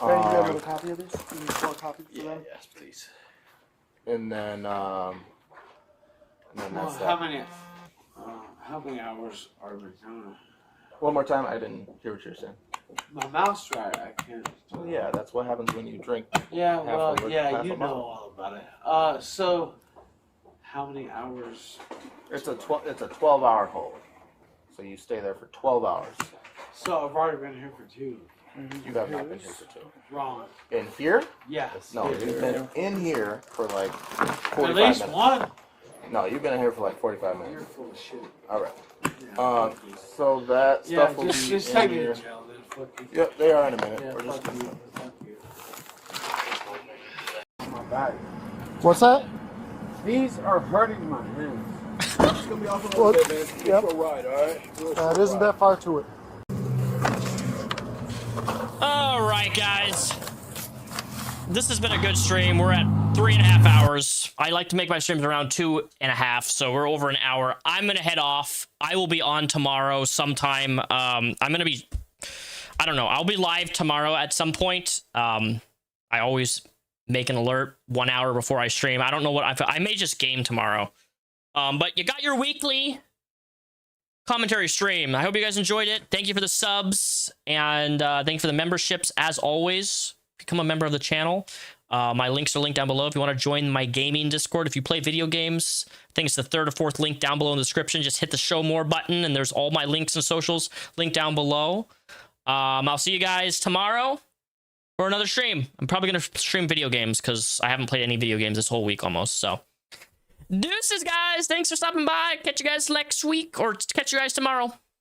Hey, you have a copy of this? You need 4 copies for them? Yes, please. And then that's How that. many hours are we doing? One more time. I didn't hear what you're saying. My mouth's dry. I can't. Well, yeah, that's what happens when you drink. Yeah, half well, a- yeah, half you a know bottle. all about it. So, how many hours? It's a 12-hour hold. So you stay there for 12 hours. So I've already been here for 2. You have not been here for 2. Wrong. In here? Yes. No, you've been in here for like 45 At least minutes. one. No, you've been in here for like 45 minutes. You're full of shit. All right. So that Yeah, stuff will just be take in me here. to jail then. Fuck you. Yep, they are in a minute. Yeah, We're just fuck you. Fuck you. my bag. What's that? These are hurting my hands. It's gonna be off a Well, little bit, man. yep. Real ride, all right? It isn't that far to it. All right, guys. This has been a good stream. We're at 3.5 hours. I like to make my streams around 2.5, so we're over an hour. I'm gonna head off. I will be on tomorrow sometime. I'm gonna be, I don't know. I'll be live tomorrow at some point. I always make an alert 1 hour before I stream. I don't know what I may just game tomorrow. But you got your weekly commentary stream. I hope you guys enjoyed it. Thank you for the subs, and thank you for the memberships. As always, become a member of the channel. My links are linked down below if you want to join my gaming Discord. If you play video games, I think it's the 3rd or 4th link down below in the description. Just hit the show more button, and there's all my links and socials linked down below. I'll see you guys tomorrow for another stream. I'm probably going to stream video games because I haven't played any video games this whole week almost, so. Deuces, guys. Thanks for stopping by. Catch you guys next week, or catch you guys tomorrow.